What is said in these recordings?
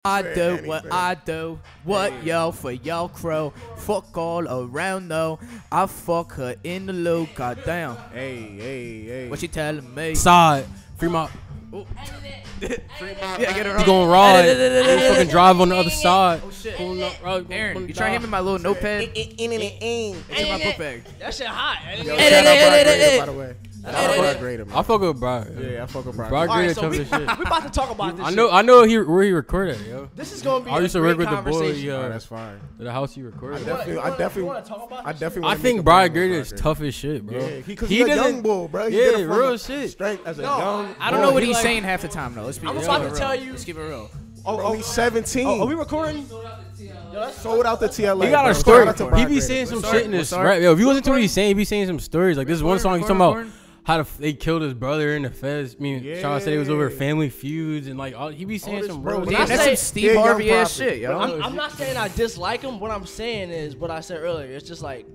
I do what I do, what yo for yo crow. Fuck all around though. I fuck her in the loop, goddamn. Hey. What she telling me? Side, Fremont. Yeah, get it You going ride? You fucking drive on the other side. Oh shit. Aaron, Aaron, you try to hand me my little notepad? It's in my book bag. That shit hot. Yo, shout out Brian Grader, by the way. Brian Grader, man. I fuck with Brian. Yeah, I fuck with Brian. Brian All right, Grader so tough we as shit. about to talk about this. I know where he recorded, yo. This is gonna be. I used to a work great with the boy. conversation. Oh, that's fine. The house he recorded. I definitely wanna talk about I this definitely. I wanna think make a Brian video Grader with is Brian tough as shit, bro. Yeah, because he's a young bull, bro. He Yeah, did it from real a shit. Strength as a young. I don't know what he's like- saying half the time though. Let's be I'm let's about keep to it tell real. you- Let's keep it real. Oh, he's 17. Oh, are we recording? Sold out the TLA. He got bro. a story. Shout out to He Brian be Grader, saying bro. some shit in this Sorry. rap. Yo, if you listen to what he's saying, he be saying some stories. Like this one song he's talking about Recording. how they killed his brother in the feds. I mean, Yeah. Sean said it was over family feuds and like he be saying this, some bro. bro. When Damn, I that's say- some Steve Yeah, young Harvey ass prophet. shit, yo. I'm not saying I dislike him. What I'm saying is what I said earlier. It's just like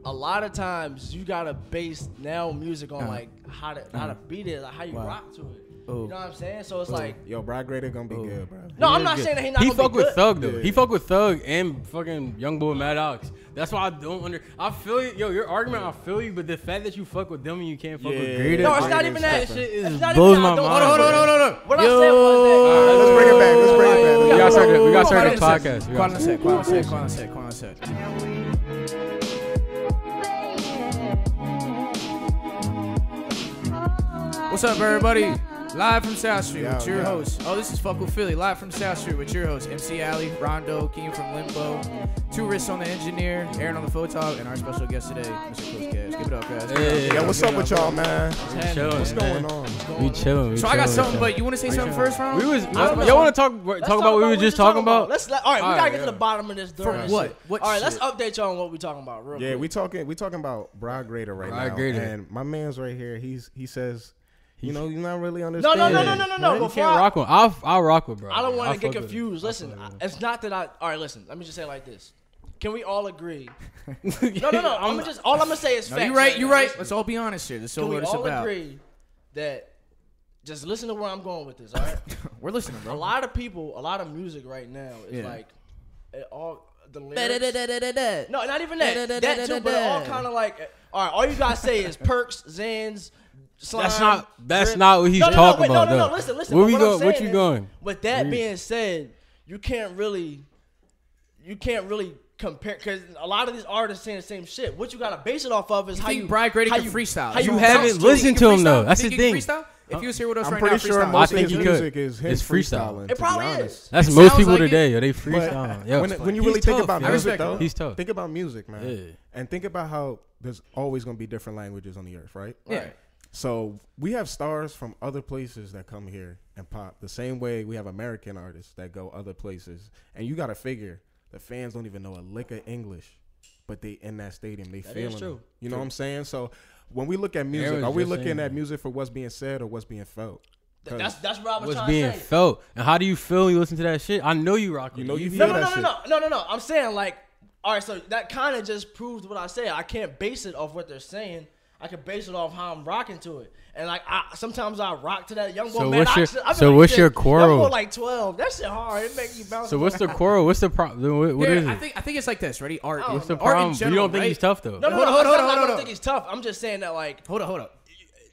a lot of times you gotta base now music on like how to beat it, like how you rock to it. Ooh. You know what I'm saying? So it's like, Yo, Brian Grader gonna be good, bro. no, I'm not saying that he's not He gonna fuck be with good. Thug though. Yeah. He fuck with Thug and fucking Young Boy Maddox. That's why I don't I feel you. Yo, your argument, I feel you. But the fact that you fuck with them and you can't fuck with Yeah. Grader. No, it's That not is even that. different. Shit It's is not blows even my that. mind. Hold on. No. What I said was that. Let's bring it back. Let's bring it back. We gotta start the Hold on podcast. Quiet on a sec. What's up, everybody? Live from South Street with your host. Oh, this is Fuck with Philly. Live from South Street with your host, MC Alley, Rondo, King from Limbo, Two Wrists on the engineer, Aaron on the photog, and our special guest today, Mr. Closecash. Give it up, guys. Hey. Yo, what's up with y'all, man? Chilling, What's man. going on? We chilling. So I got something, but you want to say something first, Ron? We was. know. Y'all want to talk Let's about what we were just talking about? All right, we gotta get to the bottom of this. during this what? shit. What All right, let's shit? update y'all on what we talking about real Yeah, quick. we talking about Brian Grader right Brian now, Grader. and my man's right here. He says, you know, you're not really No. understanding. You Before can't rock with. I'll rock with bro. I don't want I'll to get fuck with confused. Listen, it's not that I. All right, listen. Let me just say it like this. Can we all agree? him. No. All I'm gonna say is facts. You're right. You're right. Listen. Let's all be honest here. This is Can what we it's all about. agree that? Just listen to where I'm going with this. All right. We're listening, A bro. lot of people, a lot of music right now is Yeah. like all the lyrics. No, not even that. That too, but it all kind of like. All right, all you guys say is perks, Zans. Slime, That's drip. not what he's No, talking wait, about. No, though. listen. Where But we what go? I'm What saying you is, going? With that being said, you can't really compare because a lot of these artists saying the same shit. What you gotta base it off of is You how think you Brian Grader how can you freestyle? How You you haven't bounce listened to him though. That's the thing. Freestyle? If he was here with us I'm right pretty now, sure freestyle. most I of think his he could. music is him It's freestyle. freestyling. It to probably be is. honest. That's It most sounds people like today. Yo, they freestyle. Yo, When you he's really think tough, about yo. music, respect though, him. He's tough. think about music, man, Yeah. and think about how there's always gonna be different languages on the earth, right? Yeah. So we have stars from other places that come here and pop. The same way we have American artists that go other places, and you gotta figure the fans don't even know a lick of English, but they in that stadium, they feeling is true. it. You know what I'm saying? So when we look at music, Aaron's are we just looking saying at that. music for what's being said or what's being felt? that's what I was What's trying being to say. felt and how do you feel when you listen to that shit? I know you rock. You know you No, feel that shit. no. I'm saying like, all right, so that kind of just proves what I say. I can't base it off what they're saying. I can base it off how I'm rocking to it. And like, sometimes I rock to that young boy. So man, what's your- I be so like, what's shit, your quarrel? Young boy like 12. That shit hard. It make you bounce. So what's the quarrel? What's the problem? What is I it? think it's like this. Ready? Art. What's The Art problem? in general, You don't think right? he's tough though? No, Hold on, I hold on. don't think he's tough. I'm just saying that like, Hold up.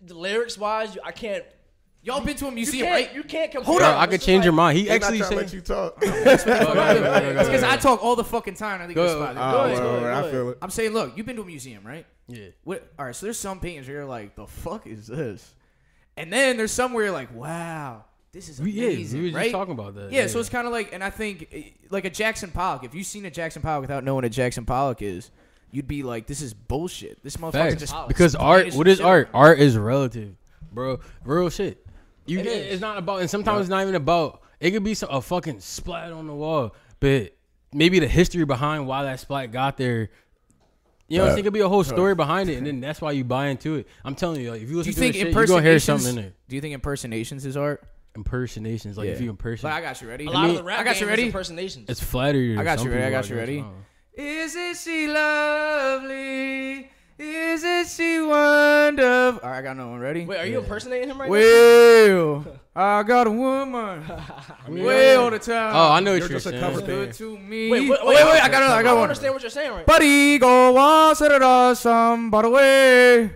the lyrics wise, I can't. Y'all been to a You museum, can't. right? You can't compare. Hold Bro, on. I could change your mind. He They not actually trying to said. let you talk. It's because I talk all the fucking time. I think it's Go. spot. ahead, go I ahead. feel it. I'm saying, look, you've been to a museum, right? Yeah. All right, so there's some paintings where you're like, the fuck is this? And then there's some where you're like, wow, this is amazing, we were just right? talking about that. Yeah, so it's kind of like, and I think, like a Jackson Pollock, if you've seen a Jackson Pollock without knowing what a Jackson Pollock is, you'd be like, this is bullshit. This motherfucker Facts. just... Because art, what is art? Art is relative, bro. Real shit. It is. It's not about, and sometimes it's not even about. It could be a fucking splat on the wall, but maybe the history behind why that splat got there. You know, it could be a whole story behind it, and then that's why you buy into it. I'm telling you, like, if you listen to this shit, you're gonna hear something in there. Do you think impersonations is art? Impersonations, like if you impersonate, Like, I got you ready. A lot of the rap I got game you is ready. impersonations. it's flattery. I got Some you ready. I people, got you ready. guess. Isn't she lovely? Isn't she wonderful? All right, I got no one ready. Wait, are you impersonating him right now? Well, I got a woman way all the time. Oh, I know what You're you're just a saying. cover Good band. to me. Wait, I got I don't one. understand what you're saying right. Buddy, go once at a some, but away.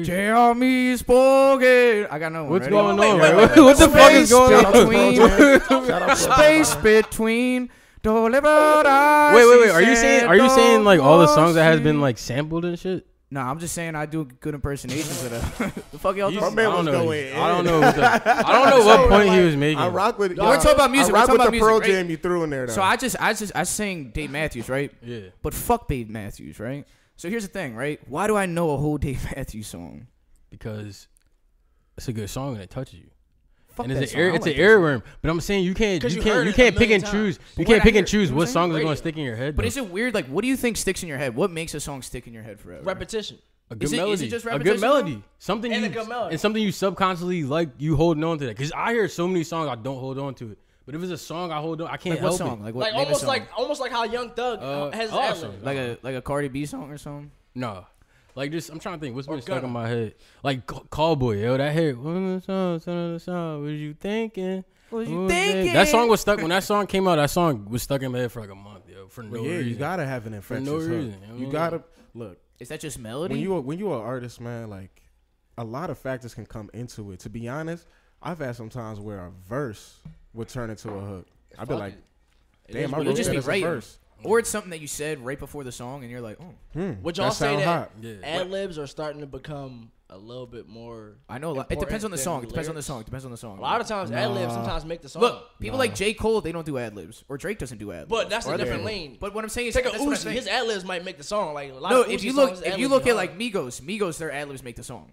Tell me spoken. I got no one. What's Ready? going Wait, on, wait, man? wait, What the fuck is going Shout out to on? Pearl Jam. Shout out to Space between delivered eyes. Wait. Are you saying like all the songs that has been like sampled and shit? Nah, I'm just saying I do good impersonations of them. The fuck y'all You- talking My man I don't was know. going I don't in. know. I don't know what point he was making. I rock with. We're talking about music. I rock We're talking with the about music, Pearl right? Jam you threw in there. Though. So I sang Dave Matthews, right? Yeah. But fuck Dave Matthews, right? So here's the thing, right? Why do I know a whole Dave Matthews song? Because it's a good song and it touches you. Fuck And that it's song. I an like that earworm. But I'm saying you can't you heard it a pick million and times. choose. You But can't what pick I and hear- choose you know what what I'm songs are saying? going to stick in your head. But though. is it weird? Like, what do you think sticks in your head? What makes a song stick in your head forever? Repetition. A good Is it melody. just a repetition, good melody. Something And you a good melody. and something you subconsciously like. You holding on to that. Because I hear so many songs I don't hold on to it. But if it's a song I hold on, I can't Like what help song? it. Like what? Like name a almost song. like how Young Thug has all ad songs. like a Cardi B song or something. No. Like this, I'm trying to think. What's been stuck Gunna. in my head? Like Callboy, yo, that hit. One of the song. What was you thinking? What was What you was thinking? That song was stuck when that song came out. That song was stuck in my head for like a month, yo. For no But yeah, reason. you gotta have an infectious no hook. reason, You gotta look Is that just melody? when you an artist, man. Like a lot of factors can come into it. To be honest, I've had some times where a verse would turn into a hook. I'd be Fuck like, it. damn, I You'll wrote just that be as a writing. verse. Or it's something that you said right before the song, and you're like, oh. Would y'all That say sound that hot. Yeah. ad libs are starting to become a little bit more? I know. It depends on the important song. It than depends on the lyrics? song. It depends on the song. A lot of times, ad libs sometimes make the song. Look, people like J. Cole, they don't do ad libs, or Drake doesn't do ad libs. but that's Or a other different people. lane. But what I'm saying is, Take a that's what I'm Uzi. saying. His ad libs might make the song. Like a lot No, of if Uzi you look, songs, if ad you libs look at hard. like Migos, their ad libs make the song.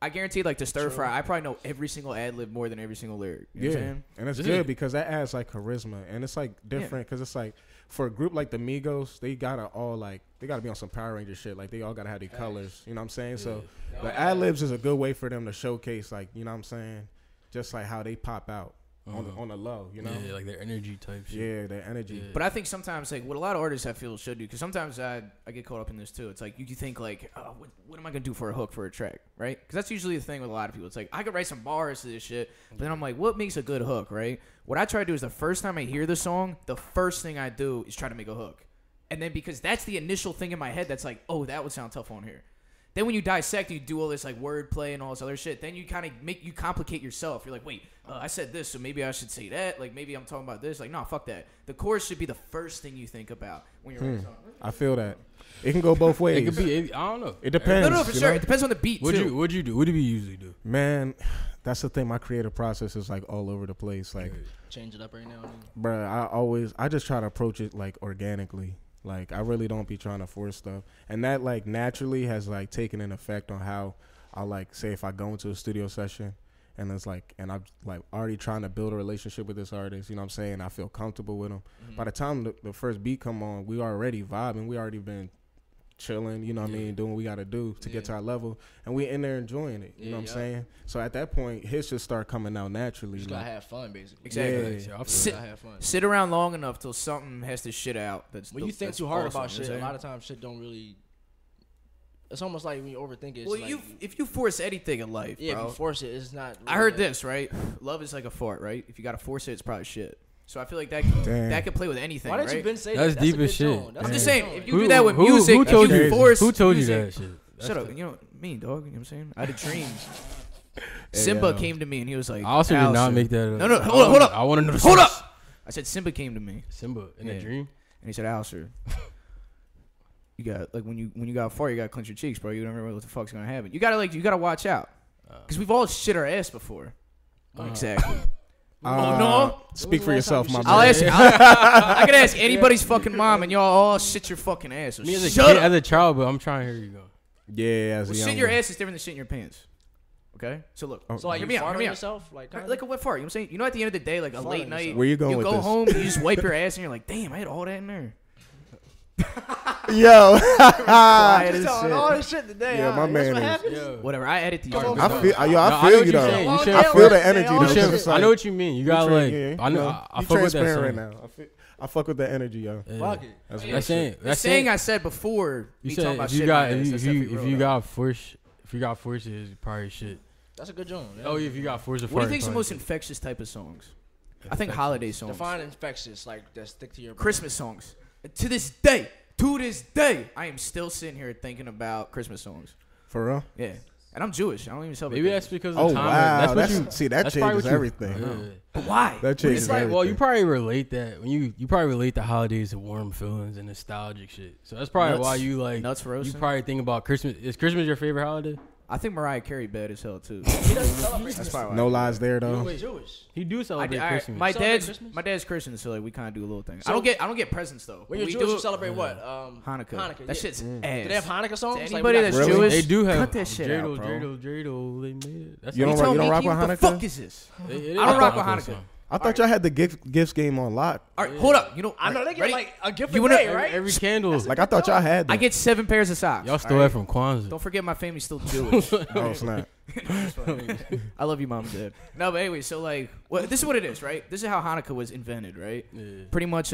I guarantee, like the stir fry, I probably know every single ad lib more than every single lyric. You know what I'm Yeah, saying? and it's This good is- because that adds like charisma, and it's like different because it's like for a group like the Migos, they gotta be on some Power Ranger shit. Like they all gotta have their colors. You know what I'm saying? So the ad libs is a good way for them to showcase, like, you know what I'm saying, just like how they pop out on the low. You know? Yeah, like their energy type shit. Yeah, their energy. Yeah. But I think sometimes, like, what a lot of artists I feel should do, because sometimes I get caught up in this too. It's like you think like, oh, what am I gonna do for a hook for a track, right? Because that's usually the thing with a lot of people. It's like I could write some bars to this shit, but then I'm like, what makes a good hook, right? What I try to do is the first time I hear the song, the first thing I do is try to make a hook, and then because that's the initial thing in my head that's like, oh, that would sound tough on here. Then when you dissect, you do all this like wordplay and all this other shit. Then you kind of you complicate yourself. You're like, wait, I said this, so maybe I should say that. Like maybe I'm talking about this. Like, no, fuck that. The chorus should be the first thing you think about when you're writing a song. I feel that. It can go both ways. It could be. I don't know. It depends. No, for you sure. know? It depends on the beat What'd too. you do? What do we usually do? Man, that's the thing. My creative process is like all over the place. Like, change it up right now. And then. bruh, I just try to approach it like organically. Like I really don't be trying to force stuff, and that like naturally has like taken an effect on how I like say if I go into a studio session and it's like and I'm like already trying to build a relationship with this artist. You know what I'm saying? I feel comfortable with him. By the time the first beat come on, we already vibing. We already been chilling, you know what I mean, doing what we got to do to get to our level, and we in there enjoying it, you know what I'm saying? So at that point, his should start coming out naturally. You just like, gotta have fun, basically. Exactly. Yeah, I feel Sit, You gotta have fun. sit around long enough till something has to shit out. That's When you think that's too hard awesome, about you know shit, what a I'm lot of times shit don't really. It's almost like when you overthink it. It's Well, like, if you force anything in life, yeah, bro. if you force it, it's not. I heard really this, right? Love is like a fart, right? If you gotta force it, it's probably shit. So I feel like that Damn. that could play with anything, Why didn't right? you been say That's that? deep a good as shit. tone. That's I'm a just good saying, tone. if you do that with music, who told if you you? force Who told you music, that shit? Shut up. You know me, dog. You know what I'm saying? I had dreams. Simba came to me and he was like, I also did not "Alistair." make that up. No, hold up. I want to know the Hold source. up. I said Simba came to me Simba in a Yeah. dream. and he said, Alistair, you got like when you got a fart, you gotta clench your cheeks, bro. You don't remember what the fuck's gonna happen. You gotta watch out because we've all shit our ass before. Exactly. No. Speak for yourself, my I'll man. ask. I could ask anybody's fucking mom, and y'all all shit your fucking ass. So Me as a shut kid, up. as a child, but I'm trying to hear you go. Yeah, as a Well, young shit your one. ass is different than shit in your pants. Okay, so look. So like Hear you me out, fart hear on me out. yourself, like kinda? Like a wet fart. You know what I'm saying? You know, at the end of the day, like a Fart late on night, yourself. Where you going you with go this? home, you just wipe your ass, and you're like, damn, I had all that in there. Yo, Quiet as telling shit. all this shit today. Yeah, huh? my That's man what is- happens? Whatever. I edit the Come on, argument. I feel, yo, No, I I know feel what you you're though. saying. You Oh, should- I feel the energy You though. You should- It's just I like- know what you mean. You got you like tra- I know. yeah, I you fuck with that transparent song. right now. I fuck with the energy, yo. Yeah. Fuck it. That's That's saying. The That's saying saying. I said before, You me talking said about if shit you in got my ass, if that's you definitely if real, you though. got force if you got forces, it's probably shit. That's a good joint. Yeah. Oh, if you got Forza. What do you think is the most infectious type of songs? I think holiday songs. Define infectious, like that stick to your brain. Christmas songs. To this day, I am still sitting here thinking about Christmas songs. For real? Yeah. And I'm Jewish. I don't even celebrate. Maybe that's because of the time. Wow. That's what that changes everything. Yeah. But why? That changes It's like, everything. well, you probably relate that when you probably relate the holidays to warm feelings and nostalgic shit. So that's probably Nuts. why you like Nuts roasting? You probably think about Christmas. Is Christmas your favorite holiday? I think Mariah Carey bad as hell too. He doesn't celebrate That's Christmas. probably why. No lies there though. He's Jewish. He do celebrate Christmas. My Celebrate dad's Christmas? my dad's Christian, so like we kind of do a little thing. So- I don't get presents though. When you're We Jewish, do you celebrate what? Hanukkah. Hanukkah. That yeah. shit's ass. Do they have Hanukkah songs? To Like, anybody we got that's Really? Jewish, They do have cut that shit dreidel, out, bro. dreidel. They made it. That's You don't You tell rock me, with what the Hanukkah? fuck is this? I don't rock with Hanukkah. I thought y'all had the gifts game on lock. All right, hold up. You know, I know they get ready? like a gift You a wanna- day, right? Every candle. Like I thought y'all had them. I get 7 pairs of socks. Y'all stole all that from Kwanzaa. Don't forget my family's still Jewish. Oh snap! I love you, mom and dad. No, but anyway, so like, well, this is what it is, right? This is how Hanukkah was invented, right? Yeah. Pretty much,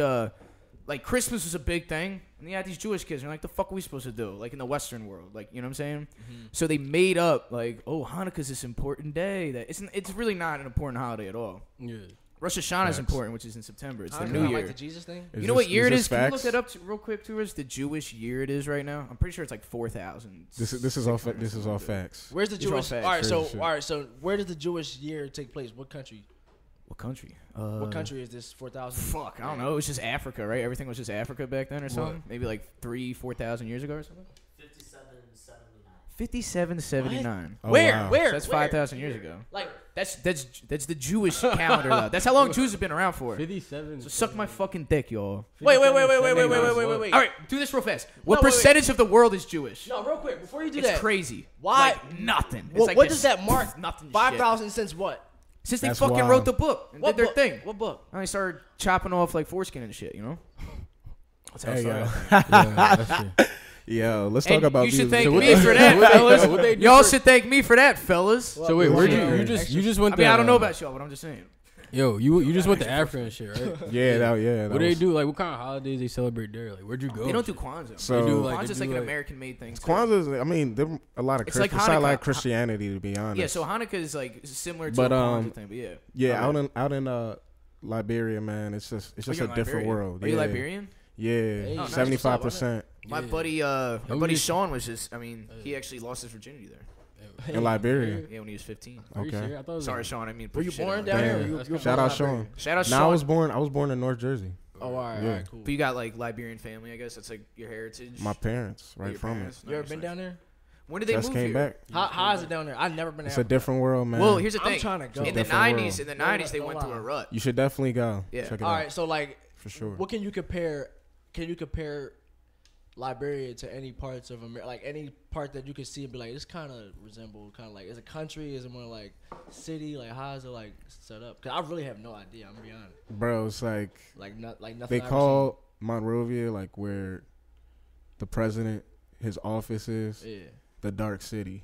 like Christmas was a big thing, and you had these Jewish kids, and like, the fuck are we supposed to do? Like in the Western world, like, you know what I'm saying? So they made up like, oh, Hanukkah's this important day that it's really not an important holiday at all. Yeah. Rosh Hashanah is important, which is in September. It's the Hanukkah, New not Year. like the Jesus thing. You know what year it is? Can you look facts? that up real quick to us? The Jewish year it is right now. I'm pretty sure it's like 4,000. This is all facts. Where's the These are all Jewish? facts. All right, so Sure. so where does the Jewish year take place? What country? What country? What country is this 4,000? Fuck, I don't know. It was just Africa, right? Everything was just Africa back then or something. Maybe like 4,000 years ago or something. 5779. Oh, Where? wow. Where? So that's 5,000 years ago. Like That's the Jewish calendar though. That's how long Jews have been around for. 57. So suck my fucking dick, y'all. wait. All right, do this real fast. What No, wait, percentage of the world is Jewish? No, real quick before you do It's that. crazy. Why? Like nothing. It's What, like what this- does that mark? Nothing. 5,000 since what? Since they That's fucking wild. wrote the book and What did their book? thing. What book? And they started chopping off like foreskin and shit, you know? That's how it Hey, started. Yeah, that's true. Yo, let's And talk about you should music. thank So what me they- for that, what they- fellas. what they do Y'all for- should thank me for that, fellas. So wait, where'd Yeah. you just went? I mean, I don't know to, about y'all, but I'm just saying. Yo, you just went to Africa and shit, right? Yeah, that What do they was- do? Like, what kind of holidays they celebrate there? Like, where'd you go? They don't do Kwanzaa. So- They do, like, Kwanzaa's they like do, an like- American-made thing. too. Kwanzaa. I mean, there are a lot of It's like Christmas. It's not Hanukkah. like Christianity, to be honest. Yeah, so Hanukkah is like similar to But, a Kwanzaa thing, but yeah. yeah, Alright. out in Liberia, man, it's just Oh, you're a in different Liberia. world. Are you Yeah. Liberian? Yeah, nice. 75% My Yeah. buddy, Who buddy is- Sean was just. I mean, he actually lost his virginity there. in Liberia. Yeah, when he was 15. Are you Okay. serious? I thought it was Sorry, Sean. I mean, Were you put shit born out. down here? Damn. You were Shout born out in Sean. Liberia? Shout out Now Sean. I was born in North Jersey. Oh, all right, Yeah. all right, cool. But you got like Liberian family, I guess. That's like your heritage. My parents, right Your from parents? You ever Nice, been nice. down there? When did they Just move came here? back. How is it down there? I've never been. It's to a different world, man. Well, here's the I'm thing. trying to go. In the Different 90s, world. they went through a rut. You should definitely go. Yeah. Check it All out right, so like, for sure. what can you compare? Can you compare Liberia to any parts of America? Like any part that you could see and be like, this kind of resemble, kind of like, is it country? Is it more like city? Like, how is it like set up? Cause I really have no idea. I'm gonna be honest. Bro, it's like Like nothing. they I've ever call Monrovia like where the president, his office is, seen. Yeah. the dark city.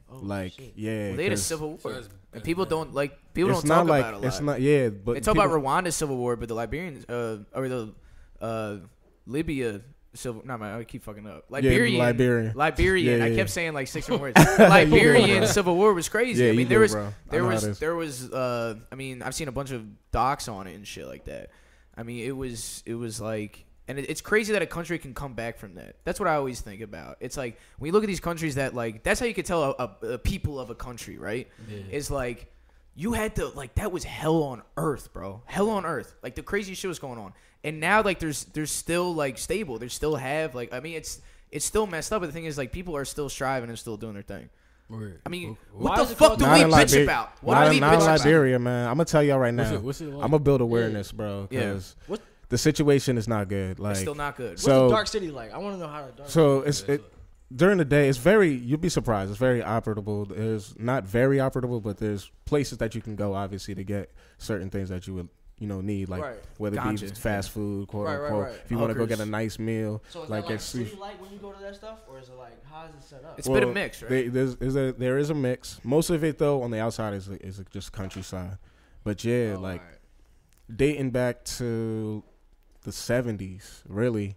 Oh, Like, shit. yeah. Well, they had a 'cause civil war. that's- And people don't like, people it's don't not talk like about it a lot. it's not. Yeah, but They talk people- about Rwanda's civil war, but the Liberians, or the Libya civil. No, man, I keep fucking up. Liberian. Yeah, I yeah. kept saying like 6 different words. Liberian bro. civil war was crazy. Yeah, I mean, you there do, was, bro. I there know how it was, is. there was. I mean, I've seen a bunch of docs on it and shit like that. I mean, it was like. And it's crazy that a country can come back from that. That's what I always think about. It's like when you look at these countries that like that's how you could tell a people of a country, right? Yeah. Is like you had to like that was hell on earth, bro. Hell on earth. Like the crazy shit was going on. And now like there's still like stable. They still have like I mean it's still messed up, but the thing is like people are still striving and still doing their thing. Word. I mean, Why what is the it fuck called do Not we in bitch Liberia. about? Why do we Not bitch in about? Liberia, man. I'm gonna tell y'all right now. What's it like? I'm gonna build awareness, bro. Yeah. Because What- the situation is not good. Like, It's still not good. What's So- the dark city like? I want to know how the dark. so it's during the day. It's very. You'll be surprised. It's very operable. There's not very operable, but there's places that you can go, obviously, to get certain things that you would need, like Right. whether it be Gotcha. fast food, quote Right, right, unquote. right. If you want to go Hookers. get a nice meal, So is like that like it's city like when you go to that stuff, or is it like how is it set up? It's a bit of mix, right? There is a mix. Most of it though on the outside is just countryside, but yeah, Oh, like alright. dating back to the 70s, really.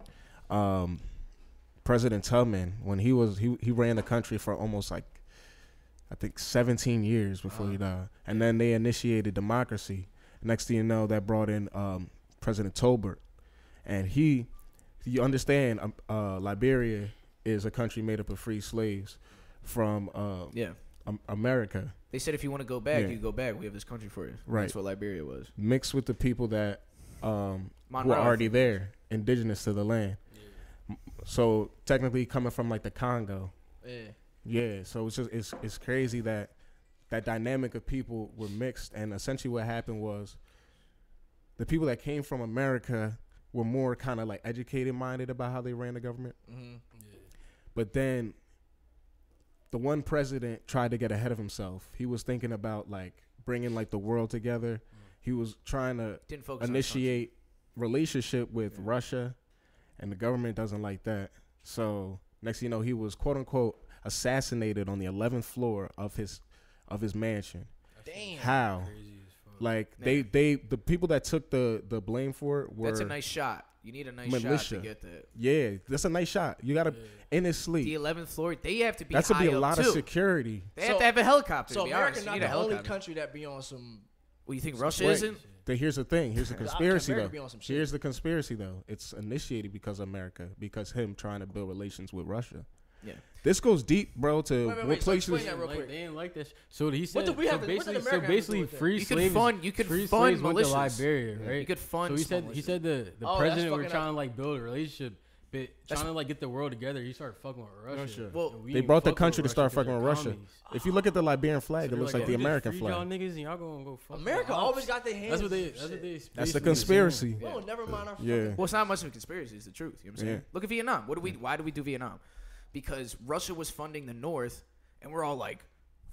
President Tubman, when he ran the country for almost like I think 17 years before he died. And then they initiated democracy. Next thing you know, that brought in President Tolbert. And you understand, Liberia is a country made up of free slaves from America. They said if you want to go back, you go back. We have this country for you. Right. That's what Liberia was. Mixed with the people that were already there, indigenous to the land. Yeah. So technically coming from like the Congo. Yeah. So it's just it's crazy that dynamic of people were mixed, and essentially what happened was the people that came from America were more kind of like educated minded about how they ran the government. Mm-hmm. Yeah. But then the one president tried to get ahead of himself. He was thinking about like bringing like the world together. Mm. He was trying to initiate relationship with Russia, and the government doesn't like that. So next thing you know, he was quote unquote assassinated on the 11th floor of his mansion. Damn. How? Like the people that took the blame for it were. That's a nice shot. You need a nice militia. shot to get that. Yeah, that's a nice shot. You gotta in his sleep. The 11th floor, they have to be. That's to be a lot of security. They have to have a helicopter. So to be America honest. not the only country that be on some. Well, you think Russia isn't? Here's the thing. Here's the conspiracy though. Here's the conspiracy though. It's initiated because of America, because him trying to build relations with Russia. Yeah. This goes deep, bro, to what places. So explain that real quick. They didn't like this. So he said. What did we have? So basically, free slaves. You could free fund slaves went to militias. Liberia, right? You could fund. So he said the president were trying to like build a relationship, but trying to like get the world together. He started fucking with Russia. Well, they brought the country to start fucking with Russia. If you look at the Liberian flag, it looks like the American flag. Y'all niggas and y'all gonna go fuck. America always got their hands. That's the conspiracy. Well, never mind our. Yeah. Well, it's not much of a conspiracy. It's the truth. You know what I'm saying? Look at Vietnam. Why do we do Vietnam? Because Russia was funding the North, and we're all like,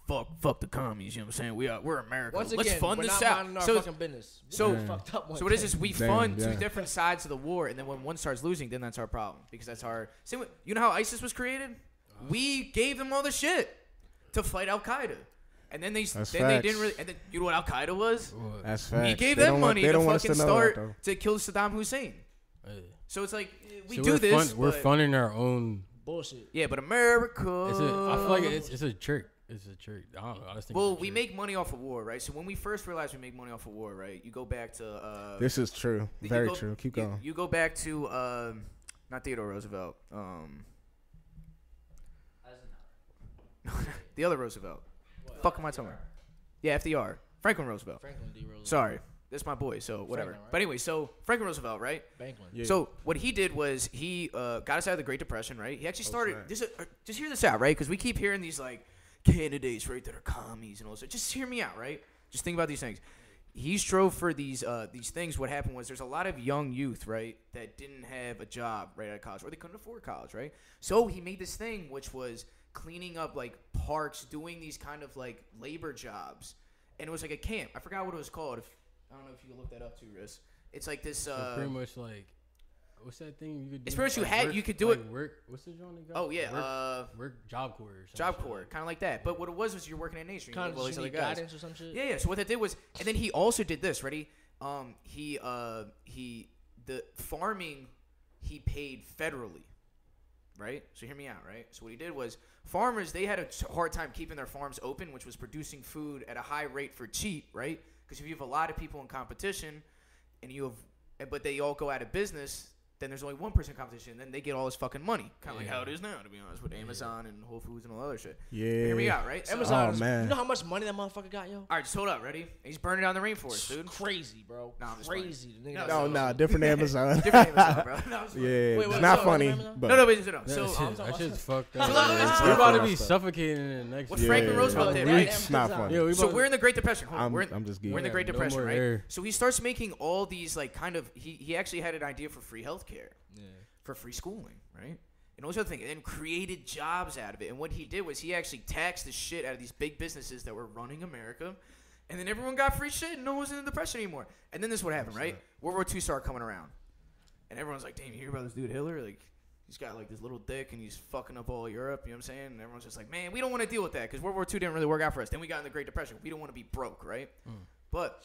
fuck the commies. You know what I'm saying? We're America. Once again, let's fund we're the not South. minding our fucking business. So what is this? We fund two yeah. different sides of the war, and then when one starts losing, then that's our problem, because that's our. You know how ISIS was created? We gave them all the shit to fight Al Qaeda, and then they didn't really. And then you know what Al Qaeda was? That's facts. We gave them money to fucking start to kill Saddam Hussein. So it's like we do this. We're funding our own. Bullshit. Yeah, but America. I feel like it's a trick. It's a trick. I don't know. I just think. Well, we make money off of war, right? So when we first realized we make money off of war, right? You go back to. This is true. Very true. Keep going. You go back to not Theodore Roosevelt. The other Roosevelt. What? Fuck am I talking about? Yeah, FDR. Franklin Roosevelt. Franklin D. Roosevelt. Sorry. That's my boy, so whatever. Franklin, right? But anyway, so Franklin Roosevelt, right? Franklin. Yeah. So what he did was he got us out of the Great Depression, right? He actually started. Just hear this out, right? Because we keep hearing these like candidates, right, that are commies and all that. Just hear me out, right? Just think about these things. He strove for these things. What happened was there's a lot of young youth, right, that didn't have a job right out of college, or they couldn't afford college, right? So he made this thing, which was cleaning up like parks, doing these kind of like labor jobs, and it was like a camp. I forgot what it was called. I don't know if you can look that up too, Riz. It's like this. So pretty much like, what's that thing you could do? It's pretty much like you could do it. Work. What's the genre? Oh yeah. Work Job Corps. Job Corps, kind of like that. But what it was you're working at Nation. Kind of just guidance or some shit. Yeah. So what that did was, and then he also did this. Ready? The farming he paid federally. Right? So hear me out, right? So what he did was farmers, they had a hard time keeping their farms open, which was producing food at a high rate for cheap, right? Because if you have a lot of people in competition, but they all go out of business, then there's only one person in competition, and then they get all this fucking money. Kind of like how it is now, to be honest, with Amazon and Whole Foods and all that other shit. Yeah. Hear me out, right? So, Amazon, man. You know how much money that motherfucker got, yo? All right, just hold up, ready? He's burning down the rainforest, dude. Crazy, bro. Nah, I'm just crazy. No, different Amazon. Different Amazon, bro. No, yeah, it's not funny. But No. So, that shit's fucked up. So we're about to be suffocating in the next. What Franklin Roosevelt did, right? It's not funny. Yeah, so we're in the Great Depression. I'm just We're in the Great Depression, right? Air. So he starts making all these like kind of. He actually had an idea for free healthcare. Yeah. For free schooling, right? And all this other thing, and then created jobs out of it. And what he did was he actually taxed the shit out of these big businesses that were running America, and then everyone got free shit, and no one was in the depression anymore. And then this is what happened, right? World War II started coming around, and everyone's like, "Damn, you hear about this dude Hitler? Like, he's got like this little dick, and he's fucking up all Europe." You know what I'm saying? And everyone's just like, "Man, we don't want to deal with that because World War II didn't really work out for us." Then we got in the Great Depression. We don't want to be broke, right? But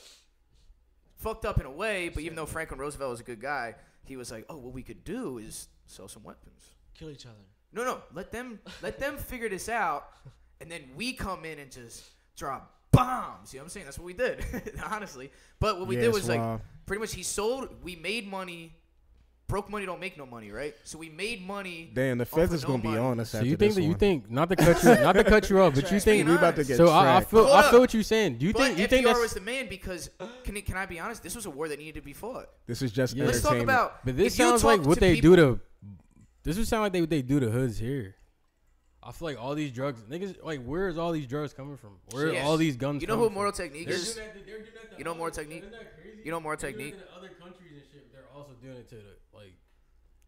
fucked up in a way. But even though Franklin Roosevelt was a good guy, he was like, "Oh, what we could do is sell some weapons, kill each other." No, let them figure this out, and then we come in and just drop bombs. You know what I'm saying? That's what we did, honestly. But what we did was like pretty much we made money. Broke money don't make no money, right? So we made money. Damn, the feds is gonna be on us. So you think that you think not to cut you off, but you think we about to get? So I feel what you're saying. Do you think FDR was the man because can I be honest? This was a war that needed to be fought. This is just Let's talk about. But this sounds like what they do to. This would sound like what they do to hoods here. I feel like all these drugs, niggas, like where is all these drugs coming from? Where are all these guns? You know who Moral Technique is? You know Moral Technique. You know Moral Technique. Other countries and shit, they're also doing it to the like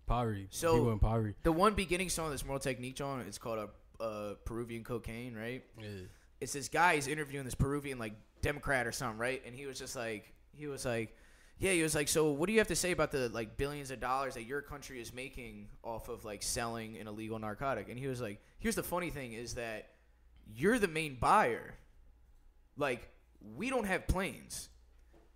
poverty. So people in poverty. The one beginning song of this Moral Technique song, it's called Peruvian Cocaine, right? Yeah. It's this guy, he's interviewing this Peruvian like Democrat or something, right? And he was like, so what do you have to say about the like billions of dollars that your country is making off of like selling an illegal narcotic? And he was like, here's the funny thing is that you're the main buyer. Like, we don't have planes.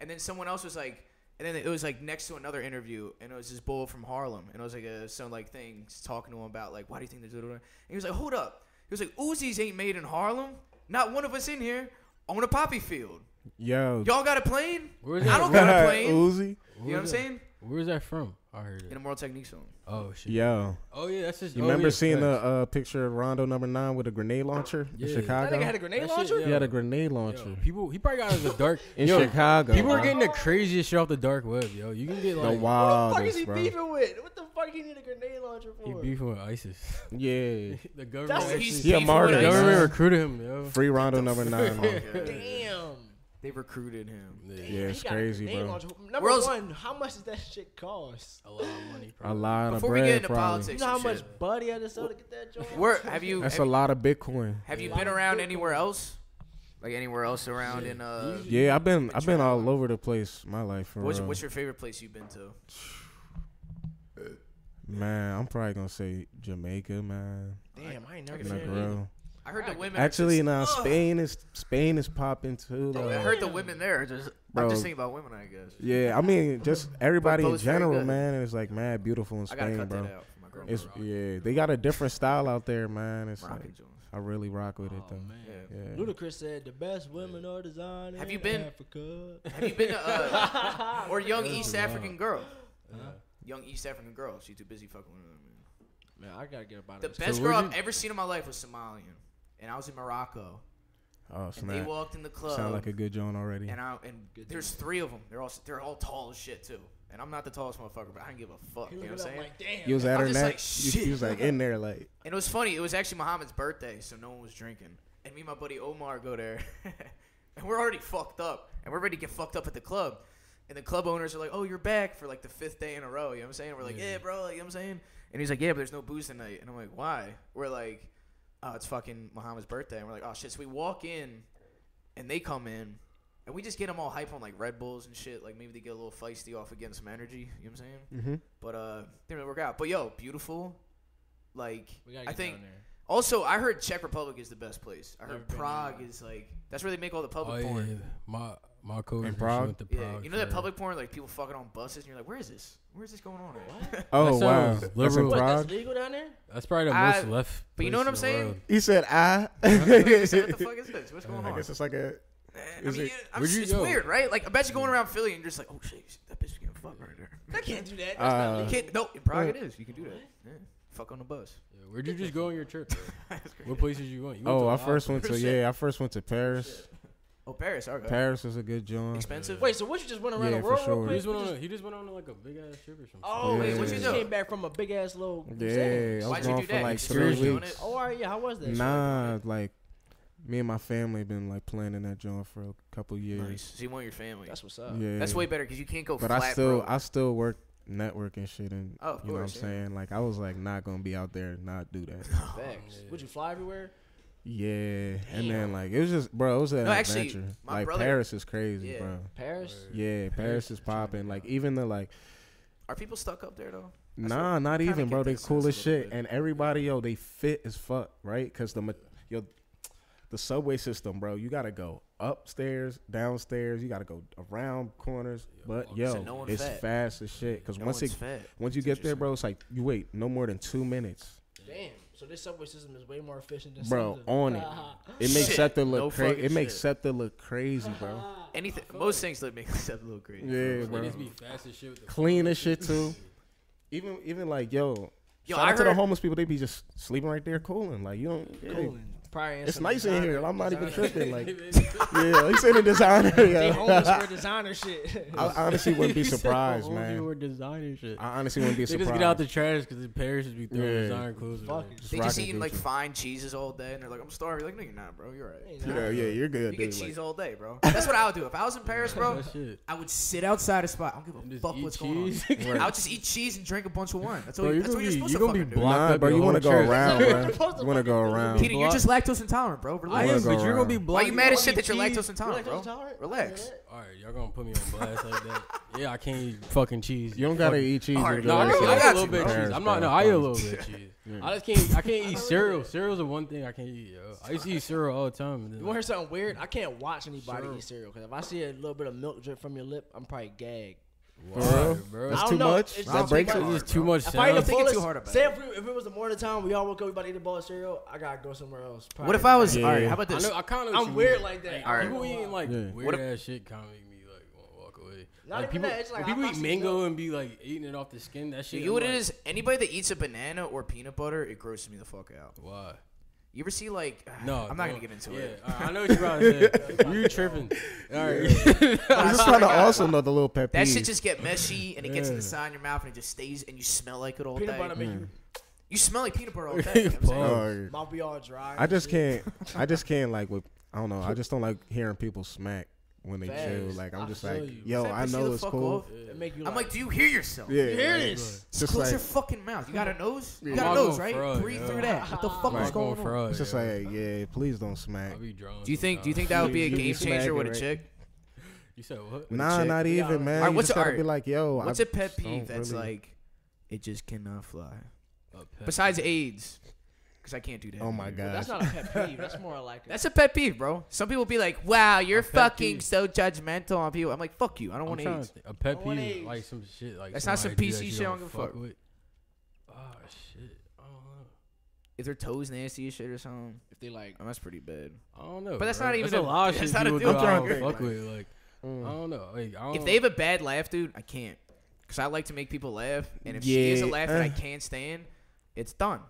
And then someone else was like, and then it was like next to another interview, and it was this bull from Harlem, and it was like some like thing talking to him about like, why do you think they're doing it? And he was like, hold up. He was like, Uzis ain't made in Harlem. Not one of us in here own a poppy field. Yo, y'all got a plane? Where's I don't got a plane. Uzi. You know what I'm saying? Where's that from? I heard it. In a Moral Technique song. Oh shit. Yo. Oh yeah, that's just. You remember seeing the picture of Rondo #9 with a grenade launcher in Chicago? That nigga had a grenade launcher? He had a grenade launcher. People, he probably got it in the dark in Chicago. People are getting the craziest shit off the dark web, yo. You can get like the wildest, what the fuck is he bro. beefing with? What the fuck he need a grenade launcher for? He beefing with ISIS. Yeah. The government. He a martyr. The government recruited him, yo. Free Rondo #9. Damn. They recruited him. Yeah, it's crazy, bro. Number one, how much does that shit cost? A lot of money. A lot Before of we bread, get into probably. politics, You know how and much shit, Buddy had to sell to get that joint? That's a lot of Bitcoin. Have you been around anywhere else? Like anywhere else around in Yeah, I've been all over the place my life. For real. What's your favorite place you've been to? Man, I'm probably gonna say Jamaica, man. Damn, I ain't never Like, been there. bro. I heard the women. Actually, now Spain is popping too. I Like, heard the women there. I'm Bro. just thinking about women, I guess. yeah, I mean, just everybody in both very general, good. man. It's like mad beautiful in I gotta Spain, cut bro. that out for my girl. It's they got a different style out there, man. It's Moroccan like, Jones. I really rock with it though. Yeah. Yeah. Ludacris said the best women are designed Have you in been- Africa. Have you been to or young East African girl? Young East African girl. She's too busy fucking with them. Man, I gotta get about The it. best girl I've ever seen in my life was Somalian, and I was in Morocco. Oh And they snap! walked in the club. Sound like a good joint already. And there's three of them. They're all tall as shit too. And I'm not the tallest motherfucker, but I don't give a fuck. You know what I'm saying? Like, damn. You was at I'm her just neck. like, shit. You was like in there, like. And it was funny. It was actually Muhammad's birthday, so no one was drinking. And me and my buddy Omar go there, and we're already fucked up, and we're ready to get fucked up at the club. And the club owners are like, "Oh, you're back for like the 5th day in a row." You know what I'm saying? We're like, "Yeah, bro." Like, you know what I'm saying? And he's like, "Yeah, but there's no booze tonight." And I'm like, "Why?" We're like, "Oh, it's fucking Muhammad's birthday." And we're like, "Oh shit!" So we walk in, and they come in, and we just get them all hype on like Red Bulls and shit. Like maybe they get a little feisty off of getting some energy. You know what I'm saying? Mm-hmm. But didn't really work out. But yo, beautiful. Like We gotta I get think. down there. Also, I heard Czech Republic is the best place. I Never heard been Prague there. is like that's where they make all the public Oh porn. yeah, my coworker In Prague? went to Yeah, Prague. you know that for- public porn, like people fucking on buses, and you're like, where is this? Where is this going on? At? Oh That wow, sounds that's in liberal. What, Prague. that's legal down there? That's probably the I- most left. but you know place what I'm in the saying? world. He said, "I." So what the fuck is this? What's going I on? guess it's like a. I is mean, it- Where'd you it's go? weird, right? Like, I bet you going around Philly and you're just like, oh shit, you see that bitch is getting fucked right there. I can't do that. That's not Uh, legal. You can't, no, in Prague it is. You can do that. Yeah. Fuck on the bus. Yeah, where'd you just go on your trip? Bro? What places you going? You went Oh, to a I lot first of went to places. I first went to Paris. Oh, Paris. Okay. Paris was a good joint. Expensive. Wait, so what you just went around Yeah, the for world sure. real He quick? just went on. He just went on like a big ass trip or something. Oh, wait, Yeah. what you Yeah. just came back from a big ass little Yeah, crusade. I was Why'd you gone do for that? like Experience 3 doing weeks. it? Oh, all right, yeah, how was that? Nah, like me and my family been like planning that joint for a couple years. Nice. So you want your family. That's what's up. Yeah, That's way better because you can't go But flat, I bro. still work networking shit, and Oh, of you know what I'm course, yeah. saying. Like I was like not gonna be out there and not do that. Facts. Would you fly everywhere? Yeah, and then like it was just, bro, it was an No, actually, adventure. my Like brother- Paris is crazy, Yeah. bro. Paris? Yeah, Paris is popping. Like even the like, Are people stuck up there though? That's nah, what- not kinda even, bro. get They that cool sense as a little shit, bit. and everybody, yo, they fit as fuck, right? Cause the subway system, bro. You gotta go upstairs, downstairs. You gotta go around corners. But So yo, no one's it's fat. fast as shit. Cause No once one's fat. you That's get there, interesting. bro, it's like you wait no more than 2 minutes. Damn. So this subway system is way more efficient than Bro, some on it. It makes Shit. SEPTA No look crazy. fucking It makes shit. SEPTA look crazy, bro. Anything, most things that make SEPTA a little crazy. Yeah, Like, bro. this be fast as shit with the Clean as shit too. Even like yo, Yo, shout I out to the heard- homeless people. They be just sleeping right there, cooling. Like you don't. Yeah. Cool. Probably It's nice in here. I'm not even designer. tripping. Like yeah, he's in a designer. They homeless Yeah. wear designer shit. I honestly wouldn't be He said surprised, the whole man. people were designing shit. I honestly wouldn't be They surprised. just get out the trash because the parents just be throwing Yeah. designer clothes. Fuck away. it. They just rocking eating like Gucci. fine cheeses all day, and they're like, "I'm starving." You're like, "No, you're not, bro. You're right. Yeah, you're good. You get dude. cheese Like, all day, bro." That's what I would do if I was in Paris, bro. That shit. I would sit outside a spot. I don't give And a just fuck eat what's cheese. going on. Right. I would just eat cheese and drink a bunch of wine. That's Bro, what, you're that's what gonna you're be- supposed you're to gonna be fucking do. blocked nah, up bro, your you want to whole go church. around, bro. You want to go around. Peter, you're just lactose intolerant, bro. I Relax. am, go but you're gonna around. be Why blocked. you mad as I shit eat that you're cheese. lactose intolerant, bro? Relax. All right, y'all gonna put me on blast like that? Yeah, I can't eat fucking cheese. You don't gotta Fuck. eat cheese. All to right, go No, I I outside. eat got a you, little bit of bro. cheese. I'm not. No, I eat a little bit of cheese. I just can't. I can't eat cereal. Cereal's the one thing I can't eat. Yo. I used to eat cereal all the time. And then, You want to hear something weird? I can't watch anybody Sure. eat cereal because if I see a little bit of milk drip from your lip, I'm probably gagged. Bro, bro. that's I too don't know. much. It's That just breaks too it. much. It's just too much. If I eat a sound. thinking bowl too of, hard about say it. if it was the morning time, we all woke up, we about to eat a bowl of cereal. I gotta go somewhere else. What if I was? Yeah. All right, how about I this? know. I kind of. I'm weird like that. All right. People eating like Yeah. weird What if- ass shit kind of make me like want to walk away. Not Like even people, that, it's like when people I eat see mango milk. and be like eating it off the skin. That shit. You know what I'm it like, is? Anybody that eats a banana or peanut butter, it grosses me the fuck out. Why? You ever see like? No, I'm not gonna get into yeah, it. I know what you're about to say. You tripping? All right. I'm just trying to also know the little pet That peeve. shit just get meshy and it gets in the Yeah. side of your mouth and it just stays and you smell like it all Peanut day. butter make you You smell like peanut butter all day. You know what I'm saying? Oh, mouth be all dry. I and just shit. can't like with I don't know. I just don't like hearing people smack when they Facts. chill. Like I'm I just feel like, you. yo, Does that I piss you know the it's fuck cool. off? It make you I'm like, do you hear yourself? Yeah, You hear like, this? Just Close like your fucking mouth. You got a nose? You Yeah. got I'm a not nose, going right? fraud, Breathe yo. through that. What the fuck I'm is not going going on? fraud. it's just yo. like, yeah, please don't smack. I be drunk. Do you think sometimes. that would be a You be game changer smacking, with a right? chick? You said what? Nah, chick? not even, man. Alright, You what's just a- gotta alright. be like, yo, What's I a pet don't peeve that's really- like, it just cannot fly? A pet Besides AIDS, because I can't do that. Oh my But god. that's not a pet peeve. That's more like That's a pet peeve, bro. Some people be like, "Wow, you're pet fucking peeve. so judgmental on people." I'm like, "Fuck you. I don't I'm want trying AIDS." to think. A pet I want peeve, AIDS. like some shit. Like That's not some somebody do PC that you shit, I don't don't give a fuck. with. Oh shit. I don't know. If their toes nasty as shit or something, if they like. that's pretty bad. I don't know. But that's bro. not even That's a lot of that's shit not a people deal do. I don't breaker. fuck with. Like I don't know. Like I don't. If they have a bad laugh, dude, I can't. Because I like to make people laugh. And if she is a Yeah, laugh that I can't stand, it's done.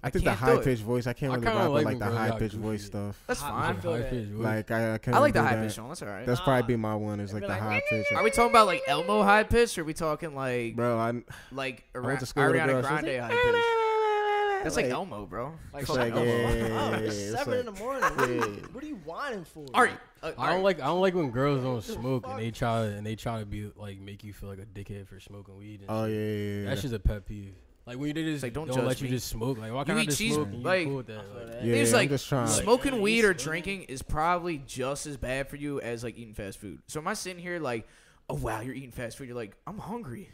I think the can't do high it. pitched voice. I can't I really kinda rock with like like when the girls high got pitched goofy. voice stuff. That's I fine. feel that. Like I can't. I like the do high that. pitch one. That's all right. That's probably be my one. Is like Be the like, high pitch. Are we talking about like Elmo high pitch, or are we talking like Bro, I went to school with a Ariana girl, she was Grande like, high pitch? That's like like- Elmo, bro. Like, It's shut like, the yeah, fuck up. yeah, It's it's 7 in the like- morning. What are you whining for? All right. I don't like when girls don't smoke and they try to be like make you feel like a dickhead for smoking weed. And Oh shit. yeah. That's just a pet peeve. Like when they just like, don't don't judge let you me. just smoke. Like why You can't I eat just cheese- smoke and you like- cool with that? Like, Yeah, It's I'm like just trying. smoking weed or Like, drinking is probably just as bad for you as like eating fast food. So am I sitting here like, oh wow, you're eating fast food? You're like, I'm hungry.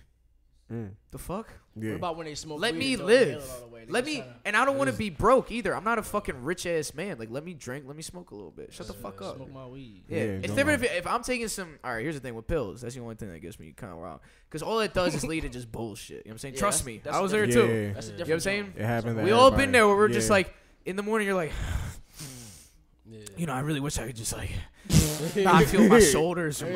The fuck? What Yeah. about when they smoke Let weed me and don't inhale live. it all the way? They Let just me, kinda and I don't want to be broke either. I'm not a fucking rich ass man. Like, let me drink, let me smoke a little bit. Shut the fuck up. Smoke my weed. Yeah, Yeah, it's don't different lie. if I'm taking some. All right, here's the thing with pills. That's the only thing that gets me kind of wild. Because all it does is lead to just bullshit. You know what I'm saying? Yeah, Trust that's- me, that's I was the there Yeah. too. That's a You different know what I'm saying? It happened. to We all been everybody. there where we're Yeah. just like, in the morning, you're like, yeah. you know, I really wish I could just like not feel my shoulders or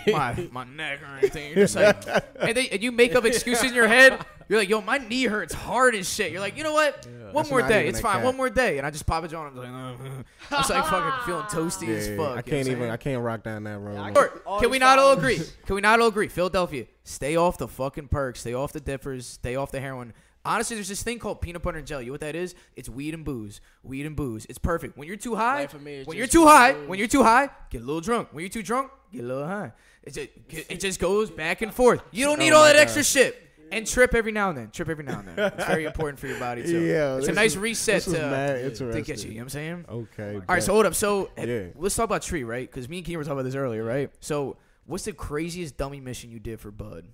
my neck or anything. You're just like, and you make up excuses in your head. You're like, yo, my knee hurts hard as shit. You're like, you know what? One That's more not day, even it's a fine. cap. One more day, and I just pop it on. I'm like, I'm just like fucking feeling toasty as Yeah, fuck. I can't even. I can't rock down that road. Yeah, I man. can't- Or, all can these we not all problems. agree? Can we not all agree? Philadelphia, stay off the fucking perks, stay off the dippers, stay off the heroin. Honestly, there's this thing called peanut butter and jelly. You know what that is? It's weed and booze. Weed and booze. It's perfect. When you're too high, Life for me is when just you're too weed and high, booze. when you're too high, get a little drunk. When you're too drunk, get a little high. It just goes back and forth. You don't need all my that God. extra shit. And trip every now and then. Trip every now and then. It's very important for your body too. Yeah, it's a this nice is- reset this is mad to interesting. get you. You know what I'm saying? Okay. All right, so hold up. So Yeah. let's talk about Tree, right? Because me and Keem were talking about this earlier, right? So what's the craziest dummy mission you did for Bud?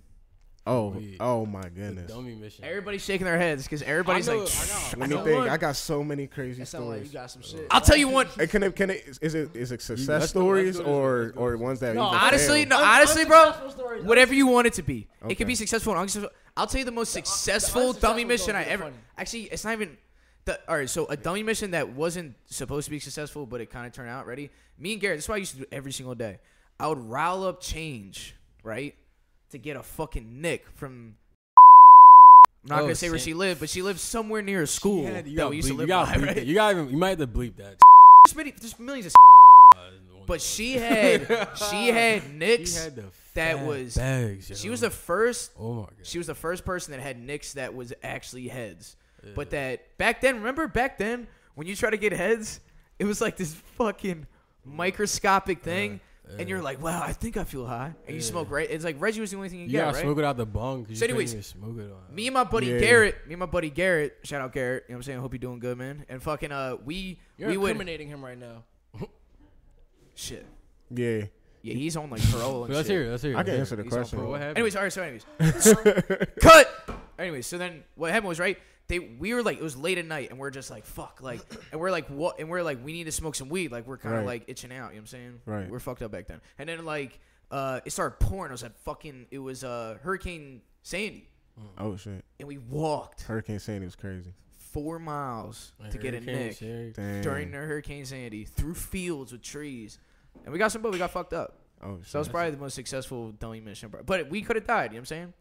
Oh my The goodness. dummy mission. Everybody's shaking their heads because everybody's I know- like, I got- Let me know think. one. I got so many crazy That sound like stories. you got some shit. I'll tell you one. Hey, can it is it success let's go stories this or way. ones that No, even Honestly, failed? no, honestly, bro, Unsuccessful stories. whatever you want it to be. It Okay. could be successful and unsuccessful. I'll tell you the most successful unsuccessful dummy mission I stories are ever. funny. Actually, it's not even. All right, so a dummy mission that wasn't supposed to be successful, but it kind of turned out. Ready? Me and Garrett, this is what I used to do every single day. I would rile up change, right, to get a fucking nick from. I'm not gonna say where she lived, but she lived somewhere near a school that we used to live by. Right? You might have to bleep that. There's millions of. But she had nicks that was bags, yo. she was the first. Oh my god. She was the first person that had nicks that was actually heads. Yeah. But that back then, when you try to get heads, it was like this fucking microscopic thing, and you're like, wow, I think I feel high, and you smoke right. It's like Reggie was the only thing you get, right? Smoke it out the bong. So anyways, smoke it on. me and my buddy Garrett, shout out Garrett. You know what I'm saying? I hope you're doing good, man. And fucking You're we incriminating him right now. Shit. Yeah. Yeah, he's on like parole and Let's shit. hear it. I can answer the He's question. What happened? Anyways, all right. So cut. Anyways, so then what happened was right. We were like, it was late at night, and we're just like, fuck, like, and we're like, what? And we're like, we need to smoke some weed. Like, we're kind of like itching out. You know what I'm saying? Right. We're fucked up back then. And then like, it started pouring. It was Hurricane Sandy. Oh shit. And we walked Hurricane Sandy was crazy. 4 miles to get a nick during the Hurricane Sandy through fields with trees, and we got fucked up. Oh shit. So that was probably the most successful dummy mission, but we could have died. You know what I'm saying?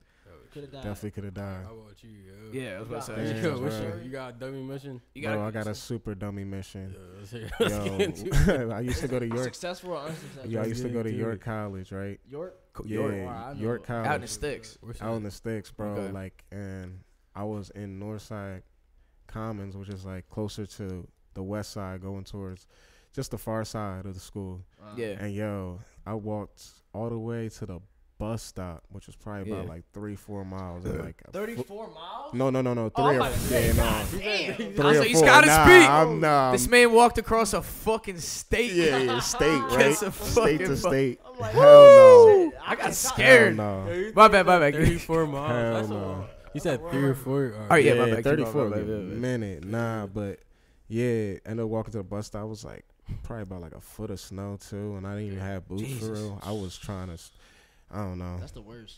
Definitely could have died. How about you, yo? Yeah, I was about to say. Damn, bro. You got a dummy mission? Bro, I got a super dummy mission. Yo, I used to go to York. Successful or unsuccessful? Yeah, I used to go to York College, right? York? Yeah, York College. Out in the sticks. Out in the sticks, bro. Okay. Like, and I was in Northside Commons, which is like closer to the west side, going towards just the far side of the school. Yeah. And yo, I walked all the way to the bus stop, which was probably about like 3-4 miles. And like 34 miles? No, 3 or 4. Damn. 3 I or was like, 4. he's gotta speak. Nah, This man walked across a fucking state. yeah, state, right? Gets a State fucking to state. I'm like, Hell no. I got scared. Hell no. My bad. 34 miles. Hell That's no. You said 3 or 4. All right, yeah, my bad. 34 Keep on, a minute. Nah, but yeah, ended up walking to the bus stop. I was like probably about like a foot of snow too, and I didn't even have boots for real. I was trying to, I don't know. That's the worst.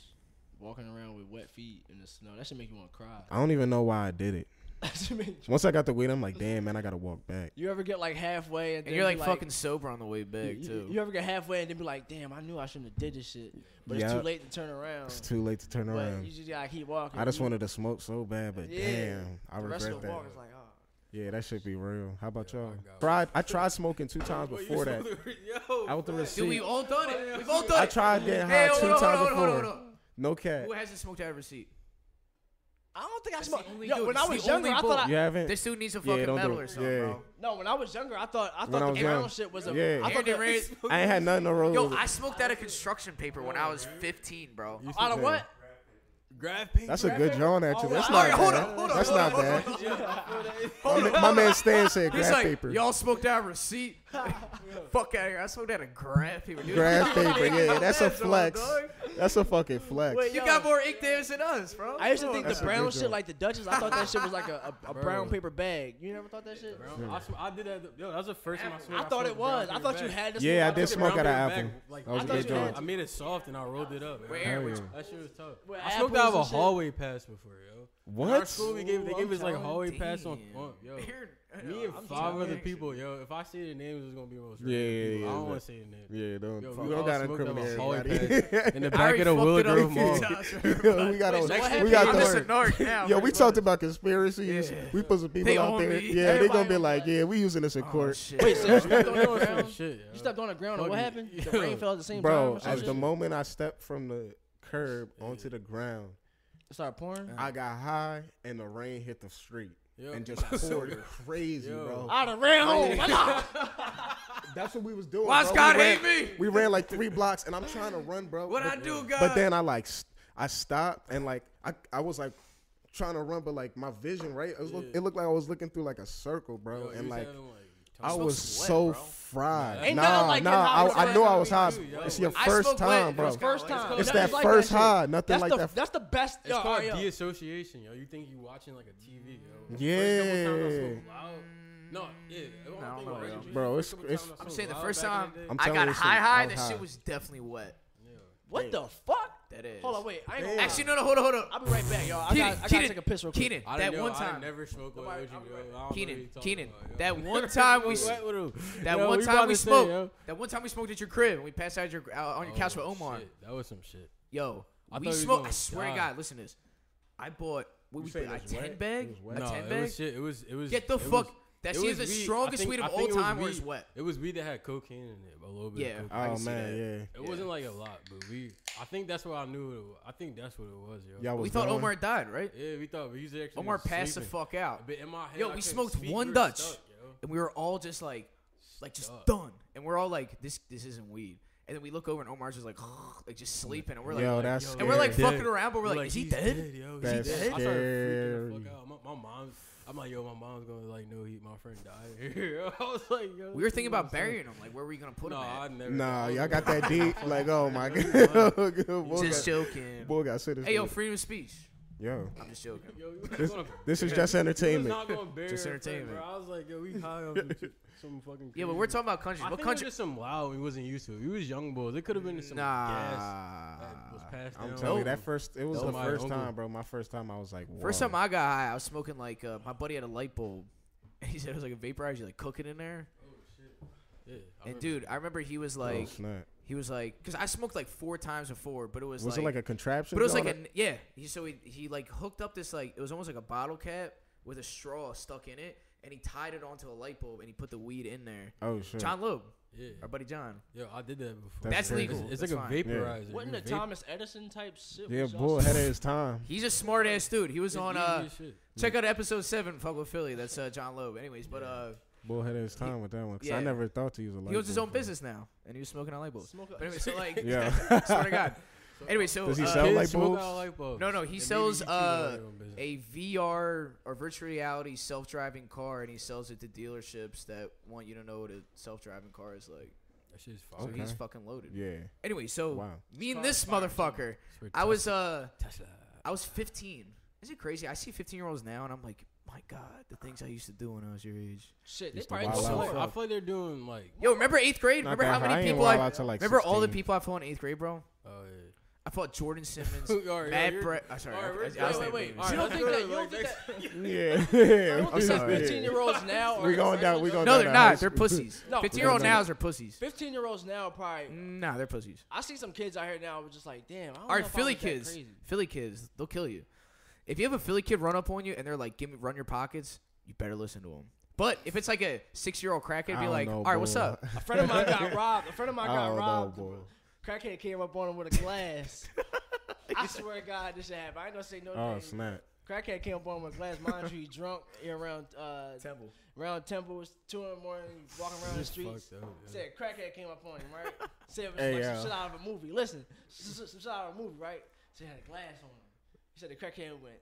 Walking around with wet feet in the snow. That should make you want to cry. I don't even know why I did it. That should make you. Once I got the weed, I'm like, damn, man, I gotta walk back. You ever get like halfway and And then you're like be fucking sober on the way back too. You ever get halfway and then be like, damn, I knew I shouldn't have did this shit, but it's Yeah. too late to turn around. It's too late to turn But around. you just gotta keep walking. I just wanted to smoke so bad, but damn, I the rest regret of the that. walk is like, oh. Yeah, that should be real. How about y'all? my God. Bro, I tried smoking 2 times before that. Yo, Out the receipt. Dude, we've all done it. We've all done I it. tried getting Hey, high 2 times hold before. on. No cat. Who hasn't smoked out of receipt? I don't think I That's smoked. the only Yo, dude. when I It's was the younger, only I thought You haven't? This dude needs a Yeah, fucking don't do medal it. or something, Yeah. bro. No, when I was younger, I thought When I the was brown young. shit was a. Yeah. I thought Andy Ray- I ain't had nothing to roll Yo, with. I smoked out of construction paper when I was 15, bro. out of what? graph paper. That's a good John at you. That's All right, not hold bad. on. That's not bad. My man Stan said He's graph like, paper. y'all smoked out of receipt? Fuck out of here. I smoked out of graph paper, dude. Graph paper, yeah, that's a That's all, flex. dog. That's a fucking flex. Wait, You got more ink damage than us, bro. I used to think That's the a brown good shit, joke. like the Dutchess, I thought that shit was like a brown paper bag. You never thought that shit? I did that. Yo, that was the first time I smoked. I thought it smoked was. brown I thought paper you bag. had this. Yeah, I one. did took smoke brown out of paper apple. bag, Like, That was a I good thought you had joint. I made it soft and I rolled it up. Where, Hell which- yeah. That shit was tough. With I smoked out of a apples and shit. hallway pass before, yo. In our What? school, they gave us like a hallway pass on. Yo, Damn. me and I'm 5 other telling people, yo. If I say the names, it's gonna be most Yeah, random people. yeah, I don't yeah. want to say the name. Yeah, don't. Yo, We we don't all gotta smoked out of a incriminate hallway everybody. pass in the I back already of the fucked Willow it up a Grove few Mall. times for everybody. we got Wait, on. so what We happened? got I'm just a the. narc now. Yo, we talked about conspiracies. Yeah. We put some people They out own there. me. Yeah, they gonna Everybody be own like, yeah, we using this in Oh, court. shit. Wait, so you stepped on the Some ground? shit, yo. You stepped on the ground, and what happened? The Yo. rain fell at the same time. Bro, or some as shit? the moment I stepped from the curb onto the ground, It started pouring. I got high and the rain hit the street Yo. and just poured crazy, Yo. bro. Out of ran home. That's what we was doing. Why bro. God we ran, hate me? We ran like 3 blocks, and I'm trying to run, bro. What I do, God? But then I like I stopped and like I was like trying to run, but like my vision, right? It looked like I was looking through like a circle, bro, Yo, and you like said, I smoke was some so wet, bro. fried. Ain't nothing like getting high with I knew I was me high. too, yo. It's your I first smoke time, wet, bro. bro. First time. It's Nothing that like first shit. high. Nothing That's like the, that. That's the best. It's Yo, called alright, yo. de-association, yo. You think you watching like a TV, yo. Yeah. No, yeah. I don't know, yo. Bro, it's- I'm saying the first time I'm I telling got you, high, I was that high. shit was definitely wet. What the fuck? That is. Hold on, wait. I ain't gonna Damn. lie. Actually, no, hold on. I'll be right back, y'all. I Keenan, gotta Keenan, take a piss real quick. Keenan, I that didn't one know, time. I never smoked with OG, yo. I don't know what Keenan, you talking Keenan, about, yo. that one time we smoked. That one time we smoked at your crib and we passed out on your couch with Omar. Shit. That was some shit. Yo, I we thought you was smoked. gonna I swear to die. God, listen to this. I bought You a saying it was 10 wet? bag. It was wet? A No, 10 it bag. was shit. It was. Get the it fuck. was- That's it either the was weed. strongest weed of I all think it was time or it's weed. wet. It was weed that had cocaine in it, a little bit. Yeah. Of cocaine. I Oh can see man, that. It wasn't like a lot, but I think that's what I knew. I think that's what it was, yo. Y'all We was thought going? Omar died, right? Yeah, we thought he was actually. Omar passed the sleeping. fuck out. But in my head, Yo, I we couldn't smoked speak. one We were Dutch. stuck, yo. And we were all just like just Stuck. done. And we're all like, this isn't weed. And then we look over and Omar's just like just sleeping. And we're like, Yo, that's and we're like scary. fucking around, but we're like, is he he's dead? Yo. That's Is he dead? I started freaking the scary. fuck out. My mom, I'm like, yo, my mom's gonna like know my friend died. I was like, yo. We were thinking about burying him. Like, where were we gonna put No, him I at? never. Nah, I was y'all like, got that deep. Like, oh my god. Just joking. Boy got citizen. Hey, yo, freedom of speech. Yo, I'm just joking. Yo, you This- gonna- this is just You was entertainment. not gonna bury Just her friend, entertainment. bro. I was like, yo, we high on some fucking. Yeah, but crazy we're shit. talking about countries. I What think it was country? just some loud we wasn't used to. We was young boys. It could have been some gas that was passed I'm down. telling you, No. that first, it was No, the my first uncle. time, bro. My first time, I was like, First whoa. time I got high, I was smoking like my buddy had a light bulb, and he said it was like a vaporizer. You like cook it in there. Yeah, And dude, I remember he was like, Oh, snap. because I smoked like 4 times before, but it was Was like, it like a contraption? but it was like joint? he like hooked up this like it was almost like a bottle cap with a straw stuck in it, and he tied it onto a light bulb and he put the weed in there. Oh shit. John Loeb, yeah. our buddy John. Yo, I did that before. That's legal. It's That's like a fine. vaporizer. Wasn't You the vape- Thomas Edison type shit? Yeah, was boy, y'all- ahead of his time. He's a smart ass dude. He was It's on easy as shit. check out episode 7, Fuck with Philly. That's John Loeb. Anyways, but Boy, ahead of his time with that one. Cause yeah. I never thought to use a light he owns his bulb own for it. business now, and he was smoking on light bulbs. Smoke But anyway, so like, Yeah. swear to God. Anyway, so Does he Kids sell light smoke bulbs? out light bulbs. No, he And maybe sells you too got your own business. a VR or virtual reality self-driving car, and he sells it to dealerships that want you to know what a self-driving car is like. That shit's So fire. Okay. he's fucking loaded. Yeah. Anyway, so Wow. me and Car this is fire, motherfucker, Swear I was Tesla. I was 15. Is it crazy? I see 15-year-olds now, and I'm like, my God, the things I used to do when I was your age. Shit, they Used to probably wild don't out. sell I it. feel like they're doing like. Yo, remember 8th grade? Not Remember that how high. many I ain't people wild I out till, like, remember all the 16. people I fought in 8th grade, bro? Oh yeah. I fought Jordan Simmons, Alright, Matt you're- Brett. I'm sorry. alright, I was wait, naming wait. names. You don't think that? You don't Like, think that? Yeah. You don't I'm think that sorry. 15-year-olds now are We going down. We friendly? going No, down. they're the not. high They're school. pussies. No, 15-year-old no. nows are pussies. 15-year-olds now are probably. Nah, they're pussies. I see some kids out here now who just like, damn. I don't All know right, if I Philly was that kids. crazy. Philly kids, they'll kill you. If you have a Philly kid run up on you and they're like, run your pockets, you better listen to them. But if it's like a 6-year-old crackhead, I be don't like, know, all right, what's boy. up? A friend of mine got robbed. A friend of mine I got don't know, robbed. boy. Crackhead came up on him with a glass. I swear to God, this shit happened. I ain't gonna say no Oh names. snap. Crackhead came up on him with a glass. Mind you, he drunk around Temple. around Temple. It was 2 in the morning. Walking around the Just streets. fucked up, yeah. Said crackhead came up on him, right? Said it was Hey, like yo. some shit out of a movie. Listen, some shit out of a movie, right? So he had a glass on him. He said the crackhead went,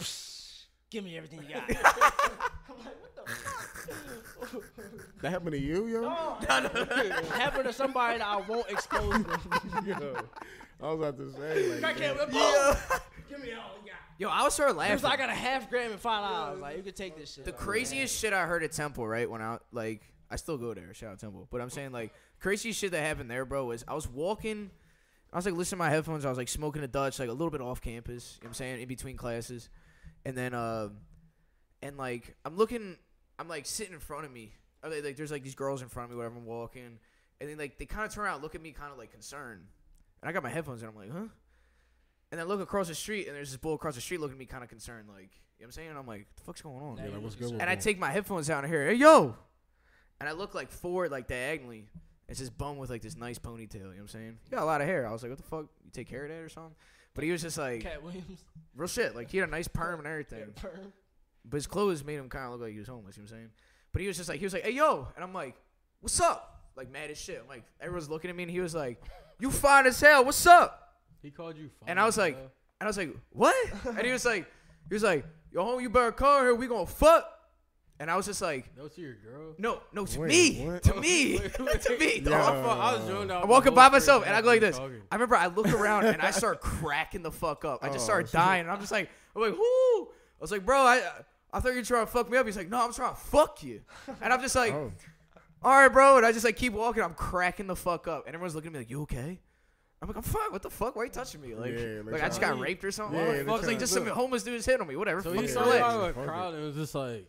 "Psst, give me everything you got." I'm like, what the fuck? That happened to you, yo? No, it happened to somebody that I won't expose them. Yo. I was about to say, like, Crackhead went, Yeah. boom. Give me all you got. Yo, I was started He was laughing. like, I got a half gram and $5. Like, you can take this shit. The craziest shit I heard at Temple, right? When I still go there. Shout out Temple. But I'm saying, like, craziest shit that happened there, bro, was I was walking. I was, like, listening to my headphones. I was, like, smoking a Dutch, like, a little bit off campus. You know what I'm saying? In between classes. And then, and, like, I'm, like, sitting in front of me. Like, there's, like, these girls in front of me, whatever, I'm walking. And then, like, they kind of turn around and look at me kind of, like, concerned. And I got my headphones in. I'm like, huh? And I look across the street, and there's this bull across the street looking at me kind of concerned. Like, you know what I'm saying? And I'm like, what the fuck's going on? Yeah, like, what's good with And I that? take my headphones out and I hear, hey, yo. And I look, like, forward, like, diagonally. It's this bum with, like, this nice ponytail. You know what I'm saying? He got a lot of hair. I was like, what the fuck? You take care of that or something? But he was just like, Cat Williams. real shit. Like, he had a nice perm and everything. But his clothes made him kind of look like he was homeless. You know what I'm saying? But he was just like, hey, yo. And I'm like, what's up? Like, mad as shit. I'm like, everyone's looking at me, and he was like, you fine as hell. What's up? He called you. And I was like, what? And he was like, yo, home, you better come here. We gonna fuck. And I was just like, "No, to your girl." no, to Wait, me, what? to me, to me. Yeah. I was zoned out. I'm walking the by whole myself, trip and I go like after this. you talking. I remember I look around and I start cracking the fuck up. I just Oh, start shit. dying, and I'm like, whoo. I was like, bro, I thought you were trying to fuck me up. He's like, no, I'm trying to fuck you. And I'm just like, Oh. all right, bro. And I just like keep walking. I'm cracking the fuck up, and everyone's looking at me like, you okay? I'm like, I'm fine. What the fuck? Why are you touching me? Like, Yeah, like I just got raped or something. Yeah, I was like, trying just to some look. homeless dudes hit on me. Whatever. So Fuck he your started leg. out with a Fuck crowd and it was just like,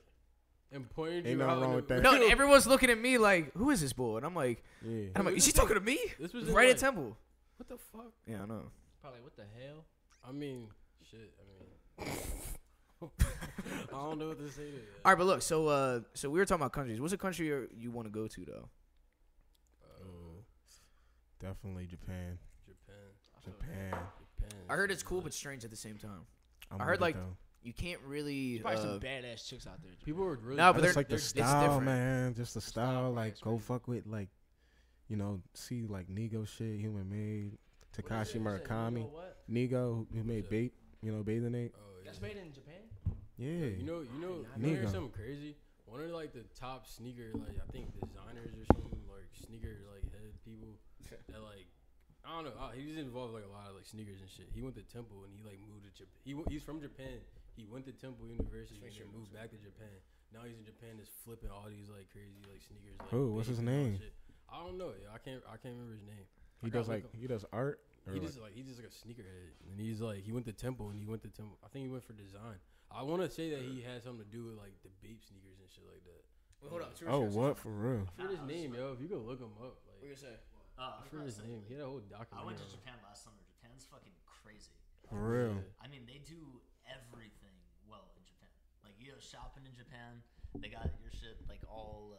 and pointed Ain't you nothing out. wrong in with the- that. No, and everyone's looking at me like, who is this boy? And I'm like, Yeah. is she talking to me? This was Right in, at Temple. What the fuck? Yeah, I know. Probably what the hell? I mean, shit. I mean, I don't know what to say to that. All right, but look, so we were talking about countries. What's a country you want to go to though? Definitely Japan. Japan. I heard it's cool but strange at the same time. I'm I heard, with it, like, though. You can't really. Probably some badass chicks out there. People were really. No, but Just they're- like the it's style, different. man. Just the style. right, Like, it's go really fuck with, like, you know, see, like, Nego shit, Human Made, Takashi Murakami. Nego, who made Bait, you know, Bathing Ape. Oh, yeah. That's made in Japan. Yeah. You know, Nigga. here's something crazy. One of like the top sneaker, like I think designers or something, like sneaker like head people that like I don't know. He's involved like a lot of like sneakers and shit. He went to Temple and he like moved to Japan. He's from Japan. He went to Temple University and then moved back to Japan. Now he's in Japan, just flipping all these like crazy like sneakers. Like, Who? What's his Bape and all name? shit. I don't know. Yeah, I can't remember his name. He does, like, he does art. Or He's just like a sneakerhead, and he's like he went to Temple and he went to Temple. I think he went for design. I want to say that he had something to do with like the Bape sneakers and shit like that. Wait, hold up. oh, what? For real? I forget his name, yo. If you go look him up, like What you say? I forget his name. He had a whole I documentary. went to on it. Japan last summer. Japan's fucking crazy. For real. I mean, they do everything well in Japan. Like, you go shopping in Japan, they got your shit like all.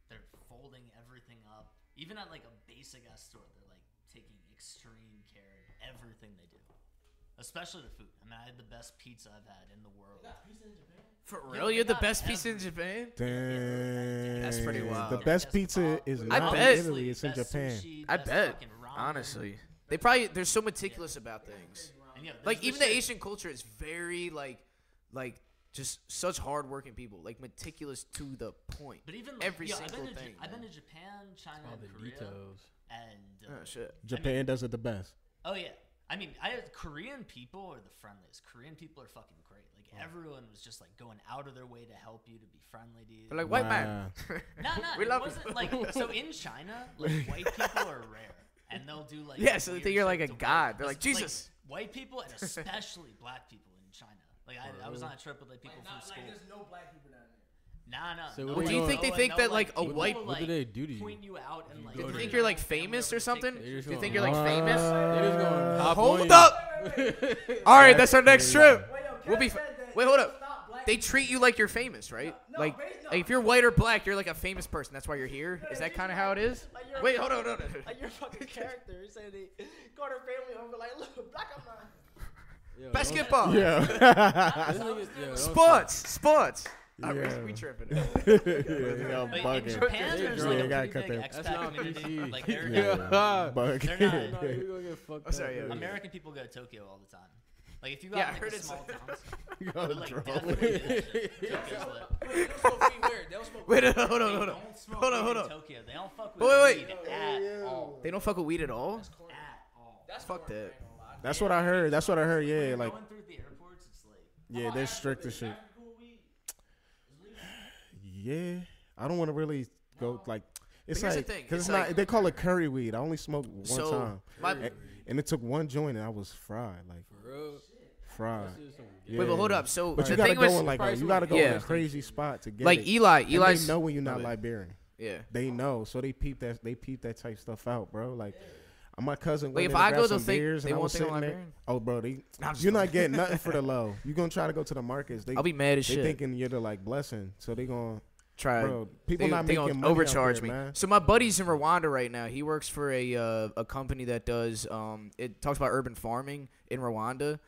They're folding everything up. Even at like a basic ass store, they're like taking extreme care in everything they do. Especially the food. I mean, I had the best pizza I've had in the world. For Yeah, real? they You're the got best pizza in everything. Japan? Dang. That's pretty wild. The best pizza is I not bet. in Italy. It's in Best Japan. sushi, I best bet. fucking ramen. Honestly, they're so meticulous about things. And yeah, Like there's even this the shit- Asian culture is very like just such hardworking people, like meticulous to the point. But even like, every yo, single I've been to, thing, I've been man. to Japan, China, All and the Korea, details. and Oh shit. Japan does it the best. oh yeah. I mean, Korean people are the friendliest. Korean people are fucking great. Like everyone was just like going out of their way to help you, to be friendly to you. They're like white man. no, we it love wasn't you. like so in China, like white people are rare, and they'll do like Yeah, so they weird think you're like shit a to god. white- They're like, like, Jesus. white people and especially black people in China. Like I was on a trip with like people from school. there's no black people down there. Nah. So no, what do you think they think that, like, a people white- will, What do they do to you? Point you out and like. Do you Go think to- you're like famous or something? They're Do just you gonna- think you're like famous? They're just going hop on Hold you. up. All right, that's our next trip. Wait, yo, We'll be. Kevin said that Wait, hold it's up. not black They people. treat you like you're famous, right? No, like, no. like if you're white or black, you're like a famous person. That's why you're here. Is that kind of how it is? Like you're Wait, a hold on, fucking- hold on. Like your fucking character. He said they called her family over. Like, look, black I'm not. Yo, don't- Basketball. Yeah. this nigga- yo, don't Sports. Yeah. We tripping. Y'all But in bugging. Japan, there's Yeah, like you a gotta pretty cut big that. That's expat not community. PC. Like they're Yeah, not, bugging. they're Nah, you gonna get fucked I'm sorry, up. yeah. American people go to Tokyo all the time. Like if you go Yeah, out I in heard like, the it's small like- towns, You they're gotta like drop definitely it. Tokyo's lit. They don't smoke weed where? They don't smoke Wait, weed. hold on, They hold on. don't smoke Hold on, weed hold in on. Tokyo. They don't fuck with Wait. weed at all. They don't fuck with weed at all. At all. That's Fuck corny, I that. ain't gonna lie. That's what I heard. That's what I heard. When Yeah, you're like, going through the airports, it's like yeah, they're strict as shit. Yeah, I don't want to really go like. It's here's the like, thing, cause it's it's not. like- They call it curry weed. I only smoked one So, time, my, and it took one joint, and I was fried, like For real? fried. This is some Yeah. wait, but hold up. So But the you gotta thing go was, in like Probably you gotta go Yeah. in a crazy spot to get like it. Eli. And Eli's. they know when you're not Oh, yeah. Liberian. Yeah. They know, so they peep that. They peep that type stuff out, bro. Like, my cousin. Wait, went if in to I grab go, some they'll think beers, they and I won't was think I'm sitting there. Liberian. Oh, bro, Nah, I'm just you're not fucking- getting nothing for the low. You gonna try to go to the markets. I'll be mad as They shit. thinking you're the like blessing, so they gonna Try. bro. People not they making gonna money overcharge out there, me. man. So my buddy's in Rwanda right now. He works for a company that does it talks about urban farming in Rwanda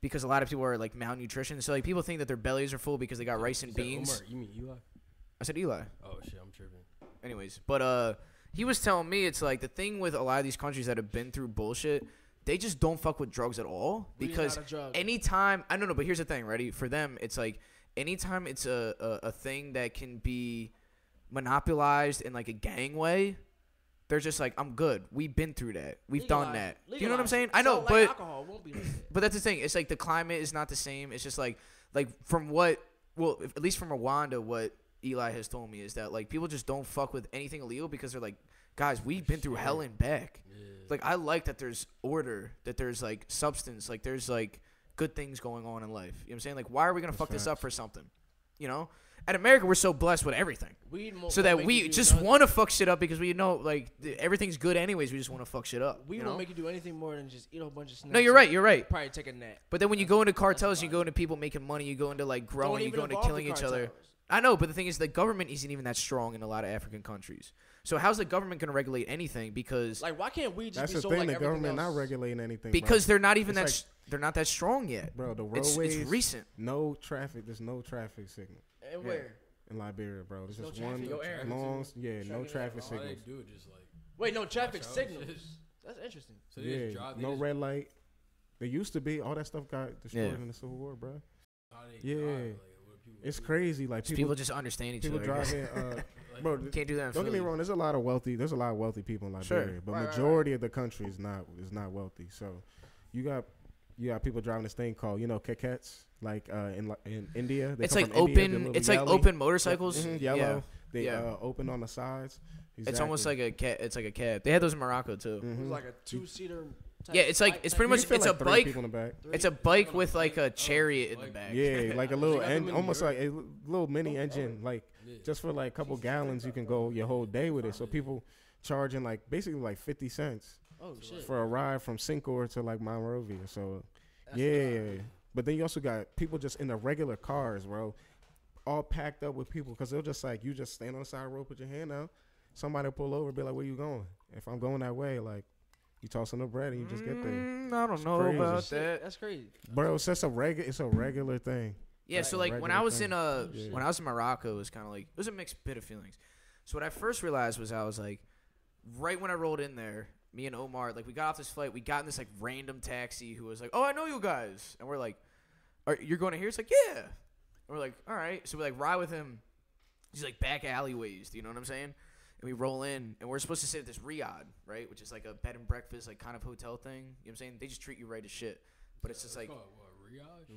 because a lot of people are like malnutrition. So like people think that their bellies are full because they got rice and You said beans. Omar, you mean Eli? I said Eli. Oh shit, I'm tripping. Anyways, but he was telling me it's like the thing with a lot of these countries that have been through bullshit, they just don't fuck with drugs at all Weed is because not a drug. anytime I don't know, but here's the thing, ready? For them, it's like anytime it's a thing that can be monopolized in like a gang way, they're just like, I'm good. We've been through that. We've done that. Do you know what I'm saying? I know, So, like, but alcohol won't be like that. but that's the thing. It's like the climate is not the same. It's just like from what, well, at least from Rwanda, what Eli has told me is that like people just don't fuck with anything illegal because they're like guys, we've been through hell and back. Yeah. Like, I like that there's order, that there's, like, substance, like, there's, like, good things going on in life. You know what I'm saying? Like, why are we going to fuck this up for something? You know? At America, we're so blessed with everything. So that we just want to fuck shit up because we know, like, everything's good anyways. We just want to fuck shit up. We won't make you do anything more than just eat a bunch of snacks. No, you're right. Probably take a nap. But then when you go into cartels, you go into people making money, you go into, like, growing, you go into killing each other. I know, but the thing is, the government isn't even that strong in a lot of African countries. So how's the government going to regulate anything? Because like, why can't we just that's be the so thing. like The government else? not regulating anything. Because bro. they're not even It's they're not that strong yet. Bro, the roadways. It's recent. No traffic. There's no traffic signal. And where? In Liberia, bro. There's just no one traffic. long, no traffic All signals. they do is just like Wait, no traffic watch out. signals. That's interesting. So they just drive, no red light. There used to be all that stuff got destroyed in the Civil War, bro. How they Yeah. drive, like, what people It's do. crazy. Like People just understand each other. people I guess. driving. Bro, Can't do that in don't get me Philly. wrong. There's a lot of wealthy people in Liberia, Sure. but Right, majority of the country is not wealthy. So you got people driving this thing called kekets, like in India. They It's come like from India, open. they're It's like yellow. open motorcycles. Yellow. Yeah. They Yeah. open on the sides. It's almost Exactly. like a cat. It's like a cab. They had those in Morocco too. It Mhm. was like a 2-seater. Yeah, it's like it's pretty You much feel it's like a three bike. people in the back. It's a bike with like a chariot in the back. Yeah, like a little, They got them in almost Europe. like a little mini engine. Like just for like a couple gallons, you can go your whole day with it. So people charging like basically like 50 cents Oh shit. for a ride from Syncor to like Monrovia. So That's yeah. But then you also got people just in the regular cars, bro, all packed up with people because they're just like, you just stand on the side of the road, put your hand out. Somebody will pull over, be like, where you going? If I'm going that way, like, you toss in the bread and you just get there. I don't know crazy. about Shit, that. that's crazy. Bro, it's just it's a regular thing. Yeah, so like when regular I was thing. in when I was in Morocco, it was kind of like it was a mixed bit of feelings. So what I first realized was I was like, right when I rolled in there, me and Omar, like we got off this flight, we got in this like random taxi who was like, "Oh, I know you guys," and we're like, "You're going to here?" It's like, "Yeah," and we're like, "All right." So we like ride with him. He's like back alleyways. Do you know what I'm saying? And we roll in, and we're supposed to sit at this riad, right, which is like a bed and breakfast, like kind of hotel thing. You know what I'm saying? They just treat you right as shit, but it's just like.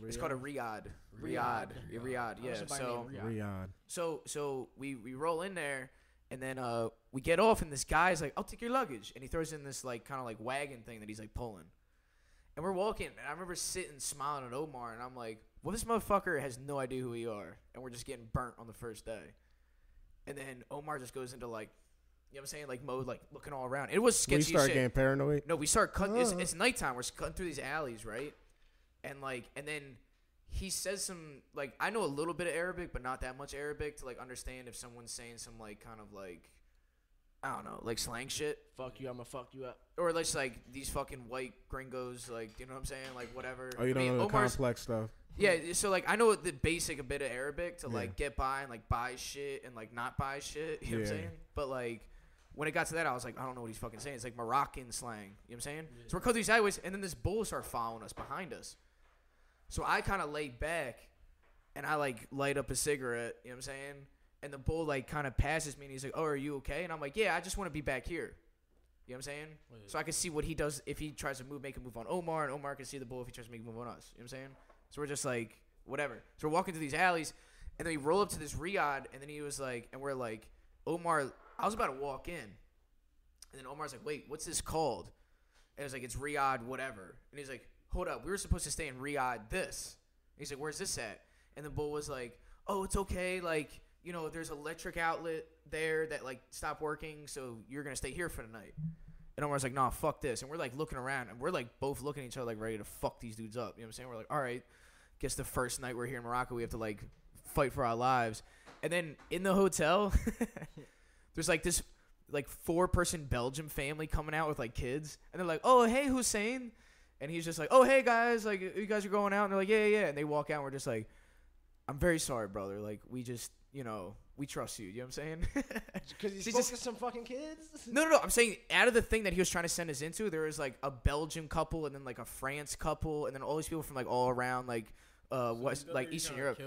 It's called a riad. Riad. Yeah. So we roll in there, and then we get off, and this guy's like, "I'll take your luggage," and he throws in this like kind of like wagon thing that he's like pulling, and we're walking, and I remember sitting smiling at Omar, and I'm like, "Well, this motherfucker has no idea who we are, and we're just getting burnt on the first day," and then Omar just goes into like. You know what I'm saying? Like mode, like looking all around. It was sketchy. We start shit. getting paranoid. No, we start cutting. It's nighttime. We're cutting through these alleys, right? And then he says some like I know a little bit of Arabic, but not that much Arabic to like understand if someone's saying some like kind of like I don't know, like slang shit. Fuck you, I'ma fuck you up. Or just like these fucking white gringos, like you know what I'm saying, like whatever. Oh, you don't know the complex stuff. Yeah, so like I know the basic a bit of Arabic to like get by and like buy shit and like not buy shit. You know what I'm saying? But like. When it got to that, I was like, I don't know what he's fucking saying. It's like Moroccan slang. You know what I'm saying? Yeah. So we're cutting these sideways, and then this bull started following us behind us. So I kind of laid back, and I, like, light up a cigarette. You know what I'm saying? And the bull, like, kind of passes me, and he's like, "Oh, are you okay?" And I'm like, "Yeah, I just want to be back here." You know what I'm saying? Wait. So I can see what he does if he tries to make a move on Omar, and Omar can see the bull if he tries to make a move on us. You know what I'm saying? So we're just like, whatever. So we're walking through these alleys, and then we roll up to this riad, and then he was like, and we're like, Omar... I was about to walk in, and then Omar's like, "Wait, what's this called?" And I was like, "It's Riyadh, whatever." And he's like, "Hold up, we were supposed to stay in Riyadh this." And he's like, "Where's this at?" And the bull was like, "Oh, it's okay. Like, you know, there's an electric outlet there that like stopped working, so you're gonna stay here for the night." And Omar's like, "Nah, fuck this." And we're like looking around, and we're like both looking at each other like ready to fuck these dudes up. You know what I'm saying? We're like, "All right, guess the first night we're here in Morocco, we have to like fight for our lives." And then in the hotel. There's like this like 4-person Belgian family coming out with like kids, and they're like, "Oh, hey, Hussein," and he's just like, "Oh, hey guys, like you guys are going out," and they're like, "Yeah, yeah," and they walk out, and we're just like, "I'm very sorry, brother. Like we just, you know, we trust you." You know what I'm saying? Because he spoke to some fucking kids. No. I'm saying out of the thing that he was trying to send us into, there was like a Belgian couple, and then like a France couple, and then all these people from like all around like West, like Eastern Europe.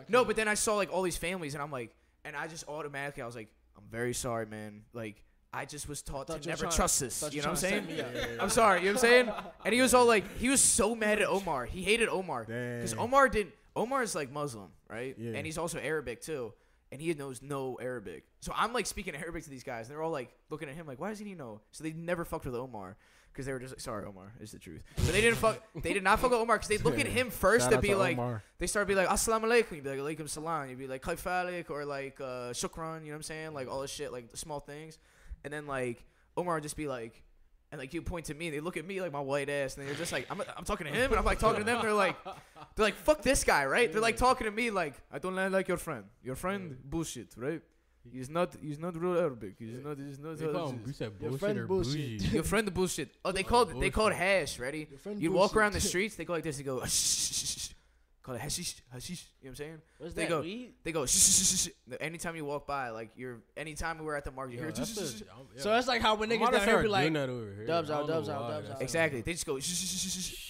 No, but then I saw like all these families, and I'm like, and I just automatically I was like, "I'm very sorry, man. Like, I just was taught to never trust this." You know what I'm saying? I'm sorry. You know what I'm saying? And he was all like, he was so mad at Omar. He hated Omar. Because Omar is like Muslim, right? Yeah. And he's also Arabic, too. and he knows no Arabic. So I'm like speaking Arabic to these guys, and they're all like looking at him like, why doesn't he know? So they never fucked with Omar because they were just like, sorry, Omar, is the truth. But they did not fuck with Omar because they look at him first to be like, Omar. they start to be like, assalamu alaikum, you'd be like, alaikum salam, you'd be like, kaif alik, or like, shukran, you know what I'm saying? Like all this shit, like the small things. And then like Omar would just be like, and like you point to me, they look at me like my white ass, and they're just like, I'm talking to him, and I'm like talking to them. They're like, fuck this guy, right? They're like talking to me like, I don't like your friend. Your friend bullshit, right? He's not real Arabic. He's not. You said Your bullshit friend or bullshit. bougie? Your friend the bullshit. Oh, they called hash. Ready? Your friend You walk bullshit. around the streets, they go like this. They go, call it hashish. You know what I'm saying? What's They that? go- Weed? They go, anytime you walk by, like anytime we were at the market, you hear. So that's like how when niggas down here be like, dubs out, dubs out, dubs out. Exactly. They just go.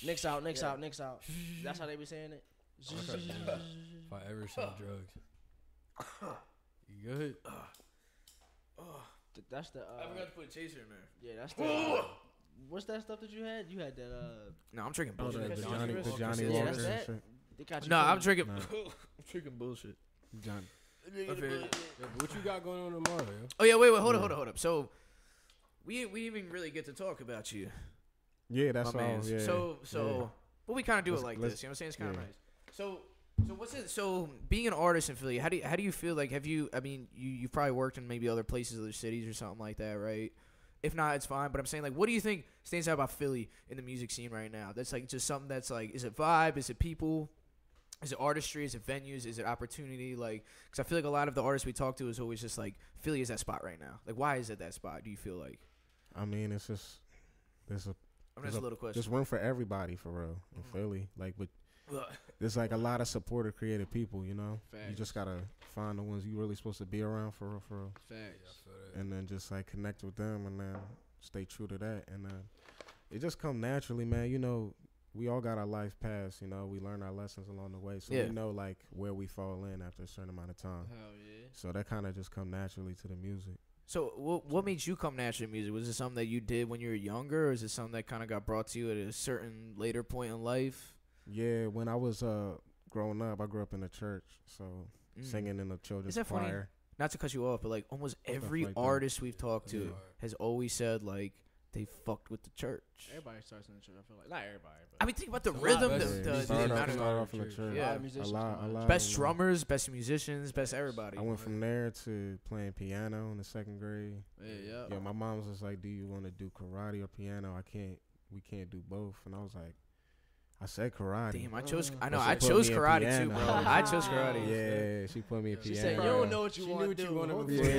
Nicks out, nicks out, nicks out. That's how they be saying it. If I ever sell drugs, you good? That's the. I forgot to put a chaser in there. Yeah, that's the. What's that stuff that you had? You had that. No, I'm drinking Oh, bullshit. the Johnny Johnny Yeah, Walker that's and that. shit. They got you. No, I'm covered. drinking. Nah. I'm drinking bullshit. Johnny. What you got going on tomorrow, yo? Oh yeah, wait, hold up. So we didn't even really get to talk about you, Yeah, that's my all. man. Yeah. So, but we kind of do it Let's- like let's- this. You know what I'm saying? It's kind of yeah. nice. So what's it? So being an artist in Philly, how do you feel like? Have you? I mean, you've probably worked in maybe other places, other cities, or something like that, right? If not, it's fine. But I'm saying, like, what do you think stands out about Philly in the music scene right now? That's like just something that's like, is it vibe? Is it people? Is it artistry? Is it venues? Is it opportunity? Like, because I feel like a lot of the artists we talk to is always just like, Philly is that spot right now. Like, why is it that spot? Do you feel like? I mean, it's just there's a I mean, that's a little question. there's room for everybody for real in Philly. Like, but there's like a lot of supportive, creative people. You know, you Facts. just gotta find the ones you really supposed to be around for real, Facts. and then just like connect with them, and then stay true to that, and then it just come naturally, man. You know, we all got our life paths. You know, we learn our lessons along the way, so Yeah. we know like where we fall in after a certain amount of time. Hell yeah. So that kind of just come naturally to the music. So what made you come naturally to music? Was it something that you did when you were younger, or is it something that kind of got brought to you at a certain later point in life? Yeah, when I was growing up, I grew up in the church, so singing in the children's that funny? choir. Not to cut you off, but like almost every like that. artist we've talked to Yeah. has always said like they fucked with the church. Everybody starts in the church. I feel like not everybody, but I mean, think about the A lot rhythm, of the, us- the, we the started amount of off in the church. a lot Yeah. of musicians. a lot. best of them. drummers, best musicians, best everybody. I went from there to playing piano in the second grade. Yeah. Yeah, my mom was just like, "Do you want to do karate or piano? We can't do both." And I was like, I said karate. Damn, I chose. I But know. she I put chose me in karate too, piano. bro. I chose karate. Yeah, she put me in She piano. said, "You don't know what you She knew want what to you do." wanted Hold before. on.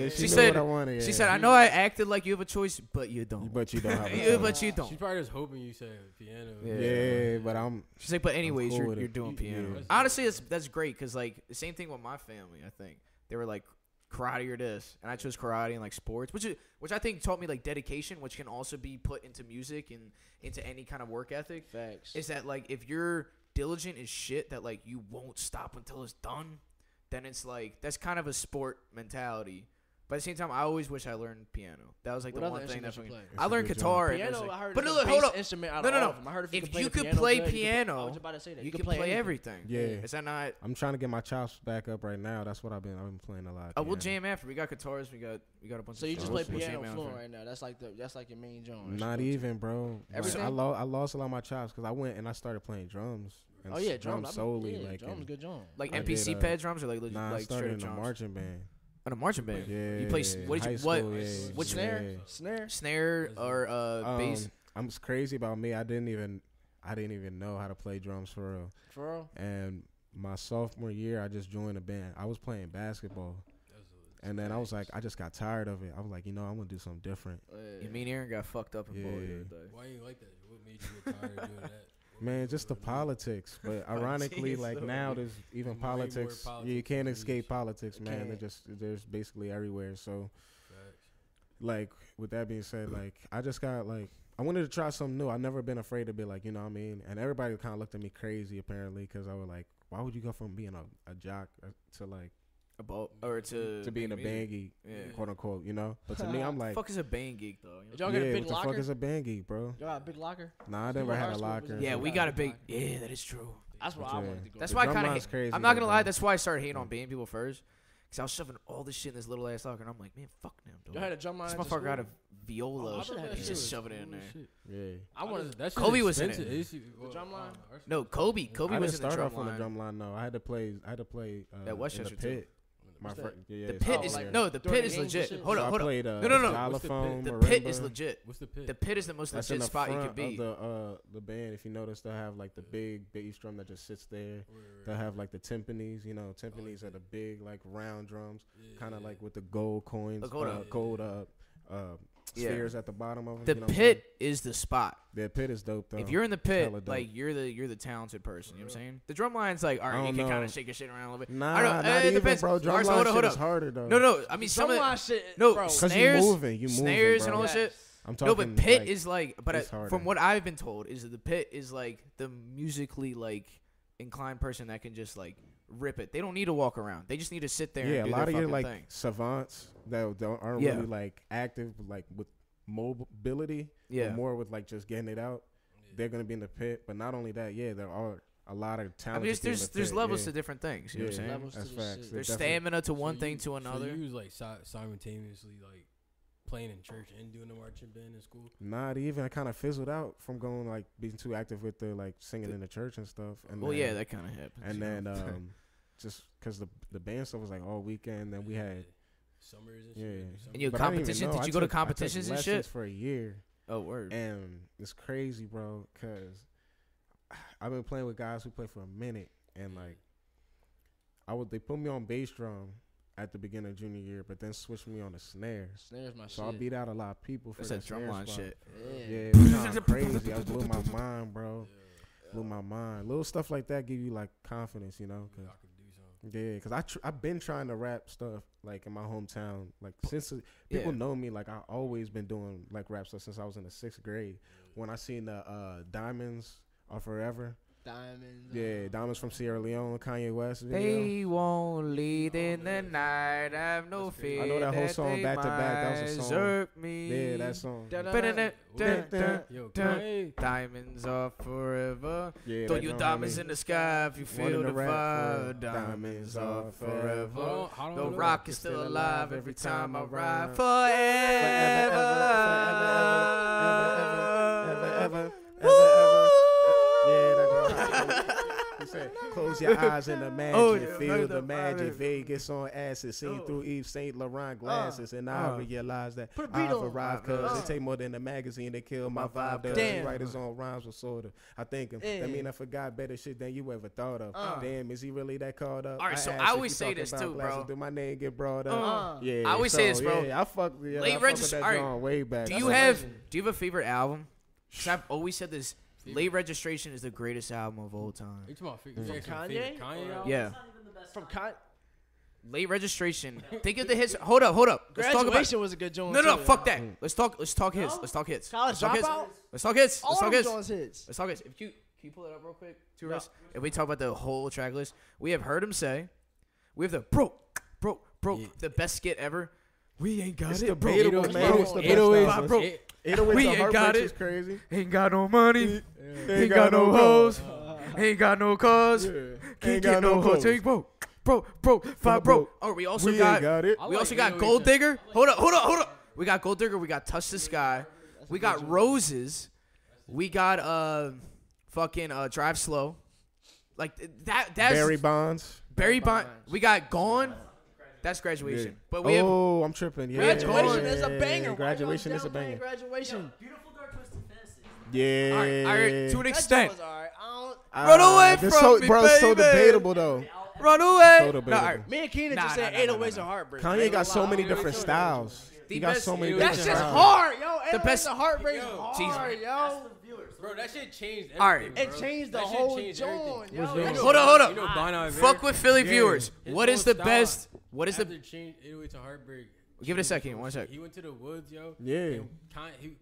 Yeah, She knew said- what I wanted. She yeah. said, "I know I acted like you have a choice, but you don't. But you don't have a Yeah, choice. but you don't." She's probably just hoping you said piano. Yeah, but I'm She's like, but anyways, cool with you're it. doing piano. Yeah. Honestly, that's great because like the same thing with my family. I think they were like karate or this, and I chose karate and like sports, which I think taught me like dedication, which can also be put into music and into any kind of work ethic. Facts. Is that like if you're diligent as shit that like you won't stop until it's done, then it's like that's kind of a sport mentality. But at the same time, I always wish I learned piano. That was like What the other one thing that instruments you fucking. play? I learned It's a good guitar and Piano, music. I heard But is look, the hold bass up. instrument out No, of no, all no. of them. I heard If play you the could piano play good, you could- I piano, was about to say that. you can can play anything. everything. Yeah. Is that not? I'm trying to get my chops back up right now. That's what I've been playing a lot. Oh, we'll piano. jam after. We got guitars. We got a bunch. So of you just stuff. play We'll piano jam fluent after. right now. That's like your main genre. Not even, bro. Like, Everything? I lost a lot of my chops because I went and I started playing drums. And Oh yeah, drums. solely. Yeah, like drums, and- good drum. Like I MPC did, pad drums or like Nah, I like started straight in up a drums. marching band. In a marching band. Yeah. You play what? high Did you, what? school, yeah. Which snare? Yeah. Snare? Snare or bass? I'm crazy about me. I didn't even know how to play drums for real. For real? And my sophomore year, I just joined a band. I was playing basketball, and then I was like, I just got tired of it. I was like, I'm gonna do something different. You mean Aaron got fucked up in Yeah. Bowie the other day. Why you like that? What made you get tired of doing that? Man, just the politics. But ironically, Jeez, like though. now, there's even Way more politics. Yeah, you politics can't than escape music. politics, You man. can't. There's basically everywhere. So, Facts. like, with that being said, like, I just got like, I wanted to try something new. I've never been afraid to be like, you know what I mean? And everybody kind of looked at me crazy apparently because I was like, why would you go from being a jock to like A ball or to being a music. band geek, Yeah. quote unquote, you know? But to me, I'm What like, the fuck is a band geek though? You know? Did y'all get a yeah, big what the locker? fuck is a band geek, bro? Y'all got a big locker? Nah, I So never you had high a school locker. was Yeah, it? we got a big. Yeah, that is true. That's what I wanted to go. That's The why I drum kind line's of. crazy I'm not gonna though, lie. bro. That's why I started hating on band people first, Cause I was shoving all this shit in this little ass locker, and I'm like, man, fuck them, You dog. had a drum line. This at the motherfucker got a school? viola. I thought that He's shit just was shoving it in cool there. as shit. Yeah. I wanted That shit's Kobe was in expensive. it. It's- drum line? No, Kobe I was didn't in the start drum off on the line. drum line. No, I had to play. At Westchester, in the too. pit. My What's friend, yeah, The it's pit out is there. no, the During pit the is games and legit. shit? Hold So up, I hold up. played, No. What's the xylophone, The pit? pit marimba. is legit. What's the pit? The pit is the most That's in legit the spot you front could be. of the band. If you notice, they'll have like the big bass drum that just sits there. They'll have like the timpanis. You know, timpanis are the big like round drums, kind of like with the gold coins, Look, hold up. gold Yeah. spheres at the bottom of them. The you know what I'm pit is the spot. saying? The pit is dope though. If you're in the pit, hella dope. like you're the talented person. You know what I'm saying? The drum line's like, all I right, you don't can kind know. of shake your shit around a little bit. Nah, I don't know. not It even, depends. bro. Drum Alright, so line hold shit up. is harder though. No. I mean, some Drum of line shit, no bro. Cause snares, you moving, snares and bro. all that shit. I'm talking. No, but pit like, is like, but it's harder. from what I've been told, is that the pit is like the musically like inclined person that can just like rip it. They don't need to walk around. They just need to sit there. yeah, and a do lot their of your fucking like thing. savants that aren't Yeah. really like active, like with mobility. Yeah. But more with like just getting it out. They're gonna be in the pit, but not only that, yeah, there are a lot of I talent. mean, there's levels to different things. You know what I'm saying? Levels That's to this facts. shit. There's They're definitely- stamina to one So thing you- to another. So you was like simultaneously like playing in church and doing the marching band in school. Not even. I kind of fizzled out from going like being too active with the like singing in the church and stuff. And Well, then, yeah, that kind of happens. and you know? then just because the band stuff was like all weekend, then we had Summers and yeah. shit. And you But I didn't even competitions? know. Did I you go to took- I took competitions and lessons shit? for a year? Oh, word. And it's crazy, bro, because I've been playing with guys who play for a minute, and like they put me on bass drum at the beginning of junior year, but then switched me on the snare. Snares my So shit. I beat out a lot of people for That's that that drum snare line spot. shit. Yeah, Yeah. it was kinda crazy. I blew my mind, bro. Blew my mind. Little stuff like that give you like confidence, you know? 'Cause I could do something. yeah, because I've been trying to rap stuff like in my hometown, like since people Yeah. know me, like I always been doing like rap stuff since I was in the 6th grade. When I seen the Diamonds Are Forever, Diamonds. yeah, Diamonds from Sierra Leone, Kanye West video. They won't lead in the night. Have no fear. I know that whole song they back to back. That was a might song. Desert me. Yeah, that song. Ba-da-da, dun, Yo, dun. Kanye. Diamonds are forever. Yeah, Throw that your drum diamonds had in me the sky if you wanting feel to the rap fire. for Diamonds are Hold forever. on, hold on, The hold on. rock is still alive every time I ride. Forever, Forever. Yeah, that he said, close your eyes in the magic, Oh, yeah, feel like the the magic. magic. Vegas on acid, seen through Yves Saint Laurent glasses, and I realized that Put a beat I've on. arrived because it take more than a magazine to kill my vibe. Does Damn. writers on rhymes with sorta. I think him. Yeah. That mean I forgot better shit than you ever thought of. Damn, is he really that caught up? All right, so asked I if always you say talking this about too, glasses, bro. Did my name get brought up? Yeah, I always say this, bro. Yeah, I fuck with Late with registration. that All right. John way back. Do you have a favorite album? Because I've always said this. Late Registration is the greatest album of all time. You talking about favorite Kanye? favorite Kanye album? Yeah. It's not even the best From song. Late Registration. Think of the hits. Hold up. Let's talk about. Graduation was a good joint. No, too, fuck yeah. that. Let's talk hits. Let's talk hits. College Let's talk hits. Dropout? Let's talk hits. All Let's talk of them hits. joints hits. Let's talk hits. If can you pull it up real quick, Tourist? If we talk about the whole track list, we have Heard Him Say. We have the broke, Yeah. the best skit ever. We ain't got It's it, bro. debatable, Bro, man. bro, It's the best 808s, album. bro. 808s We the ain't got Heartbreaks it. is crazy. Ain't got no money. Ain't got no hoes. Ain't got no cars. Can't get no clothes. hotel. Bro. Five bro. Oh, we also We got. ain't got it. I We like also got 808s. Gold Digger. Hold up. We got Gold Digger. We got Touch the Sky. We got Roses. We got fucking Drive Slow. Like that's Barry Bonds. Barry Bond. We got Gone. That's Graduation. But we have Oh, I'm tripping. Yeah, Graduation is a yeah, banger. Graduation Why is a y'all down banger. playing Graduation. Beautiful Dark Twisted Fantasy. Yeah. all right, to an That extent. joint was alright. Run away this from me, bro, it's so baby. debatable though. Run away. So No, debatable. all right. Me and Keenan Nah, just said nah, 808s nah. are heartbreak. Kanye got so many lie. different styles. The He got best- so many That That different shit's styles. hard, yo. 808s best- are heartbreak Yo, hard, yo. Bro, that shit changed everything. All right. bro. It changed the That shit whole changed joint, everything. yo. yours? Hold up. You know, Bon Iver. Fuck with Philly Yeah. viewers. His What is whole the style best? What is After the? change 808 to Heartbreak. Give it a second. 1 sec. He went to the woods, yo. Yeah. And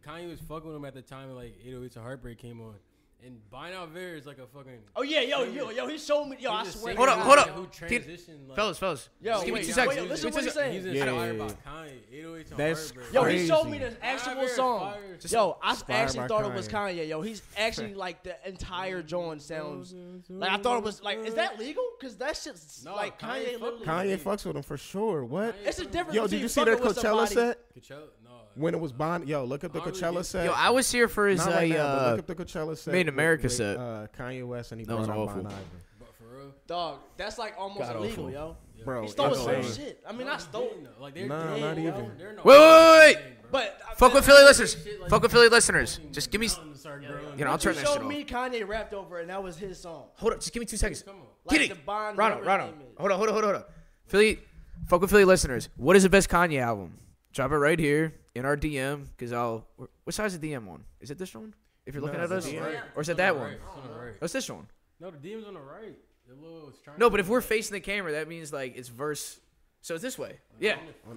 Kanye was fucking with him at the time, like 808 to Heartbreak came on, And Buy Now Ver is like a fucking. Oh yeah, yo, he showed me. Yo, I swear. Hold up, Who hold up. transitioned, like, fellas. Yo, Just give me wait, 2 yo, seconds. wait, listen Give to me what 2 he's seconds. saying. He's Yeah, inspired yeah, by yeah. Kanye. 808s on That's Heartbreak. Yo, he Crazy. showed me the Buy actual Now Ver song. fire. Yo, I Inspired actually by thought it was Kanye. Kanye. Yo, he's actually like the entire joint sounds like I thought it was like. Is that legal? Cause that shit's No, like Kanye. Literally. Kanye fucks with him for sure. What? It's a difference. Yo, did between you see their fucking with Coachella somebody- set? Coachella? No. When it was Bond, yo, look up the I don't really Coachella get- set. Yo, I was here for his Not right now, but look up the Coachella set. Made in America with, set. Kanye West and he That was brought out awful. Bon Iver. But for real? Dog, that's like almost God illegal, awful. yo. Bro, He stole his insane. own shit. I mean, No, I he stole. didn't, though. Like, they're Nah, dead, not yo. even. They're no- Wait. But Fuck with Philly listeners. Fuck with Philly listeners. Just give me. You know, I'll turn you that showed shit off. me Kanye rapped over, and that was his song. Hold up, just give me 2 seconds. Come on. Like Get the it. Bond. Rondo. whatever his name is. Hold on. Philly, fuck with Philly listeners. What is the best Kanye album? Drop it right here in our DM, because what size is the DM on? Is it this one? If you're looking No, at us? it's the DM. Or is it that one? It's on the right. What's this one? No, the DM's on the right. The little triangle. No, but if we're facing the camera, that means like it's verse. So it's this way. Yeah.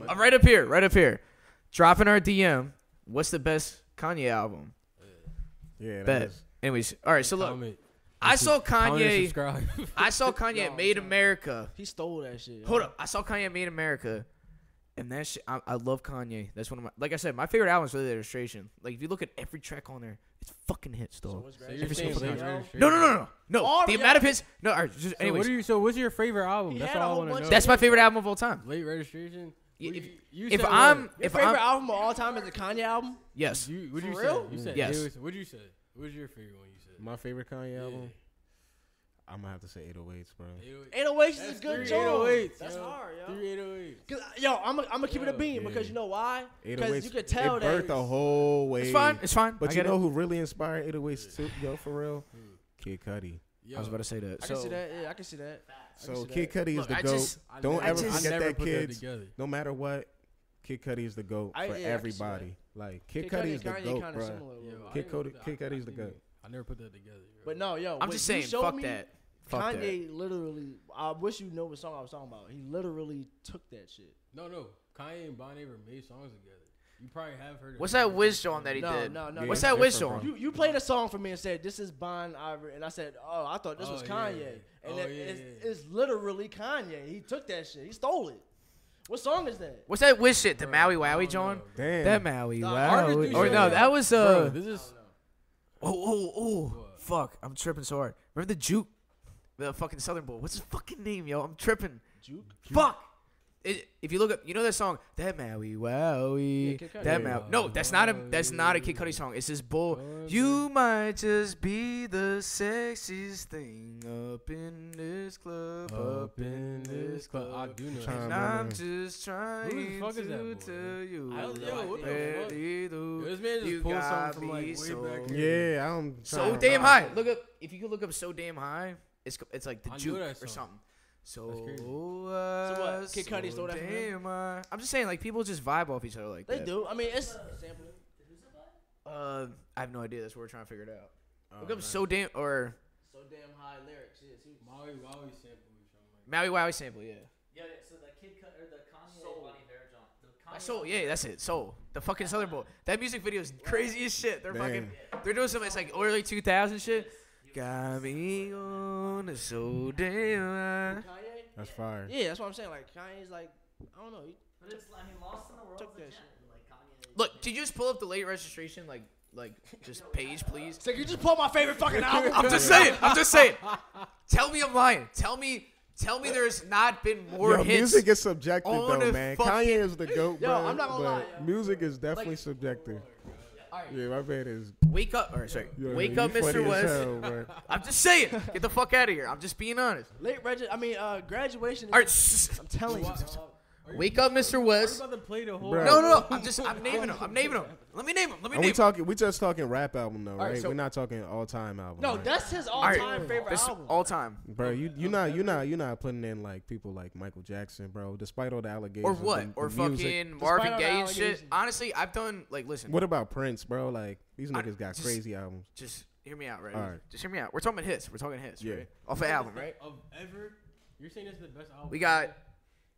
I'm right up here. Drop in our DM. What's the best Kanye album? Yeah, that Bet. is. Anyways, all right. So look, Comment. I saw Comment and Kanye. subscribe. I saw Kanye at Made America. He stole that shit. yo. Hold up. I saw Kanye at Made America. And that shit, I love Kanye. That's one of my, like I said, my favorite album is really The Illustration. Like, if you look at every track on there, it's fucking hits, So dog. what's So Graduation? you're Every saying single Blaze thing. Registration? No. All The y'all- amount of hits. No, all right, just, So anyways. what's your favorite album? He That's had all a I whole want to bunch know. of- That's my favorite album of all time. Late Registration. If- You If said I'm, what? Your if favorite I'm, album of all time is the Kanye album? yes. What'd you For say? real? You said Yes. What'd you say? What was your favorite one? You said My favorite Kanye Yeah. album? I'm going to have to say 808s, bro. 808s is That's a good 3 joint. 808s, That's yo. hard, yo. 3 808s. Cause, yo, I'm gonna keep it a bean Yeah. because you know why? Because 808s, you could tell it that. birthed the whole way. It's fine. But I you get know it. who really inspired 808s too, yo, for real? Kid Cudi. Yo, I was about to say that. I So, can see that. Yeah, I can see that. So Kid Cudi is Look, the I GOAT. just- Don't I ever just- forget I never that, put kids. together. No matter what, Kid Cudi is the GOAT I- for yeah, I can see everybody. Like, Kid Kid Cudi Cudi is the and Kanye GOAT, kinda bro. similar a little Yo, bit. I Kid didn't Cudi- put Kid that- Cudi's the GOAT. I never put that together. Yo. But no, yo, I'm what just you saying, showed fuck me, that. Fuck that. Kanye literally. I wish you know what song I was talking about. He literally took that shit. No. Kanye and Bon Iver made songs together. You probably have heard. What's that Wiz song that he No, did? no. Yeah, What's it's that Wiz different, song? bro. You played a song for me and said this is Bon Iver, and I said, oh, I thought this was Oh, Kanye, yeah. and Oh, it- yeah, it's literally Kanye. He took that shit. He stole it. What song is that? What's that Wiz shit? The Maui Wowie, Oh, John? no. Damn. That Maui Nah, Artist Wowie. do Or shit. no, that was Bro, this is. Oh, What? fuck! I'm tripping so hard. Remember the Juke, the fucking Southern boy? What's his fucking name, yo? I'm tripping. Juke? Fuck! If you look up, you know that song, that Maui Wowie, Yeah, Kid Cudi. that Yeah. Maui. No, that's not a Kid Cudi song. It's this bull. You might just be the sexiest thing up in this club, Up in this club. I do know. Trying And to- I'm just trying Who the fuck is that to boy? tell you. I don't know. that What the where fuck? you do. Yo, this man just You pulled something got from, like, me way so back here. Yeah, I'm So trying to- damn high. Look up if you could look up so damn high. It's like the I knew Juke that or song. something. So, That's crazy. what, Kid Cudi stole that from him? damn high. I'm just saying, like people just vibe off each other like They that. do. I mean, it's sampling. I have no idea. That's what we're trying to figure it out. Oh, Look up man. so damn or So damn high lyrics. Yeah, see. Maui Wowie sample or something like Maui Wowie sample. Yeah. Yeah, so the Kid Cut or the Kanye Soul. Bonnie Bear John. The I Kanye Soul. Yeah, that's it. Soul. The fucking Southern Boy. That music video is crazy as shit. They're Damn. fucking. They're doing some. It's like early 2000 shit. Got me on a so damn high. Kanye? That's fire. Yeah, that's what I'm saying. Like Kanye's like, I don't know. But it's, I mean, Lost in the World Took is a that gem. Like Kanye. Look, did you just pull up the late registration like just page, please? So you just pull my favorite fucking album. I'm just saying. I'm just saying. Tell me I'm lying. Tell me there's not been more Yo, hits. music is subjective on though, a man. fucking- Kanye is the GOAT, Yo, bro. I'm not gonna but lie, yo. music is definitely subjective. Yeah, my bad is. Wake up, or sorry, Yo, wake you up, funny Mr. as West. hell, bro. I'm just saying. Get the fuck out of here. I'm just being honest. Graduation. Is, All right, I'm telling you. wake up, Mr. that. Are West. you about to play the whole? Bro. No. I'm naming them. Let me name them. And we talking. We just talking rap album though, right, right? so- We're not talking all time album. No, right? that's his All right, all-time favorite this album. all time. Bro, you're not putting in like people like Michael Jackson, bro. Despite all the allegations. Or what? the or music. fucking Despite Marvin all the Gaye and shit. allegations. Honestly, I've done like listen. What about Prince, bro? Like these niggas got just- crazy albums. Just hear me out, right? All right. Just hear me out. We're talking hits. We're talking hits, Yeah. right? Off an album, right? Of ever, you're saying this is the best album.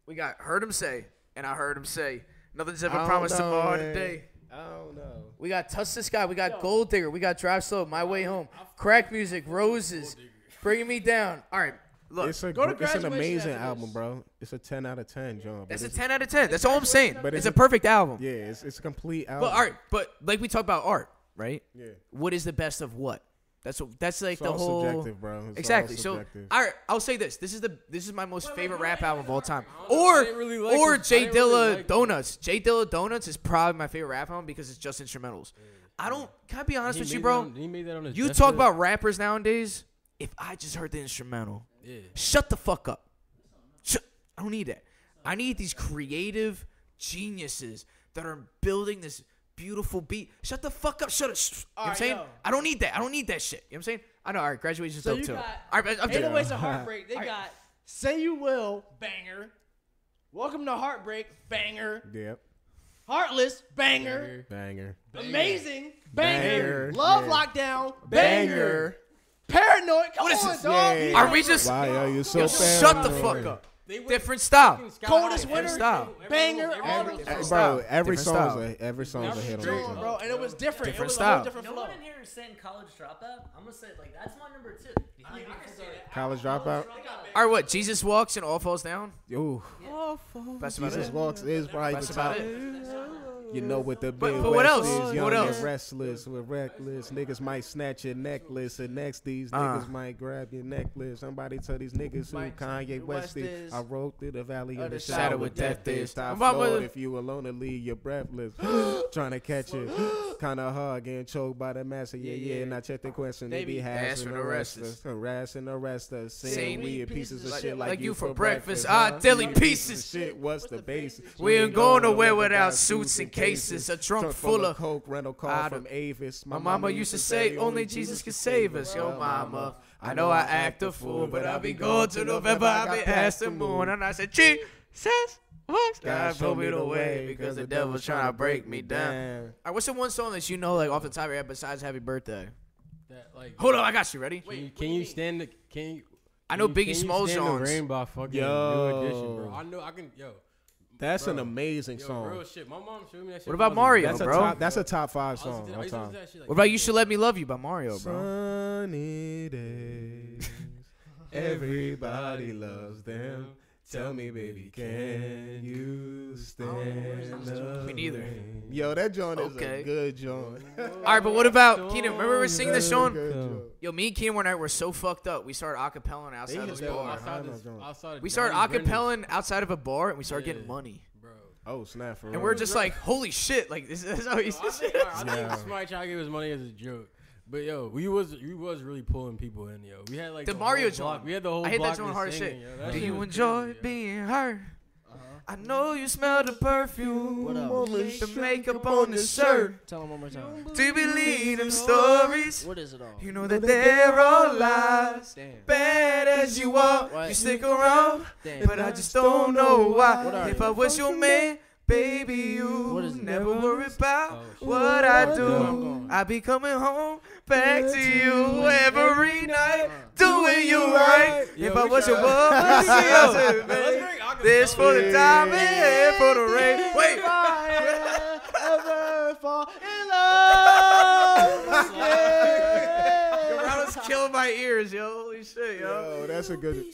We got heard him say, and I heard him say, nothing's ever I don't promised know, tomorrow man. today. I don't know. We got Touch the Sky. We got Gold Digger. We got Drive Slow. My Way Home. Crack Music. Roses. Bringing Me Down. All right. Look. It's an Graduation amazing after album, this. bro. It's a 10 out of 10, John. It's a 10 out of 10. That's all I'm saying. But It's a perfect album. Yeah, it's a complete album. But art. But like we talked about art, right? Yeah. What is the best of what? That's like It's the all whole. subjective, bro. It's Exactly. all So, subjective. all right, I'll say this. This is my most favorite rap album of all time. I didn't really like Or this. Jay I didn't really Dilla like this. Donuts. Jay Dilla Donuts is probably my favorite rap album because it's just instrumentals. I don't. Can I be honest with you, bro? He made that on his You deathbed. talk about rappers nowadays. If I just heard the instrumental, shut the fuck up. I don't need that. I need these creative geniuses that are building this beautiful beat. Shut the fuck up. Shut up. You know what I'm saying? yo. I don't need that. I don't need that shit. You know what I'm saying? I know. All right, graduation's So dope you too. got All right, I'm just, 808s of Heartbreak. They got Say You Will, banger. Welcome to Heartbreak, banger. Yep. Heartless, banger. Banger. Amazing, banger. Banger. Love Yeah. Lockdown, banger. Paranoid, come What is on, this? dog. Yeah. Are we just? Why are you so Yo, shut the paranoid? fuck up. Different style. Coldest winter, Different style. banger. All Different the style. Bro, every Different song's style. every song's a hit on Doing, this bro, and it was different. Different it was a style. whole different No flow. one in here is saying College Dropout. I'm gonna say like that's my number 2. Behind College Dropout. All right, what? Jesus Walks and All Falls Down? Ooh, That's about Jesus it. Walks is probably That's the about top. it. You know what the But big what West else? is, young What else? and restless, we're reckless. Niggas might snatch your necklace, and next these niggas might grab your necklace. Somebody tell these niggas who Mike, Kanye West West is. is. I rode through the valley of the shadow shadow where with death death is. is. Stop Mama- floored if you alone and leave you breathless. Trying to catch it, kinda hard, getting choked by the master. Yeah. And I check the question, they be asking harassing the the rest arrest us, harassing the rest us, saying Saying we eat pieces of shit like you for breakfast. huh? Deli pieces. Shit, what's the basis? We ain't going nowhere without suits and cases. A trunk full of coke, rental car I from don't- Avis. My mama used to say only Jesus can save us, yo mama. I know I act a fool, but I'll be going to November. I'll be past the moon. And I said, Jesus was God show me the way because the devil's trying to break me down. All right, what's the one song that you know like off the top of your head besides Happy Birthday? That, like, Hold on, I got you. Ready? Can you stand the? Can you? I know can Biggie you Smalls stand the songs. Rain by fucking Yo. New Edition, bro. I know I can. Yo, That's an Bro. amazing yo, song. real shit. My mom showed me that shit. What when I about was Mario, That's a bro? top. That's a top 5 I used song. to All listen time. to that shit like What about You Should Let Me Love You by Mario, bro? Sunny days, everybody loves them. Tell me, baby, can you stand up? Me neither. Yo, that joint is Okay. a good joint. All right, but what about Keenan? Remember we were singing this That's a song? good joint. Yo, me and Keenan one night were so fucked up. We started acapelling outside of this hit that bar. one. We started acapelling outside of a bar and we started getting money. bro. Oh, snap for real. And we're just like, holy shit! Like this is how he's. I think somebody tried to give us money as a joke. But yo, we was really pulling people in, yo. We had like The whole Mario block. joint. We had the whole I hit that block joint just hard as singing, shit. yo. That Do shit you was enjoy crazy, yo. being hurt? I know you smell the perfume. What else? The makeup on the shirt. Tell them one more time. Do you believe them stories? What is it all? You know that they're all lies. Damn. Bad as you are, What? you stick around. Damn. But I just don't know What why. are If you? I was your man, baby, you What is it? never worry about Oh, shit. what I I'm do. going. I be coming home back to you every night, doing you right. Yo, If I we was your tried. boy, I said, Let's baby, bring acapella. this for the time and for the rain. Wait. If I ever fall in love again. Yo, Ronald's killing my ears, yo. Holy shit, yo. Yo, that's a good.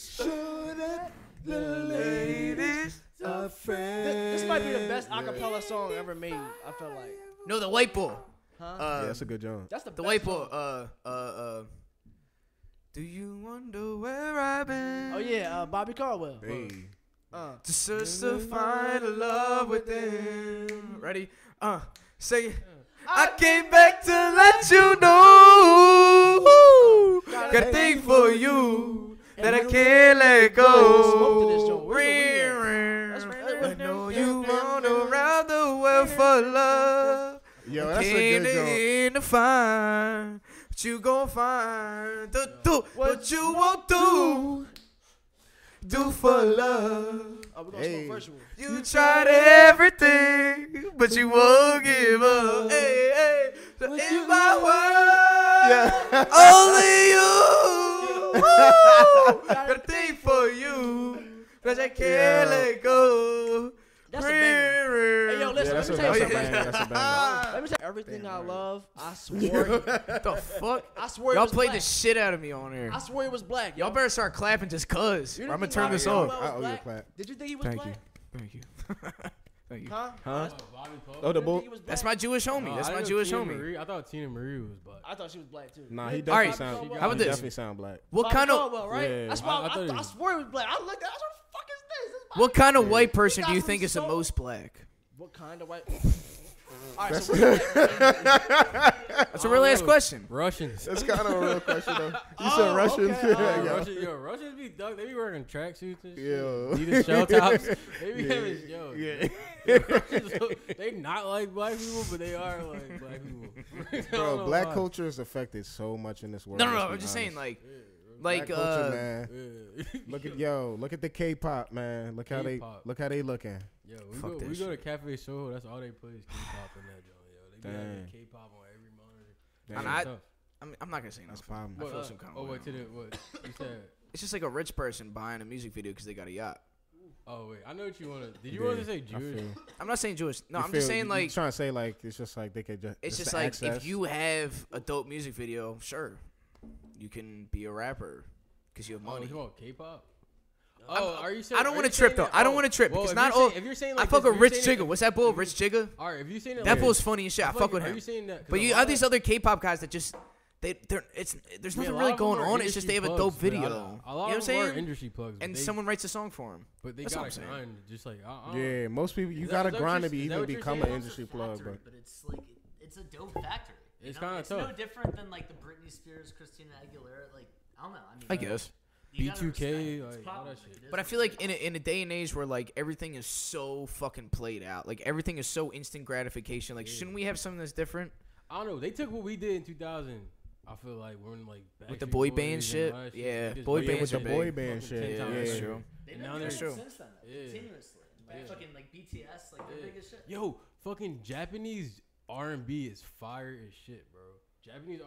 The ladies. This might be the best acapella song ever made. I feel like. No, the white boy. Huh? Yeah, that's a good joint. That's the The best white song. boy. Do you wonder where I've been? Oh yeah, Bobby Caldwell. Hey. To search to find a love within. Ready? Say it. I came back to let you know. Got a thing for you that I can't let Smoke to this joint. go. Where's the weed at? I know you run around the world for love. Yo, that's a good joint. Can't to find what you gon' find. Do what you won't do. Do for love. Oh, we're gonna Hey. smoke virtual. You tried everything, but you won't give up. Hey, hey. So in my world, only you. Woo! Got a thing for you, 'cause I can't let go. That's a banger. Hey, yo, listen, that's let me tell you something. That's a banger. Let me tell you, everything I love, I swore. The fuck? I swear Y'all it was played black. the shit out of me on here. I swear it was black. Y'all yo. better start clapping just cause. You Or didn't I'm gonna think turn Bobby this Caldwell off. was I owe you a black? clap. Did you think he was Thank black? you. Thank you. Thank you. Huh? Huh? Bobby Caldwell? Oh, the You didn't bull. think he was black? That's my Jewish homie. That's I my didn't know Jewish Tina homie. Marie. I thought Tina Marie was black. I thought she was black too. Nah, You he didn't definitely Alright, sound. Bobby He Caldwell? How about this? definitely sound black. What Bobby kind of Caldwell, right? Yeah. That's why I thought it I was- swear it was black. I looked at it. What the fuck is this? This is what kind of white He person got do you some think is the soul. most black? What kind of white? All right, so what That's a real ass question. Russians. That's kind of a real question though. You Oh, said Russians? okay. Yeah. Russians be duck. They be wearing tracksuits and shit. Yeah. Needed shell tops. They be Yeah. having Yeah. Russians, they not like black people, but they are like black people. I don't Bro, know black why. culture is affected so much in this world. No, no, let's no. be I'm just saying, honest. like, Black culture, man. Yeah. Look at the K-pop, man. Look how K-pop. they looking. Yo, Fuck that we go to shit. Cafe Soho. That's all they play is K-pop in that joint. Yo, they be having Dang. K-pop on every monitor. Damn. I- Tough. I'm not gonna say That's nothing. fine. I feel some kind of way. wait, to the what you said? It's just like a rich person buying a music video because they got a yacht. Oh wait, I know what you want to. Did you want to say I Jewish? feel- I'm not saying Jewish. No, you I'm just feel- saying you like trying to say like it's just like they could just. it's just the like access. if you have a dope music video, sure, you can be a rapper because you have Oh, money. you want K-pop? Oh, are you saying? I don't want to trip though. I don't want to trip because not all. If you're saying I like fuck this, with if Rich you're saying Jigga. What's that bull, Rich Jigga? All right, if you saying it That like, bull's funny as shit. I fuck with Are him. you saying that? 'cause But a you lot have of- these other K-pop guys that just there's I mean, nothing a lot really of them going are on. It's just they have a industry dope plugs, but video. A you know lot what I'm of them are saying? industry plugs, but And they, someone writes a song for him. but they That's what gotta I'm saying. grind. Just like Yeah, most people you Is that- gotta is that grind what to you're- be is that even what you're become saying? an It's a industry plug, factory, but but it's like it's a dope factory. It's You know? kinda It's no tough. different than like the Britney Spears, Christina Aguilera. Like I don't know. I mean, I guess. you gotta B2K, respect it. It's like, all probably- that shit. it is But I what feel it like in a day and age where like everything is so fucking played out, like everything is so instant gratification. Like, shouldn't we have something that's different? I don't know. They took what we did in 2000. I feel like we're in like With the Backstreet boy Boys band and shit? all that Yeah, They just boy made bands it are the big. boy band fucking shit. 10 times Yeah, That's better. true. They've And been now doing they're it true. since then. Yeah. Continuously. Yeah. Fucking like BTS, like they're Yeah. big as shit. Yo, fucking Japanese R&B is fire as shit, bro. Japanese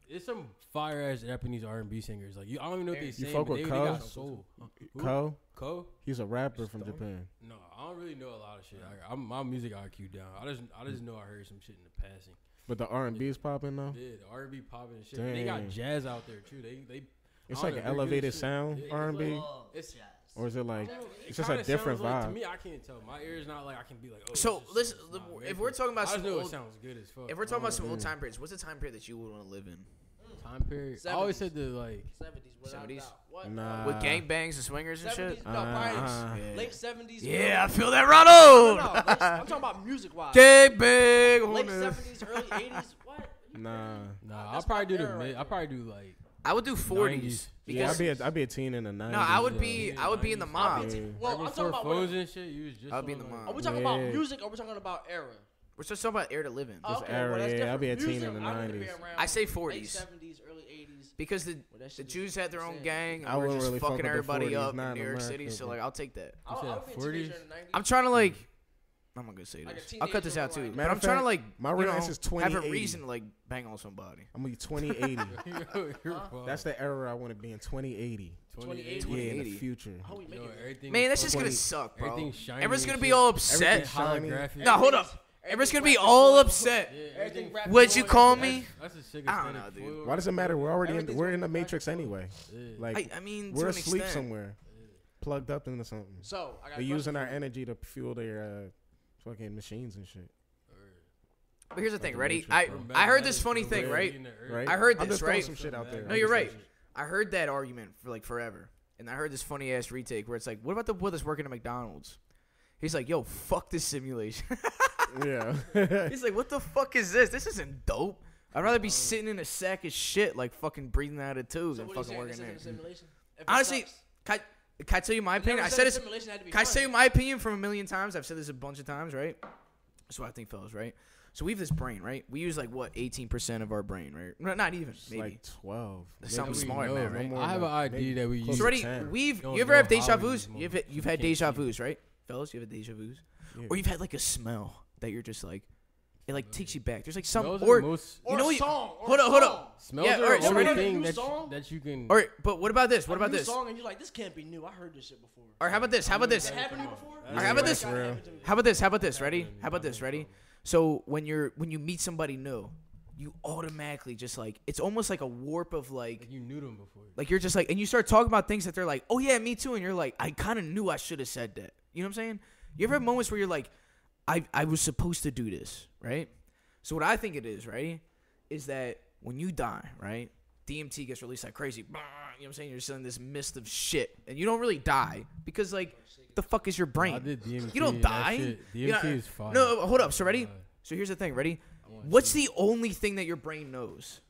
it's some fire ass Japanese R&B singers. Like I don't even know what they say. fuck but with they Ko? got soul. Who? Ko, Ko? he's a rapper from Japan. No, I don't really know a lot of shit. My music IQ down. I just know I heard some shit in the passing. But the R&B is popping though. Yeah, the R&B popping and shit. And they got Dang. jazz out there too. They It's I like don't an know, they're good elevated as shit. sound Yeah, it's R&B, Love It's- jazz. or is it like It it's just a kinda different sounds like, vibe? to me, I can't tell. My ear is not like I can be like. Oh, So this listen, is not if making we're it. talking about I just some know it old, sounds good as fuck. if we're talking about some old Mm. time periods, what's the time period that you would want to live in? time period, I always said the like 70s, without 70s? doubt. What? Nah. With gangbangs and swingers and 70s? shit. No, probably Yeah. late 70s. Yeah, I early- feel that, No, Ronald. no, I'm talking about music wise. Gangbang. Late 70s, early 80s. What? Nah. I'll That's probably my do the era mid. right I'll probably do like I would do 40s 90s. Yeah, because I'd be a teen in the 90s. no, I would Yeah. be I would be in the mob. Yeah. Well, right I'm before talking about. foes and shit. You was just I'll be on, in the like- mob. Are we talking about Yeah. music or are we talking about era? We're just talking about air to live in. Oh, Just okay, era, well, that's yeah, I'll be a different. teen in the Music, I would've 90s. been around I say late 40s 70s, early 80s. because Well, that the shit is Jews had their own insane. gang I and we're wouldn't just really fuck fucking with the everybody 40s, up not in in New York America, City. So but- like I'll take that. I said would be a 40s? teenager in the 90s. I'm trying to like. I'm not gonna say Like a this. I'll cut this out teenager, too. like- But I'm trying to like My you range know, is have a 2080. reason to like bang on somebody. I'm gonna be 2080. You're Huh? fucked. That's the era I want to be in. 2080. 2080. Yeah, in the 2080. future. How we You make know, it? everything Man, is that's just fucking- gonna suck, bro. Everything's shiny Everyone's and gonna be shit. all upset. Everything's shiny. Holographic. No, hold up. Everyone's gonna be all upset. Yeah, Everything everything. wrapped What'd in you oil. call me? That's a sick I don't aesthetic know, dude. foil. Why does it matter? We're already Everything's we're in gonna the be matrix back and anyway. Yeah. Like I mean, we're to an asleep extent. somewhere, plugged up into something. So, I got They're a using question our for you. energy to fuel their fucking machines and shit. But here's the thing, the ready? Matrix, bro. I heard this funny thing, Yeah. right? Right? I heard I'm this, just throwing right? some shit out there. No, you're right. I heard that argument for like forever, and I heard this funny ass retake where it's like, "What about the boy that's working at McDonald's?" He's like, "Yo, fuck this simulation." Yeah. He's like, "What the fuck is this? This isn't dope. I'd rather be sitting in a sack of shit, like fucking breathing out of tubes So and what are you fucking saying? working This there." isn't a simulation? If it Honestly, sucks. can I tell you my You opinion? never I said said a this. simulation had to be Can I fun. tell you my opinion from a million times? I've said this a bunch of times, right? That's what I think, fellas, right? So we have this brain, right? We use like what 18% of our brain, right? No, not even, It's maybe. like 12. Something Maybe smart, know, man, no right? more I have than an that. idea that we Close use. to So already, 10. you don't ever know have deja how vus? these You've motherfuckers had can't deja see. vus, right? Fellas, you have deja vus? Yeah. Or you've had like a smell that you're just like, it like takes you back. There's like some Smells are or the most, you know what? Song, Hold up. smells Yeah, are alright, the so only ready? thing New song? that you can. All right, but what about this? What about new this? song and you're like, this can't be new. I heard this shit before. Or how about this? How about this? That happened to you before? All right, how about this? That's real. How about this? How about this? Ready? How about this? Ready? So when you meet somebody new, you automatically just like it's almost like a warp of like You knew them before. like you're just like and you start talking about things that they're like, oh yeah, me too, and you're like, I kind of knew I should have said that. You know what I'm saying? You ever have moments where you're like, I was supposed to do this, right? So what I think it is, right, is that when you die, right, DMT gets released like crazy. You know what I'm saying? You're still in this mist of shit, and you don't really die because like the fuck is your brain? I did DMT. You don't and that die. shit- You know- DMT is fine. No, hold up. So ready? So here's the thing. Ready? What's the only thing that your brain knows?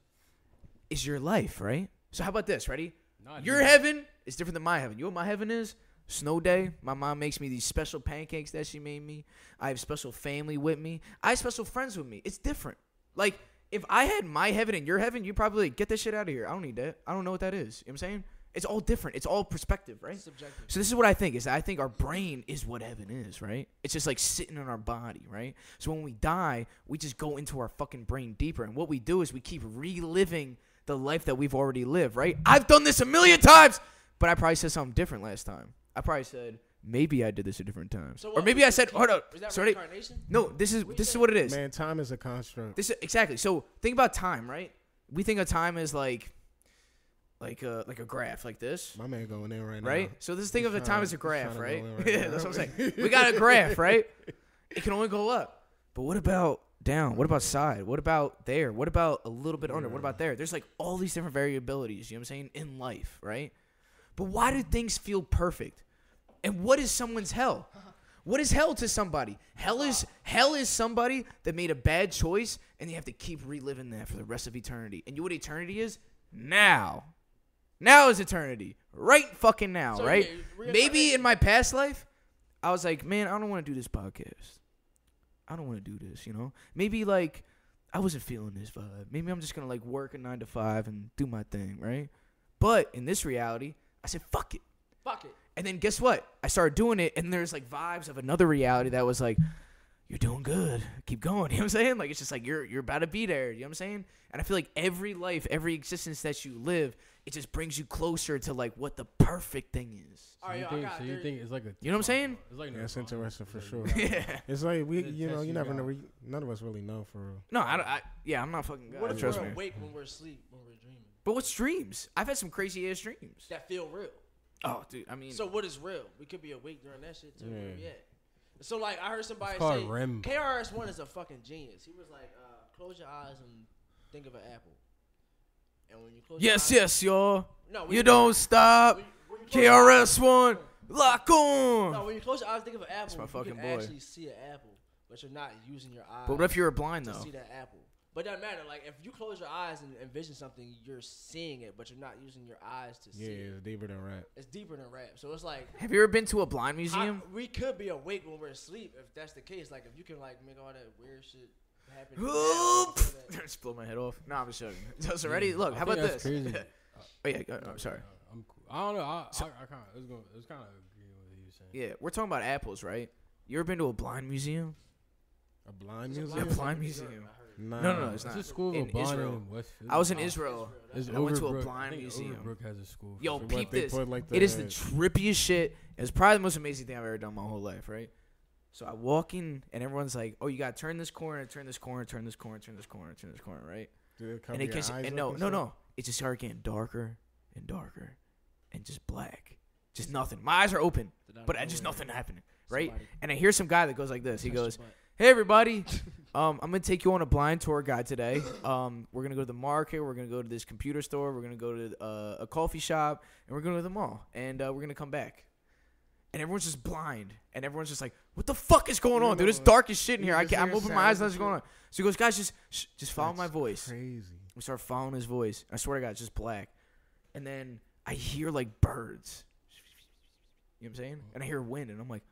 Is your life, right? So how about this? Ready? Not Your here. heaven is different than my heaven. You know what my heaven is? Snow day. My mom makes me these special pancakes that she made me. I have special family with me. I have special friends with me. It's different. Like, if I had my heaven and your heaven, you'd probably like, get this shit out of here. I don't need that. I don't know what that is. You know what I'm saying? It's all different. It's all perspective, right? Subjective. So this is what I think is I think our brain is what heaven is, right? It's just like sitting in our body, right? So when we die, we just go into our fucking brain deeper. And what we do is we keep reliving the life that we've already lived, right? I've done this a million times, but I probably said something different last time. I probably said maybe I did this at different times. So Or what, maybe I said, hold up. Is that Sorry. reincarnation? No, this is what it is. Man, time is a construct. This is exactly. So think about time, right? We think of time as like a graph like this. My man going in right now. Right? So this thing of the He's time trying- as a he's graph, trying right? to go in right Yeah, now. that's what I'm saying. We got a graph, right? It can only go up. But what about down? What about side? What about there? What about a little bit under? What about there? There's like all these different variabilities, you know what I'm saying, in life, right? But why do things feel perfect? And what is someone's hell? What is hell to somebody? Hell is somebody that made a bad choice and they have to keep reliving that for the rest of eternity. And you know what eternity is? Now. Now is eternity. Right fucking now, So, right? yeah, Maybe in my past life, I was like, man, I don't want to do this podcast. I don't want to do this, you know? Maybe, like, I wasn't feeling this vibe. Maybe I'm just going to, like, work a 9 to 5 and do my thing, right? But in this reality, I said, fuck it. Fuck it. And then guess what? I started doing it, and there's, like, vibes of another reality that was like, you're doing good. Keep going. You know what I'm saying? Like, it's just like you're about to be there. You know what I'm saying? And I feel like every life, every existence that you live, it just brings you closer to, like, what the perfect thing is. All right, you yo, think, I got so you theory. think it's like a? You know what I'm saying? It's like Yeah, it's Nirvana. interesting for sure. Yeah. It's like we, The you know, test you you never got. know. None of us really know for real. No, I'm not fucking God. What if Trust we're me. awake when we're asleep, when we're dreaming? But what's dreams? I've had some crazy ass dreams. That feel real. Oh, dude. I mean, So what is real? We could be awake during that shit too. Yeah. Yeah. So like I heard somebody It's called say REM. KRS-One is a fucking genius. He was like, close your eyes and think of an apple. And when you close yes, your eyes, yes, y'all. No, You don't stop. when you close your eyes- KRS-One, lock on. No, when you close your eyes, think of an apple. my you fucking can boy. actually see an apple, but you're not using your eyes. But what if you were blind to though? see that apple? But it doesn't matter. Like if you close your eyes and envision something, you're seeing it, but you're not using your eyes to see Yeah, it. it's deeper than rap. It's deeper than rap. So it's like Have you ever been to a blind museum? we could be awake when we're asleep if that's the case. Like if you can like make all that weird shit happen. Oop. so that- Just blow my head off. No, I'm just joking. So ready? Look, I how think about that's this? Crazy. Oh yeah, I'm sorry. I'm cool. I don't know. I kind of it's kind of agree with what you were saying. Yeah, we're talking about apples, right? You ever been to a blind museum? A blind It's a museum? Yeah, blind museum. Nah. No, it's It's not. a school of In blind Israel. in West Philly. I was in Israel. It's and I went to a Overbrook. blind I think museum. Overbrook has a school. for Yo, it. peep they this. put, like, It is the the- trippiest shit. It's probably the most amazing thing I've ever done my whole life, right? So I walk in, and everyone's like, "Oh, you gotta turn this corner, turn this corner, turn this corner, turn this corner, turn this corner, right?" Did it cover And it your gets, eyes and up no, it just started getting darker and darker, and just black, just nothing. My eyes are open, but I just nothing happening, right? Somebody And I hear some guy that goes like this. He touched your goes, butt. "Hey everybody, I'm gonna take you on a blind tour guide today. We're gonna go to the market. We're gonna go to this computer store. We're gonna go to a coffee shop, and we're gonna go to the mall. And we're gonna come back." And everyone's just blind, and everyone's just like, "What the fuck is going on, dude? It's dark as shit in here. You I just can't. I'm hear opening my eyes. sounds Nothing's and going on." So he goes, "Guys, just follow my That's voice." Crazy. We start following his voice. I swear to God, it's just black. And then I hear like birds. You know what I'm saying? And I hear wind, and I'm like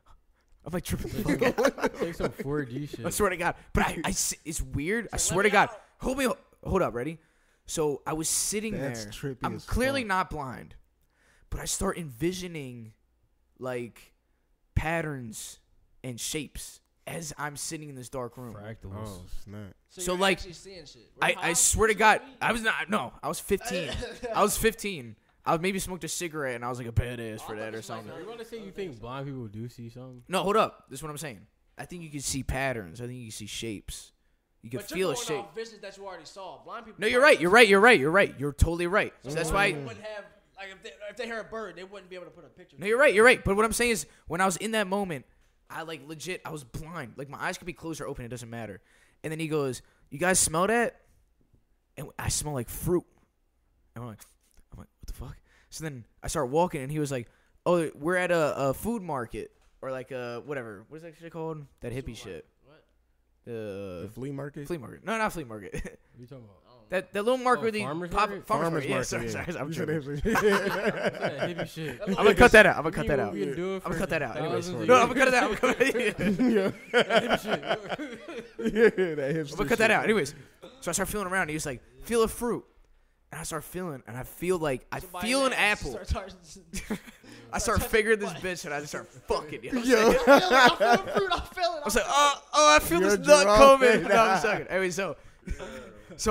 tripping the fuck out. It's like some 4D shit. I swear to God. But it's weird. I swear to God. Hold up, ready? So I was sitting That's there. trippy I'm as clearly fuck. not blind, but I start envisioning like patterns and shapes. as I'm sitting in this dark room. Fractals. Oh snap! So, you're like, actually seeing shit. I swear to God, I was not. No, I was 15. I was 15. I maybe smoked a cigarette and I was like a badass for that or something. You want to say you think blind people do see something? No, hold up. This is what I'm saying. I think you can see patterns. I think you can see shapes. You can feel a shape. Off visions that you already saw. Blind people. No, you're right. You're right. You're right. You're right. You're totally right. So that's why. Wouldn't have, like, if they hear a bird, they wouldn't be able to put a picture. No, you're right. You're right. But what I'm saying is, when I was in that moment, I like legit. I was blind. Like my eyes could be closed or open. It doesn't matter. And then he goes, "You guys smell that?" And I smell like fruit. And I'm like, what the fuck? So then I start walking, and he was like, "Oh, we're at a food market or like a whatever. What is that shit called? That hippie shit." What? The flea market. Flea market. No, not flea market. What are you talking about? that little market where they farmer's pop market? farmer's Farmer's market. Yeah, market, sorry, yeah. I'm You said joking. That hippie shit. I'm gonna cut that out. I'm gonna cut that out. We can do it I'm gonna cut that out. Anyways. thousands of No, years. I'm gonna cut it out. I'm gonna cut it out. That hippie shit. Yeah, that hipster I'm gonna cut that shit. out. Anyways, so I start feeling around. And he was like, "Feel a fruit," and I start feeling, and I feel like I feel an apple. I start figuring this bitch, and I just start fucking. You know what I'm saying? I feel the fruit. I feel it. I was like, oh, I feel You're this nut drunk coming. right No, now. I'm sucking. Anyway, so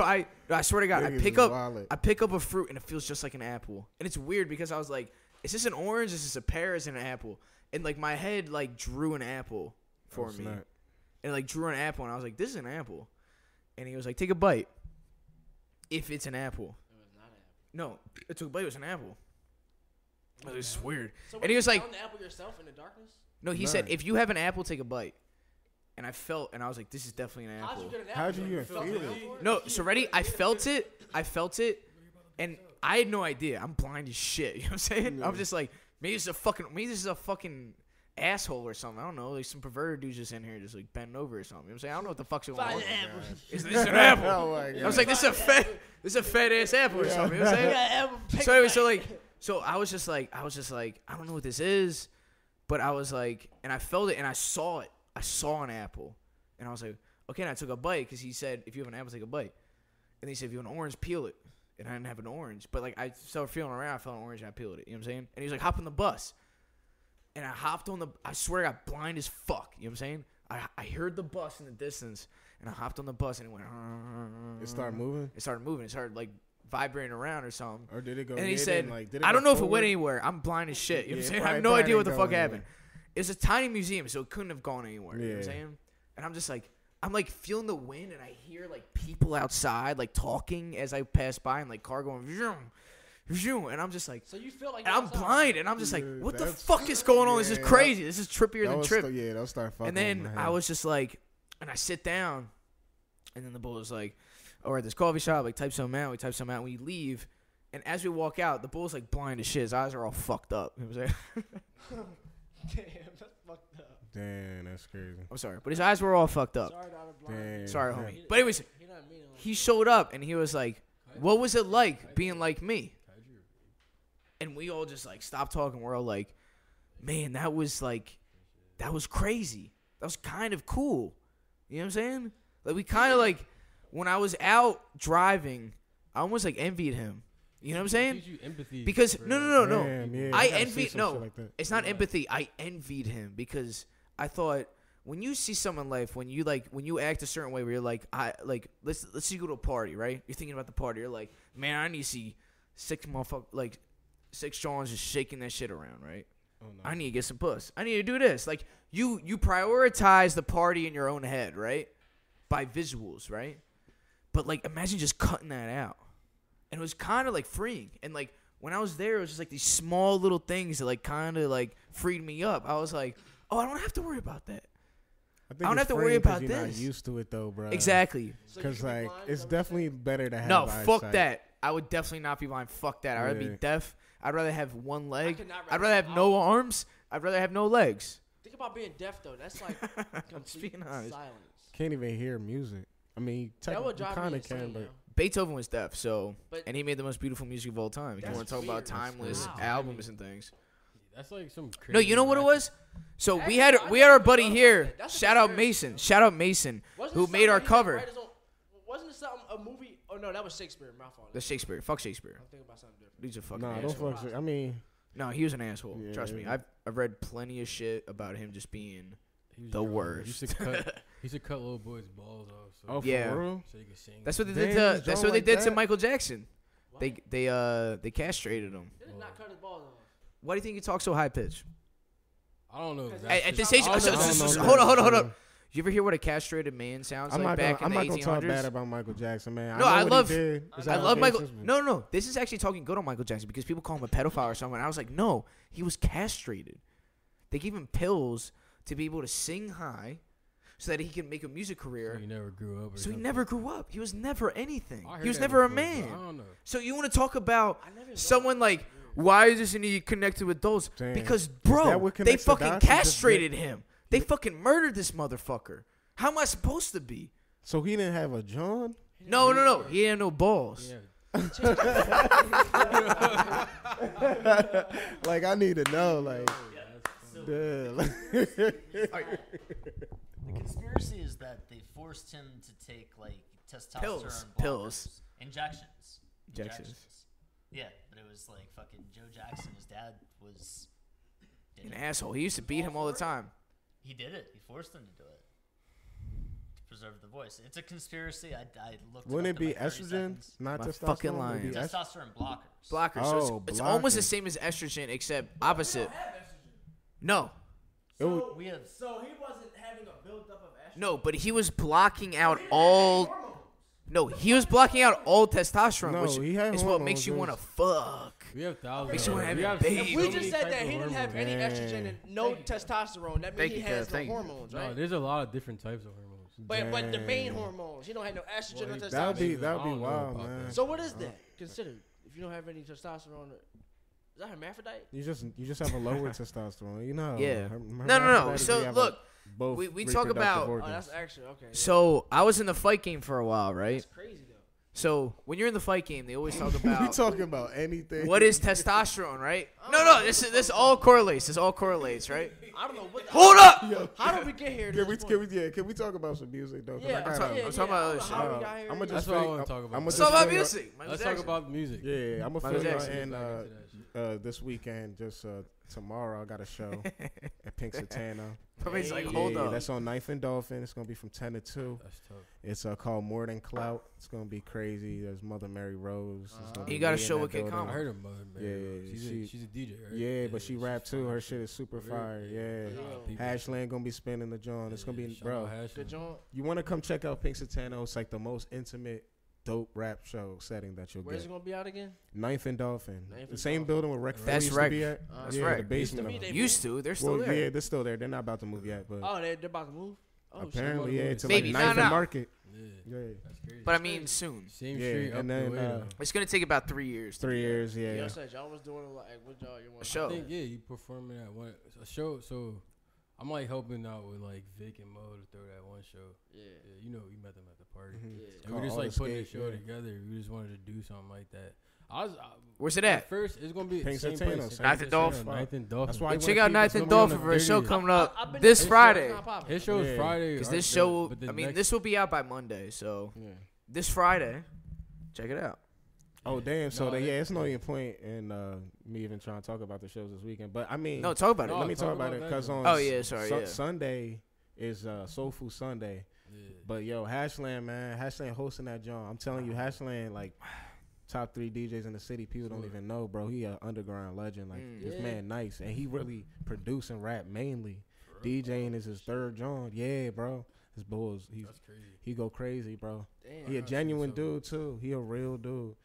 I swear to God, Niggas is I pick up a fruit, and it feels just like an apple, and it's weird because I was like, is this an orange? Is this a pear? Is it an apple? And like my head like drew an apple for me, snap. and like drew an apple, and I was like, this is an apple, and he was like, take a bite. If it's an apple. No, I took a bite. It was an apple. Oh, this is weird. So And he was like, found the apple yourself in the darkness? no, he said, if you have an apple, take a bite. And I felt, and I was like, this is definitely an How'd apple. you get an How'd apple? you even felt feel it it? before? No, so ready? I felt it, and I had no idea. I'm blind as shit. You know what I'm saying? I'm just like, maybe this is a fucking asshole or something. I don't know. Like some perverted dude's just in here, just like bending over or something. You know what I'm saying? I don't know what the fuck's going on. Find an apple. Is this an apple? Oh my God. I was like, this is a fat ass apple or something. You know what I'm saying? Yeah, apple. Pick So anyway, it back. so I was just like, I don't know what this is, but I was like, and I felt it, and I saw it. I saw an apple, and I was like, okay. And I took a bite because he said, if you have an apple, take a bite. And he said, if you have an orange, peel it. And I didn't have an orange, but like I started feeling around, I felt an orange, and I peeled it. You know what I'm saying? And he was like, hop on the bus. And I hopped on the. I swear, I got blind as fuck. You know what I'm saying? I heard the bus in the distance, and I hopped on the bus, and it went. It started moving, It started moving. It started like vibrating around or something. or did it go? And he it said, didn't, like, did it I go don't know if it forward? went anywhere. I'm blind as shit. You know what I'm Yeah, saying? I probably- have no probably idea what the didn't fuck go happened. anywhere. It's a tiny museum, so it couldn't have gone anywhere. You know what I'm Yeah. saying? And I'm just like, I'm like feeling the wind, and I hear like people outside like talking as I pass by, and like car going, vroom, vroom, and I'm just like, So you feel like and you're I'm outside. blind, and I'm just like, Yeah, what the that's- fuck is going on? This is yeah, crazy. This is trippier than trip. That'll start fucking. And then I was just like, and I sit down, and then the bull was like, "Oh, we're at this coffee shop. Like, type something out. We type something out. We leave, and as we walk out, the bull's like blind as shit. His eyes are all fucked up. You know what I'm saying? Damn, that's fucked up. Damn, that's crazy. I'm sorry, but his eyes were all fucked up. Sorry, not a blind. Damn. Sorry, Yeah. homie. But anyways, He not meaning like he showed up, and he was like, "What was it like being like me?" And we all just like stopped talking. We're all like, "Man, that was crazy. That was kind of cool." You know what I'm saying? Like we kind of like when I was out driving, I almost like envied him. You know what I'm saying? Teach you empathy Because for, no. Damn, yeah, I gotta see envied some no. shit like that. It's not empathy. I envied him because I thought when you see someone in life, when you act a certain way, where you're like, let's see you go to a party, right? You're thinking about the party. You're like, man, I need to see six Johns just shaking that shit around, right? Oh, no. I need to get some puss. I need to do this. Like you prioritize the party in your own head, right? By visuals, right? But like imagine just cutting that out. And it was kind of like freeing. And like when I was there, it was just like these small little things that like kind of like freed me up. I was like, oh, I don't have to worry about that. I think don't it's have to worry freeing 'cause about you're this. Not used to it though, bro. Exactly. So you Because can be like blind, it's is that what definitely you're saying? better to have. No, eyesight. fuck that. I would definitely not be blind. Fuck that. I'd rather be Yeah. deaf. I'd rather have one leg. could not I'd rather have no arms. I'd rather have no legs. Think about being deaf though. That's like complete being honest. silence. Can't even hear music. I mean, That would you drive kind me of can, insane. but yo. Beethoven was deaf, so But- and he made the most beautiful music of all time. If you That's want to talk about weird. timeless Wow. albums and things. That's like some crazy. No, you know what it was? So we Actually, had I we had our never buddy thought about here. that. That's a Shout out conspiracy, Mason. yo. Shout out Mason, Wasn't who it made something our like he had cover. write his own- Wasn't it something a movie? Oh no, that was Shakespeare. My fault. The Shakespeare. Fuck Shakespeare. I'm thinking about something different. He's a fucking nah, don't asshole. fuck. Shit. I mean, No, he was an asshole. Yeah, Trust me. yeah. I've read plenty of shit about him just being He was the drunk. worst. He should cut little boy's balls off. So, Oh, for Yeah. real? so he can sing. That's what they Damn, did. he was That's drawn what they like did to that? Michael Jackson. What? They castrated him. They did not cut his balls off. Why do you think he talks so high pitched? I don't know. At this age, I don't know. hold on. You ever hear what a castrated man sounds I'm like not back gonna, in I'm the not gonna talk 1800s? bad about Michael Jackson, man. No, know I what love- he did. His I love Michael. allegations, No. This is actually talking good on Michael Jackson because people call him a pedophile or something. I was like, no, he was castrated. They gave him pills to be able to sing high so that he can make a music career. So he never grew up. Or So he something. never grew up. He was never anything. I heard He was that never a before, but man. I don't know. So you want to talk about I never someone like, why is this any connected with those? Damn. Because, that bro, what they connects the fucking dots? He just castrated him. They fucking murdered this motherfucker. How am I supposed to be? So he didn't have a John? No. He had no balls. Yeah. Like, I need to know, like, So duh. the conspiracy is that they forced him to take like testosterone Pills. blockers. Pills. Injections. Injections. Yeah, but it was like fucking Joe Jackson. His dad was An asshole. He used to beat him all the time. He did it. He forced him to do it to preserve the voice. It's a conspiracy. I looked. Wouldn't it it up in be like 30 estrogen, seconds. not My testosterone? fucking Would it lying. be est- Testosterone blockers. Blockers. Oh, So it's almost the blockers. same as estrogen, except opposite. No. It would- We have. So he wasn't having a buildup of estrogen. No, but he was blocking out all. No, he was blocking out all testosterone, No, which he had is what hormones. makes you It want to was- fuck. We have thousands. Makes you wanna have we a have baby. so We many just said type that of he didn't have hormones. any Man. estrogen and no testosterone. That Thank means he you, has Kev. no Thank you. hormones, No, right? there's a lot of different types of hormones. But the main Dang. hormones, he don't have no estrogen Well, or he- That would be testosterone. that would I be don't know wild, about man. that. So what is that considered? If you don't have any testosterone, is that hermaphrodite? You just have a lower testosterone, you know. Yeah. Her- No. hermaphrodites, So we have look, both we talk reproductive about- Oh, organs. that's actually okay. yeah. so I was in the fight game for a while, right? That's crazy though. So when you're in the fight game, they always talk we about talking about anything. what is testosterone, right? No. This all correlates. This all correlates, right? I don't know what. Hold up. How did we get here? Can we talk about some music though? 'Cause Yeah, I gotta- talking about other shit. How we got here? I'ma That's just what I feel- want to talk about. I'ma Let's just talk about feel- music. Michael Let's talk Jackson. about music. Yeah, I'm gonna Michael fill Jackson. you in Back into that shit. this weekend. Just tomorrow, I got a show at Pink Satana. Somebody's like, Hey. hold Yeah, up. that's on 9th and Dolphin. It's gonna be from 10 to 2. That's tough. It's called More Than Clout. It's gonna be crazy. There's Mother Mary Rose. It's gonna You be got a me in show that with Kid building. Kama. I heard her mother. Man. Yeah, She's a DJ, right? Yeah, but she rap she's too. fire. Her shit is super fire. Yeah. People- Hashland gonna be spinning the joint. It's gonna be, shout bro. out Hash. Good joint. You want to come check out Pink Satano? It's like the most intimate, dope rap show setting that you'll Where's it get. gonna be out again? 9th and Dolphin. Ninth The and same Dolphin. building where Rec That's used to Rec. be at. That's yeah, Rec. the basement. Used of to it. be Used to. They're still Well, there. yeah, they're still there. They're not about to move yet, but Oh, they're about to move. Oh, apparently, shit. yeah, to Maybe. like 9th No. and Market. Yeah, Yeah, that's crazy. But I mean, soon. Same Yeah, street up and the then, way, though. It's gonna take about 3 years. 3 years. Yeah. Yeah, Y'all said y'all was doing like what y'all you want? A show. I think you performing at a show. So I'm like helping out with like Vic and Mo to throw that one show. Yeah. Yeah, you know, we met them at the party, Mhm. Yeah. and we Called just All like the putting the Skate, show yeah. together. We just wanted to do something like that. Where's it at? At first, it's gonna be Pink same Satano, place. same Ninth and Dolphin. Ninth and Dolphin. That's why Hey, I check wanna out keep Ninth it and gonna be on Dolphin the for a show 30th. coming I've up been this to- Friday. it's not popping. His show is Yeah. Friday. Because or this the- show, but the I mean, next- this will be out by Monday. So yeah. this Friday, check it out. Oh damn! So No, yeah, it's no even point in me even trying to talk about the shows this weekend. But I mean, No, talk about it. No, let me talk talk about about it that because then. on Oh, yeah, sorry, yeah. Sunday is Soul Food Sunday. Yeah. But yo, Hashland, man, Hashland hosting that joint. I'm telling you, Hashland like top 3 DJs in the city. People don't even know, bro. He a underground legend. Like this Yeah. man, nice, and he really producing rap mainly. DJing is his third joint. Yeah, bro. His boys, That's crazy. he go crazy, bro. Damn. He a I see genuine so. dude too. He a real dude.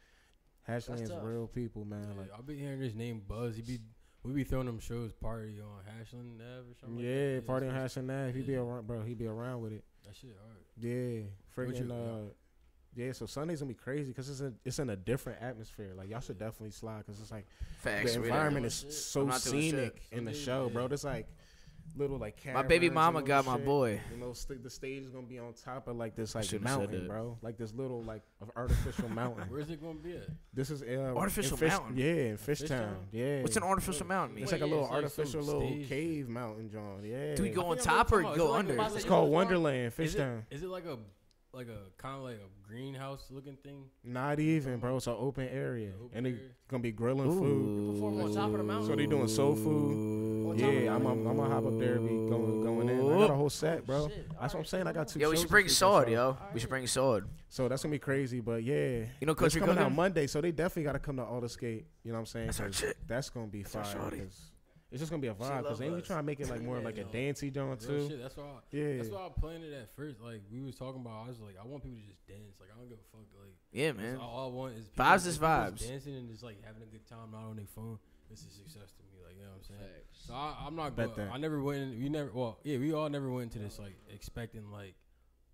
Hashland's tough. real people, man. Yeah, Like, I've been hearing his name buzz. We be throwing them shows party on Hashland Ave or something. yeah, like that. party on that's- Hashland Ave. He be yeah. around, bro. He be around with it. That shit hard. Yeah, friggin' you- yeah. So Sunday's gonna be crazy because it's in a different atmosphere. Like y'all should definitely slide because it's like Facts. the we environment don't- is shit. so I'm not doing shit. scenic in the show, bro. There's like little like My baby caravans and mama little got my shit. boy. You know, the stage is gonna be on top of like this like Shouldn't have said mountain, that. bro. Like this little like artificial mountain. Where's it gonna be at? This is Artificial in mountain? Yeah, in Fishtown. Fishtown? Yeah. What's an artificial mountain mean? It's like a Yeah, little it's like some artificial little stage. cave mountain, John. Yeah. Do we go I on think I know top or what you're go talking under? about. It's You called know what? Wonderland, Is Fishtown. it like a kind of like a greenhouse looking thing? Not even, bro. It's an open area, Open and area? it's gonna be grilling food. Perform on top of the mountain. So they doing soul food. On top of the Yeah, I'm gonna hop up there, be going coming in. I got a whole set, bro. shit. That's what I'm saying. I got 2 Yo, we shows should bring this sword, weekend, yo. We should bring sword. So that's gonna be crazy, but yeah. You know, It's Country coming out Cooking? Monday, so they definitely gotta come to All Skate. You know what I'm saying? That's our 'Cause chick. that's gonna be fire. shorty. 'Cause it's just gonna be a vibe. love Cause ain't you us. trying to make it like more like a dancey joint Real too? shit, that's why. Yeah. That's why I planned it at first. Like we was talking about, I was like, I want people to just dance. Like I don't give a fuck. Like Yeah, man. all I want is people, Vibes is people just vibes. dancing and just like having a good time, not on their phone. This is success to me. Like you know what I'm saying. Facts. So I'm not Bet going. that. I never went. We never. Well, yeah, we all never went into this like expecting like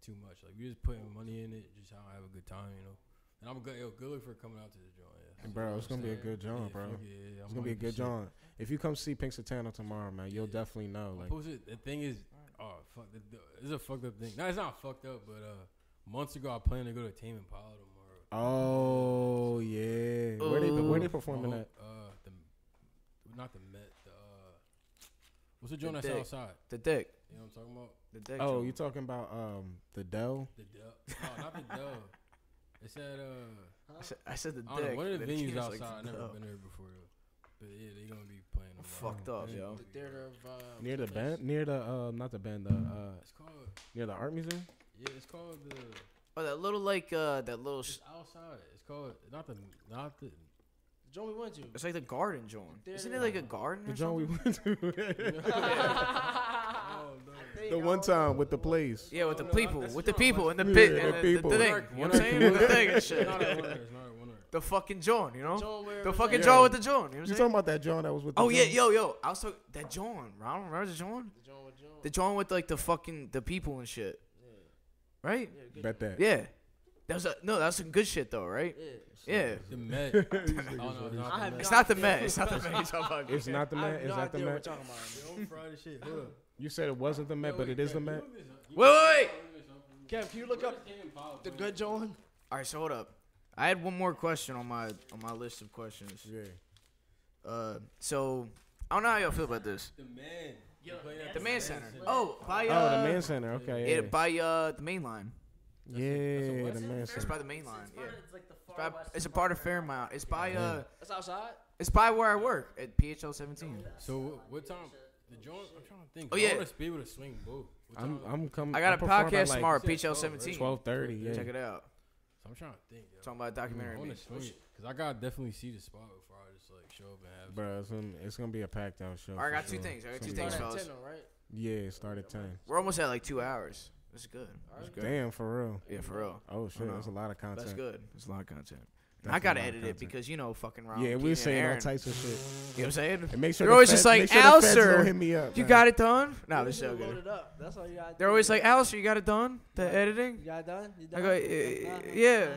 too much. Like we just putting money in it, just how I have a good time, you know. And I'm good. Yo, good luck for coming out to the joint. Yeah. Bro, it's gonna be a good joint, bro. Fuck yeah, It's gonna be a good joint. If you come see Pink Satano tomorrow, man, you'll definitely know. Like, The thing is, oh fuck, it's a fucked up thing. No, it's not fucked up, but months ago I planned to go to Tame Impala tomorrow. oh yeah, where they performing at? Not the Met. What's the joint The that's Dick. outside? The dick. You know what I'm talking about? The dick. Oh, joint. you talking about the Dell? The Dub. No, not the Dub. It's at I said the I don't know, dick. one of the but it venues seems outside. like I've never the- been there before though. But yeah, they gonna be playing. tomorrow. Fucked up, Yeah. yo. The theater of Near the band? Near the not the band, It's called. near the art museum? Yeah, it's called the. Oh, that little like that little. It's outside. It's called not the. the joint we went to. It's like the garden joint. There Isn't it it like a garden? The Or joint we something? went to. Oh no. The one time with the place. Yeah, with the people, that's with the John. people and the Yeah, pit the and the people. thing. Monarch- You know what I'm saying? With the thing and shit. It's not at Winter. It's not at Winter. The fucking John, you know? Joint where it The was fucking at- John with the John. You know what You I'm talking saying? about that John that was with the Oh yeah, John? yo. I was talking that John. Ron, remember the John? The joint with John. The John with like the fucking the people and shit, Yeah. right? Yeah, good Bet that. Yeah. That was some good shit though, right? Yeah. Yeah. The Met. Oh no, I have not It's no not the idea. Met. It's not the Met. You're talking about. It's not the I Met. have Is no that the idea what Met? we're talking about. Don't fry the shit. Hold up. You said it wasn't the Met, but it is the Met. Wait. Kev, can you look up the good joint? All right, so hold up. I had one more question on my list of questions. Yeah. So I don't know how y'all feel about this. The man. The Man Center. Oh, by Oh, the Man Center. Okay. Yeah. it by the main line. Yeah, the Man It's Center. by the main line. Yeah. It's like the It's, far by, west it's a part of Fairmount. It's by That's outside. it's by where I work at PHL 17. So what time? The joint. I'm trying to think. Oh, I yeah. want to be able to swing both. What time? I'm coming. I got a podcast tomorrow at you said PHL 12, 17. 12:30. Yeah. Check it out. So I'm trying to think. Yo. Talking about a documentary. I want to swing it because I gotta definitely see the spot before I just like show up and have. Bro, it's gonna be a packed out show. I got for two sure. things. I got It's two gonna things, be Start fellas. at 10, though, right? Yeah, start at 10. We're almost at like 2 hours. That's good. That's good. Damn, for real. Yeah, for real. Oh shit, know. that's a lot of content. That's good. That's a lot of content. And Definitely I gotta a lot of edit it content. because you know fucking around. Yeah, with we're Keegan and saying all Aaron. types of shit. You know what I'm saying? And make sure They're the always feds- just like, make sure the feds Alistair, don't hit me up. You man. got it done? No, this Load is good. it up. That's all you got. They're always like, Alistair, you got it done? The editing? You got it done? You I done? go, yeah.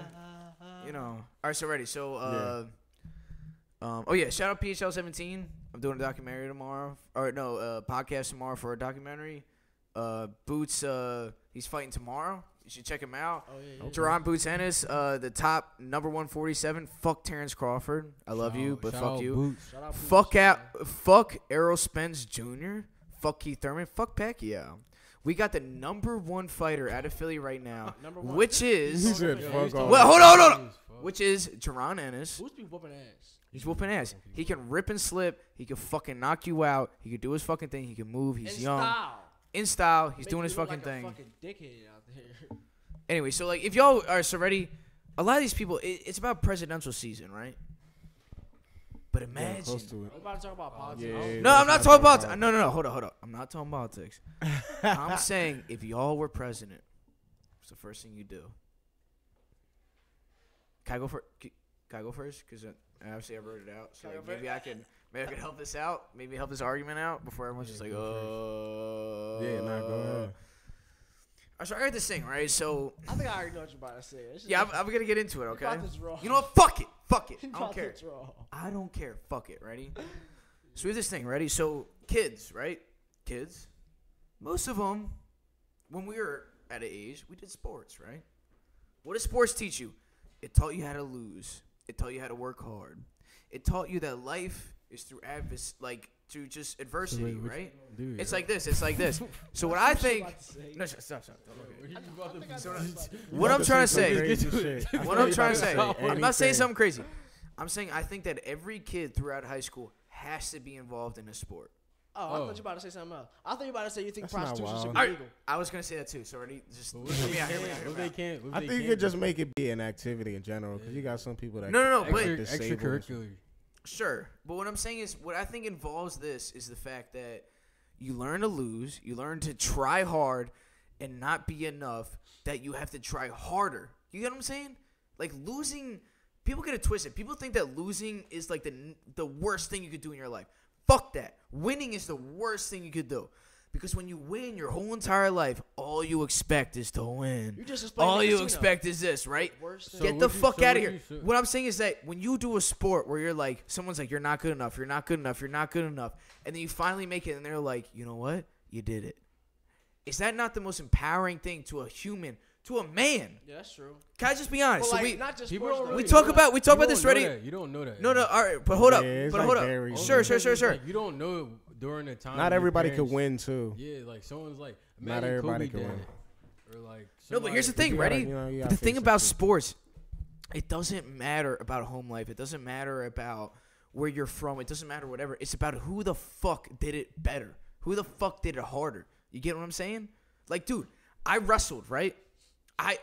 You know. All right, so ready. So, oh yeah, shout out PHL 17. I'm doing a documentary tomorrow. Or no, podcast tomorrow for a documentary. Boots, he's fighting tomorrow. You should check him out. Oh, yeah, yeah. Jerron Boots Ennis, the top number 147. Fuck Terrence Crawford. I love you, but fuck you. Shout out Boots, Fuck man. fuck Errol Spence Jr. Fuck Keith Thurman. Fuck Pacquiao. We got the number 1 fighter out of Philly right now, Number one. which He is said, "Fuck off." well, hold on. Which is Jerron Ennis. Boots be whooping ass. He's whooping ass. He can rip and slip. He can fucking knock you out. He can do his fucking thing. He can move. He's In young. style. In style. He's Make doing you his look fucking like thing. A fucking dickhead out there. Anyway, so like if y'all are so ready, a lot of these people, it's about presidential season, right? But Yeah, imagine. close to it. We're about to talk about politics. Yeah. No, I'm not talking about. No. Hold on. I'm not talking politics. I'm saying if y'all were president, what's the first thing you do? Can I go first? Because obviously I wrote it out, so like, maybe I can help this out. Maybe help this argument out before everyone's just like, oh. Yeah, nah, go ahead. So I got this thing, right? So I think I already know what you're about to say. yeah, I'm gonna get into it. Okay. about this raw. You know what? Fuck it. You I don't about care. this raw. I don't care. Fuck it. Ready? So we have this thing. Ready? So kids, right? Kids. Most of them, when we were at an age, we did sports, right? What does sports teach you? It taught you how to lose. It taught you how to work hard. It taught you that life is through through just adversity, Wait, right? Dude, It's like this. It's like this. So what I think. About to say. No, stop. About What I'm trying to some say. crazy shit. What I'm trying to say. I'm not saying anything. something crazy. I'm saying I think that every kid throughout high school has to be involved in a sport. Oh, I thought you about to say something else. I thought you about to say you think That's not prostitution should wild. be legal. I was gonna say that too. So already just But hear me out, hear me out, hear What me they out. can't. I think you could just make it be an activity in general because you got some people that No, but extracurricular. sure. But what I'm saying is, what I think involves this is the fact that you learn to lose, you learn to try hard, and not be enough. That you have to try harder. You get what I'm saying? Like losing, people get it twisted. People think that losing is like the worst thing you could do in your life. Fuck that. Winning is the worst thing you could do. Because when you win your whole entire life, all you expect is to win. You just explained All the you casino. expect is this, right? Worst thing. Get the fuck out of here. What I'm saying is that when you do a sport where you're like, someone's like, you're not good enough, you're not good enough, you're not good enough, and then you finally make it and they're like, you know what? You did it. Is that not the most empowering thing to a human, to a man? Yeah, that's true. Can I just be honest? But So like, not just people sports, don't though. we really talk know about that. this You don't already. know that. You don't know that. No, all right, but hold up. Yeah, it's But like hold up. very- Sure. Like, you don't know it during the time. not your everybody parents- could win too. Yeah, like someone's like, Not imagine everybody Kobe could win. dad, or like. No, but here's the somebody- thing, You gotta- ready? you know, you But gotta the thing face about it, too. sports, it doesn't matter about home life. It doesn't matter about where you're from. It doesn't matter whatever. It's about who the fuck did it better. Who the fuck did it harder. You get what I'm saying? Like, dude, I wrestled, right? I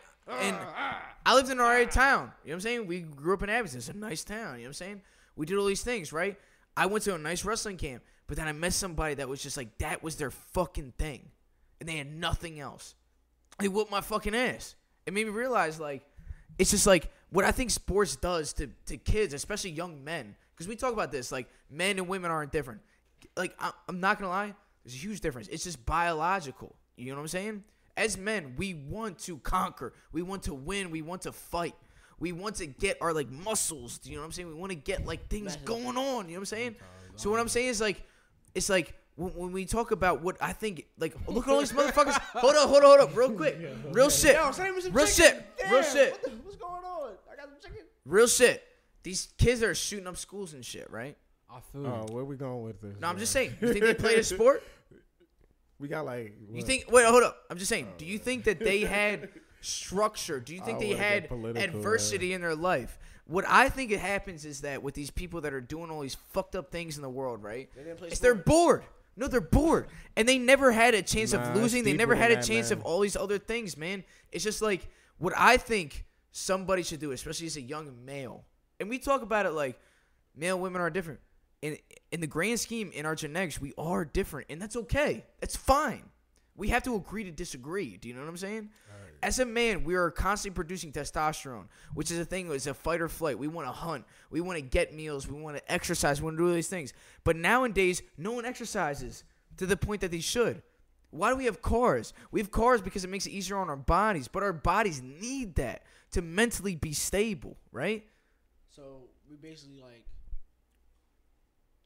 lived in an alright town. You know what I'm saying? We grew up in Abington. It's a nice town. You know what I'm saying? We did all these things, right? I went to a nice wrestling camp, but then I met somebody that was just like, that was their fucking thing. And they had nothing else. They whooped my fucking ass. It made me realize, like, it's just like what I think sports does to kids, especially young men. Because we talk about this, like, men and women aren't different. Like, I'm not going to lie. There's a huge difference. It's just biological. You know what I'm saying? As men, we want to conquer. We want to win. We want to fight. We want to get our, like, muscles. You know what I'm saying? We want to get, like, things going on. You know what I'm saying? So what I'm saying is, like, it's like when we talk about what I think, like, look at all these motherfuckers. Hold up, real quick. Real shit. Yo, send me some Real chicken. shit. Damn, Real shit. What's going on? I got some chicken. Real shit. These kids are shooting up schools and shit, right? I feel. Oh, where we going with this? No, I'm just saying. You think they played a sport? We got like. You what? think? Wait, hold up. I'm just saying. Do you think that they had structure? Do you think I they wanna had get political, adversity in their life? What I think it happens is that with these people that are doing all these fucked up things in the world, right? They didn't play Is they're sport. bored. No, they're bored, and they never had a chance Nah, of it's losing. They deeper never than had a that, chance man. of all these other things, man. It's just like what I think somebody should do, especially as a young male. And we talk about it like male, women are different. In the grand scheme, in our genetics, we are different, and that's okay. That's fine. We have to agree to disagree. Do you know what I'm saying? As a man, we are constantly producing testosterone, which is a thing. It's a fight or flight. We want to hunt. We want to get meals. We want to exercise. We want to do all these things. But nowadays, no one exercises to the point that they should. Why do we have cars? We have cars because it makes it easier on our bodies, but our bodies need that to mentally be stable, right? So we basically like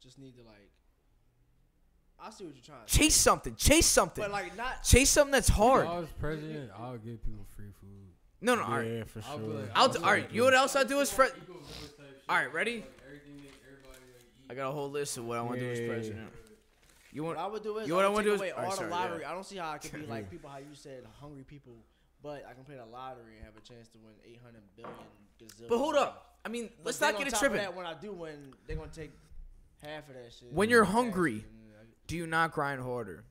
just need to like. I see what you're trying to Chase something. Chase something. But like not. Chase something that's If hard. I was president, I would give people free food. No, all right. Yeah, for I'll be sure. like, All I'll right. You know what else I'll do as president? Equal voice type shit. All right, ready? Like, everything that everybody like eat. I got a whole list of what I want to do as Yeah. president. You want? What I would do is You know what I would wanna take do is- away all right, all sorry, the lottery. yeah. I don't see how I could be like people how you said hungry people, but I can play the lottery and have a chance to win 800 billion gazillion. But hold up. I mean, But let's then not on get it top of tripping. that, when I do win, they're gonna take half of that shit. When you're Cash, hungry, and, do you not grind harder?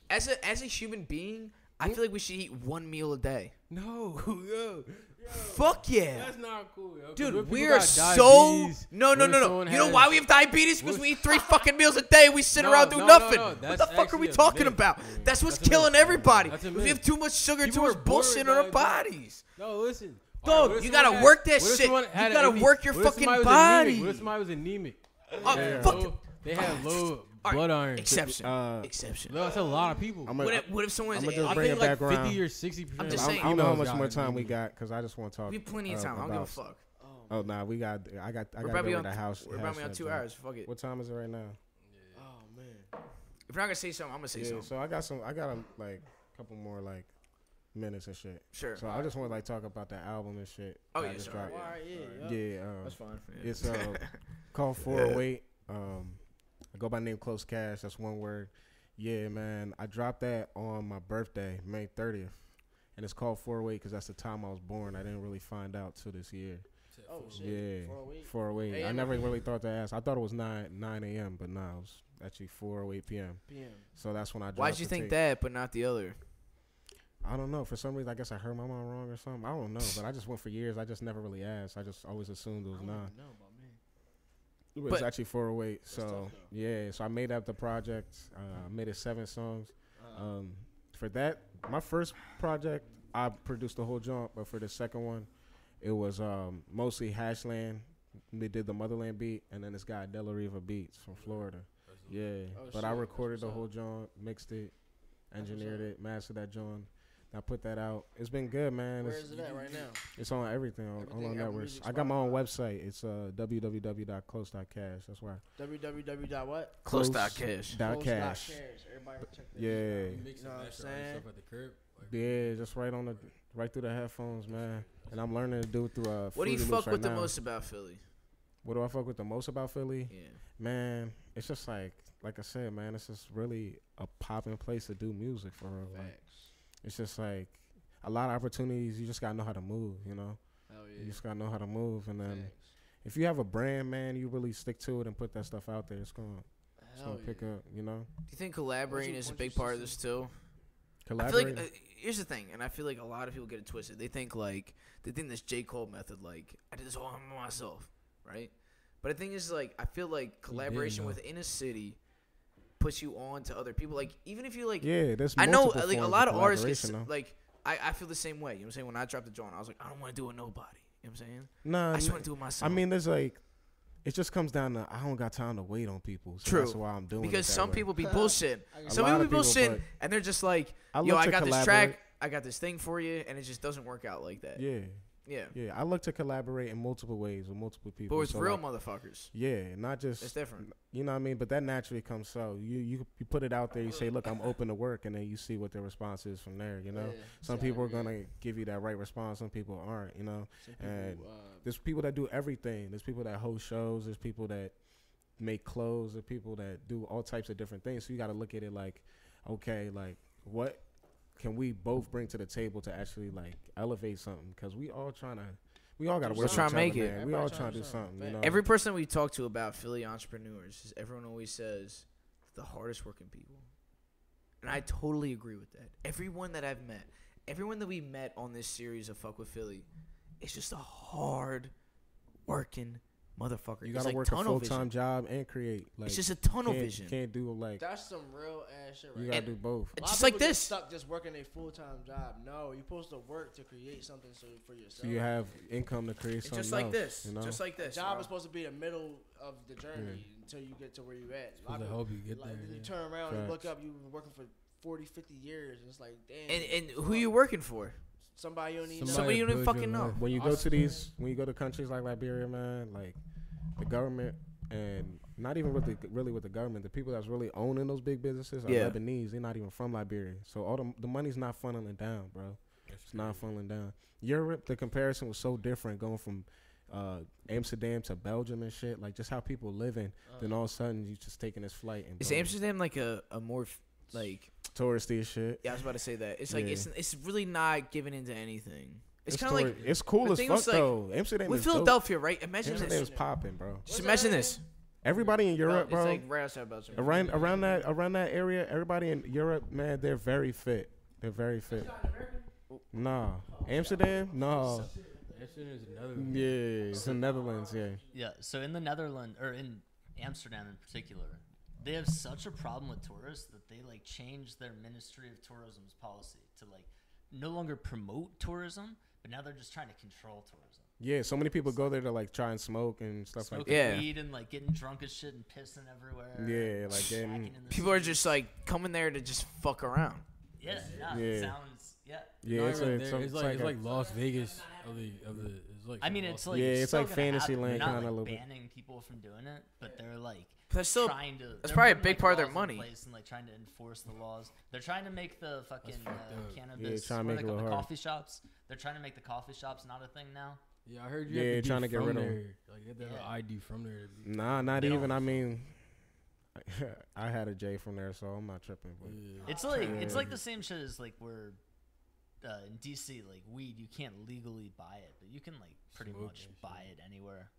As a human being, I feel like we should eat one meal a day. No, yo, Fuck yeah. that's not cool, yo. 'Cause Dude, what we people are got so diabetes, no. what if You someone know has- why we have diabetes? Because what- we eat 3 fucking meals a day. We sit No, around do no, nothing. no, What that's the fuck are we actually a talking myth. about? Yeah, That's what's that's a killing myth. everybody. That's a We have myth. too much sugar, People too are much bullshit in born our with bodies. No, listen. Dog, Alright, what if you someone gotta had- work that what if shit. someone You had gotta an work your what if fucking somebody was body. anemic? What if somebody was anemic? Oh, They had fuck. low- They had low All right, blood iron. Exception. Uh, Exception. No, that's a lot of people. I'm What if someone's I'ma just I bring think it like back around. 50 or 60%. I'm just I saying. don't know how much Got more it. time we got because I just want to talk. we have plenty of time. I don't give a fuck. Oh nah, we got. I got We're to probably go on to the house. We're probably on house 2 shit, hours. Fuck it. What time is it right now? Oh man. If you're not gonna say something, I'm gonna say Yeah, something. so I got like a couple more like minutes and shit. Sure. So I just want to like talk about the album and shit. Oh, that I yeah, just sure, dropped. All right, yeah. Yeah, That's fine. it's called 408. I go by name Close Cash. That's one word. Yeah, man. I dropped that on my birthday, May 30th, and it's called 408 because that's the time I was born. I didn't really find out till this year. Oh shit. Yeah, 408. 4:08. I AM? never really thought to ask. I thought it was 9 a.m., but nah, it was actually 4:08 p.m. PM. So that's when I dropped Why'd you the think tape. that, but not the other? I don't know. For some reason, I guess I heard my mom wrong or something. I don't know, but I just went for years. I just never really asked. I just always assumed it was 9. I don't even know about me. But it's actually 4:08. So tough, though. yeah, so I made up the project. I made it 7 songs. For that, my first project, I produced the whole joint. But for the second one, it was mostly Hashland. We did the Motherland beat, and then this guy Della Riva Beats from Florida. Yeah, Oh, but I shit. recorded the That's whole what's joint, mixed it, That's engineered what's it, mastered that joint. I put that out. It's been good, man. Where It's, is it at right now? it's on everything, all Everything, on Apple networks. Music, I got my own Spotify. website. It's www.close.cash. That's why. www.what? Close.cash. Dot cash. Everybody check that. Yeah. You mix You know and what I'm master all your saying? stuff at the crib. Like, Yeah, just right through the headphones, man. And I'm learning to do it through What do you Fruity Loops fuck right with the now. most about Philly? What do I fuck with the most about Philly? Yeah. Man, it's just like I said, man, it's just really a popping place to do music for real. Like, Facts. it's just like a lot of opportunities. You just gotta know how to move, you know. Hell You yeah. just gotta know how to move, and then Facts. if you have a brand, man, you really stick to it and put that stuff out there. It's gonna Hell pick yeah. up, you know. Do you think collaborating is a once you big part of system- this too? I feel Collaborate. like here's the thing, and I feel like a lot of people get it twisted. They think this J. Cole method, like I did this all on myself, right? But the thing is, like, I feel like collaboration though. within a city puts you on to other people. Like, even if you like, Yeah, there's I know multiple like a forms lot of artists collaboration, get, though. like I feel the same way. You know what I'm saying? When I dropped the joint, I was like, I don't want to do it with nobody. You know what I'm saying? Nah, I just want to do it myself. I mean, there's like, it just comes down to I don't got time to wait on people. So True. That's why I'm doing it because that some way. people be bullshit. I Some lot people of be people, bullshit, but and they're just like, I yo, look I to got this collaborate. track, I got this thing for you, and it just doesn't work out like that. Yeah, Yeah. yeah. I look to collaborate in multiple ways with multiple people. But with So, real like, motherfuckers, yeah, not just it's different. You know what I mean? But that naturally comes so. You put it out there, you say, look, I'm open to work, and then you see what the response is from there, you know? Yeah. Some See, I people are agree. going to give you that right response, some people aren't, you know? Some people, And there's people that do everything. There's people that host shows, there's people that make clothes, there's people that do all types of different things. So you got to look at it like, okay, like what can we both bring to the table to actually like elevate something? Because we all got to We're work with trying each to make other, it. man. We Everybody all trying trying to to do do something, something. you know? Every person we talk to about Philly entrepreneurs, everyone always says the hardest working people. And I totally agree with that. Everyone that I've met, everyone that we met on this series of Fuck with Philly, is just a hard working motherfucker. You It's got to like work a tunnel full-time vision. job and create. Like, It's just a tunnel can't, vision. Can't do like, that's some real ass shit, right? you got to And- do both. A lot Just of like people get this. stuck just working a full time job. No, you're supposed to work to create something for yourself. So you have income to create It's something just like else, this. you know? Just like the this. job bro. is supposed to be the middle of the journey until you get to where you at. supposed to help you get there. You yeah. turn around and look Facts. up, you've been working for 40, 50 years. And it's like, damn. And who you working for? somebody you don't even know. Somebody you don't even build fucking your know. life. When you go to when you go to countries like Liberia, man, like the government and not even really with the government, the people that's really owning those big businesses are Yeah. Lebanese. They're not even from Liberia, so all the money's not funneling down, bro. It's not funneling down. Europe, the comparison was so different, going from Amsterdam to Belgium and shit. Like just how people living. Then all of a sudden you just taking this flight and Is boom, Amsterdam like a more like? touristy as shit. Yeah, I was about to say that. It's like Yeah. it's really not giving into anything. It's kind of like it's cool the as thing fuck was, like, though. Amsterdam with is dope. Philadelphia, right? Imagine Amsterdam this. is popping, bro. Just imagine this. Everybody in Europe, It's bro. like right outside Belgium. Around that area, everybody in Europe, man, they're very fit. They're very fit. Nah, Amsterdam, no. Amsterdam is another. Yeah, it's the Netherlands. Yeah, Yeah, so in the Netherlands, or in Amsterdam in particular, they have such a problem with tourists that they like changed their Ministry of Tourism's policy to like no longer promote tourism, but now they're just trying to control tourism. yeah. So many people go there to like try and smoke and stuff like Smoking Yeah. weed and like getting drunk as shit and pissing everywhere. Yeah, like shacking getting- in the People are street. just like coming there to just fuck around. yeah, Yeah. it sounds Yeah, Not it's, even a, there. so It's like it's a- like Las Vegas of the It's like I mean, Las it's like Yeah, you're it's still like gonna have it. Fantasyland They're not, kinda like, a little bit. banning people from doing it, but they're like That's still trying to. that's they're probably a putting, big part of their laws in money. place and like trying to enforce the laws. They're trying to make the fucking fucked up. cannabis. trying to what make are it they a called? little The hard. coffee shops. They're trying to make the coffee shops not a thing now. Yeah, I heard you. Yeah, have to trying be to get from rid of 'em. there. Like, you have to have Yeah. an ID from there. To be, Nah, not They don't- even. I mean, I had a J from there, so I'm not tripping. But yeah. It's like Yeah. it's like the same shit as like where in DC, like weed, you can't legally buy it, but you can like pretty much buy it anywhere.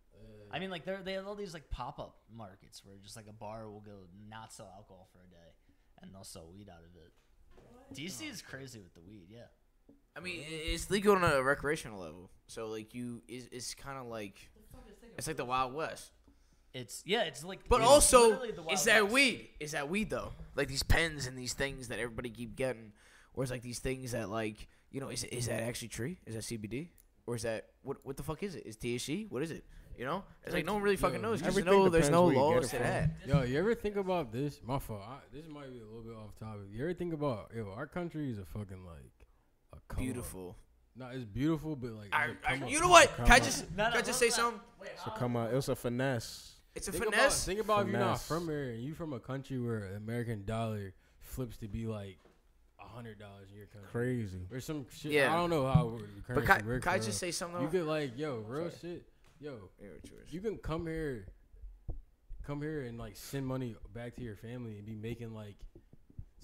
I mean, like they have all these like pop-up markets where just like a bar will go not sell alcohol for a day, and they'll sell weed out of it. DC is crazy with the weed, yeah. I mean, it's legal on a recreational level, so like it's kind of like it's like the Wild West. It's like. But it's also, literally the Wild is that West. weed? Is that weed though? Like these pens and these things that everybody keep getting, or is like these things that like is that actually tree? Is that CBD? Or is that what the fuck is it? Is THC? What is it? You know, it's like no one really fucking knows. Because everything there's depends no where you get laws it to from. that. Yo, you ever think about this? My fault. This might be a little bit off topic. You ever think about our country is a fucking like a come Beautiful. Up. No, it's beautiful, but like You know what? Come Can I on. just say something? So come on, it's a finesse. It's a think finesse. Think about if you're not Finesse. from here and you from a country where an American dollar flips to be like $100 in your country. Crazy. Or some shit. Yeah. I don't know how But currency can works. I for just real. say something? You could like, yo, real shit. Yo, Yeah, it's yours. you can come here and like send money back to your family and be making like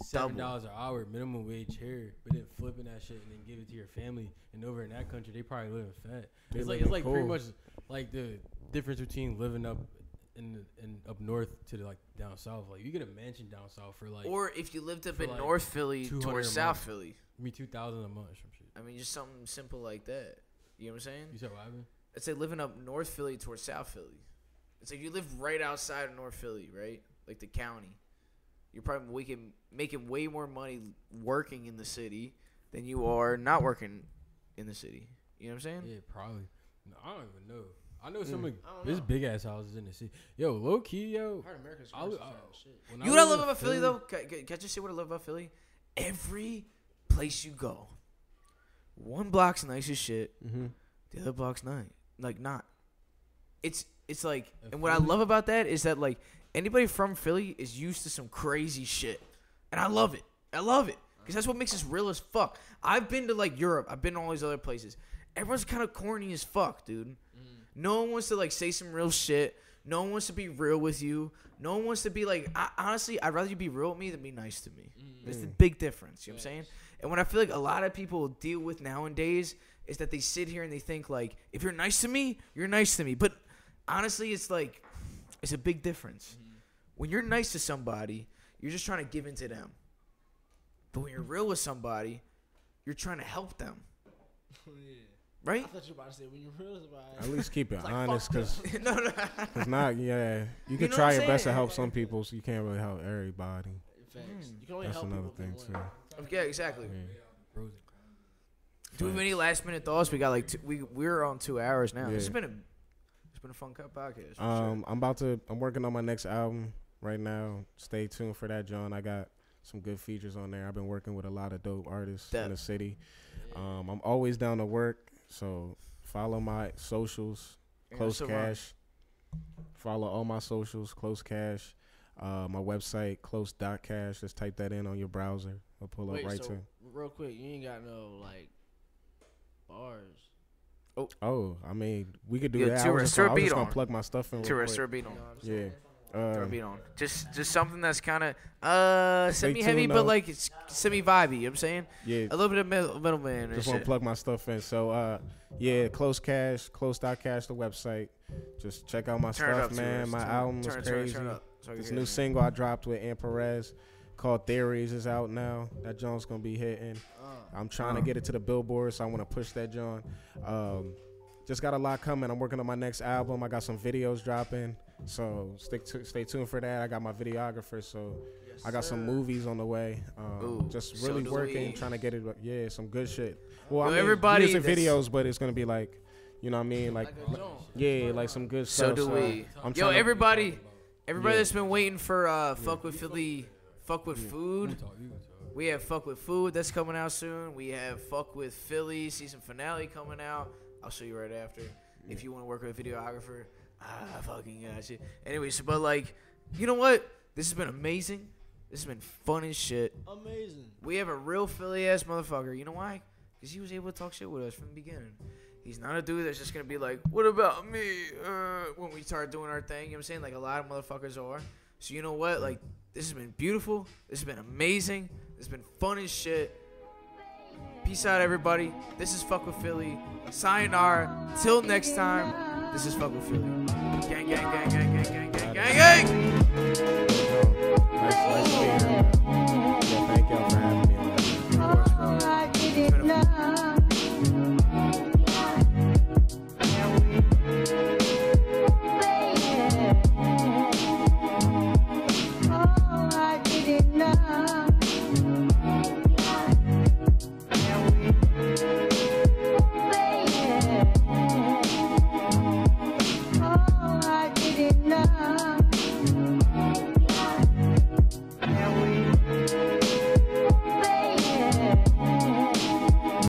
$7 an hour minimum wage here, but then flipping that shit and then give it to your family. And over in that country, they probably living fat. They It's living like pretty cool. much like the difference between living up in up north to like down south. Like you get a mansion down south for like Or if you lived up for in like North Philly 200 towards a South month. Philly. I mean 2,000 a month or some shit. I mean, just something simple like that. You know what I'm saying? You said what happened? It's like living up North Philly towards South Philly. It's like you live right outside of North Philly, right? Like the county. You're probably making way more money working in the city than you are not working in the city. You know what I'm saying? Yeah, probably. No, I don't even know. I know some of there's big ass houses in the city. Yo, low key, yo. I heard America's I crazy li- shit. when You know what I was love in about Philly, though? Can I just say what I love about Philly? Every place you go, one block's nice as shit, Mm-hmm. the other block's not. Like, not. It's like, And and what I Philly- love about that is that, like, anybody from Philly is used to some crazy shit. And I love it. I love it. Because that's what makes us real as fuck. I've been to, like, Europe. I've been to all these other places. Everyone's kind of corny as fuck, dude. No one wants to, like, say some real shit. No one wants to be real with you. No one wants to be, like, honestly, I'd rather you be real with me than be nice to me. That's the big difference. You know what I'm saying? And what I feel like a lot of people deal with nowadays is that they sit here and they think, like, if you're nice to me, you're nice to me. But honestly, it's like, it's a big difference. When you're nice to somebody, you're just trying to give in to them. But when you're real with somebody, you're trying to help them. Right? I thought you were about to say when you're real about At least keep it honest, fuck cause No. not you can know try what your I'm best to saying? help some people, so you can't really help everybody. Facts. You can only That's help another people thing if too. you want. Yeah, exactly. Yeah. Do we have any last minute thoughts? We got like we're on 2 hours now. Yeah. This has been a fun podcast. for sure. I'm working on my next album right now. Stay tuned for that, John. I got some good features on there. I've been working with a lot of dope artists in the city. I'm always down to work, so follow my socials, Close Cash. Follow all my socials, Close Cash. My website, close.cash. Just type that in on your browser. I'll pull up Wait, right so to. real quick, you ain't got no like bars. Oh, I mean, we could do Yeah, that. to I was a just stir gonna beat on. plug my stuff in. To real a quick. stir beat on. You know what I'm Yeah. saying? Throw a beat on. Just something that's kind of semi heavy, tuned, but though. like it's semi vibey. You know what I'm saying? Yeah. A little bit of middleman and Just want shit. to plug my stuff in. So, yeah, Close Cash, close.cash, the website. Just check out my Turn it stuff, up, man. Tourist. My Turn- album is turn it crazy. up. So I can This hear new it. single I dropped with Perez called Theories is out now. That John's going to be hitting. I'm trying to get it to the Billboard, so I want to push that, John. Just got a lot coming. I'm working on my next album. I got some videos dropping, so stay tuned for that. I got my videographer, so I got some movies on the way. Ooh, just so really do working, we. trying to get it. Yeah, some good shit. Well, Well, I mean, everybody music that's- videos, but it's gonna be like, you know what I mean, like Like a joint. yeah, like some good So stuff. do we. I'm Yo, tryna- everybody Yeah. that's been waiting for Fuck with Philly, Fuck with Food. We have Fuck with Food that's coming out soon. We have Fuck with Philly season finale coming out. I'll show you right after. If you want to work with a videographer, I fucking got you. Anyways, but like, you know what? This has been amazing. This has been fun as shit. Amazing. We have a real Philly ass motherfucker. You know why? Because he was able to talk shit with us from the beginning. He's not a dude that's just gonna be like, "What about me?" When we start doing our thing, you know what I'm saying? Like a lot of motherfuckers are. So you know what? Like this has been beautiful. This has been amazing. This has been fun as shit. Peace out, everybody. This is Fuck with Philly. Sayonara. Till next time, this is Fuck with Philly. Gang, gang, gang, gang, gang, gang, gang, gang, gang.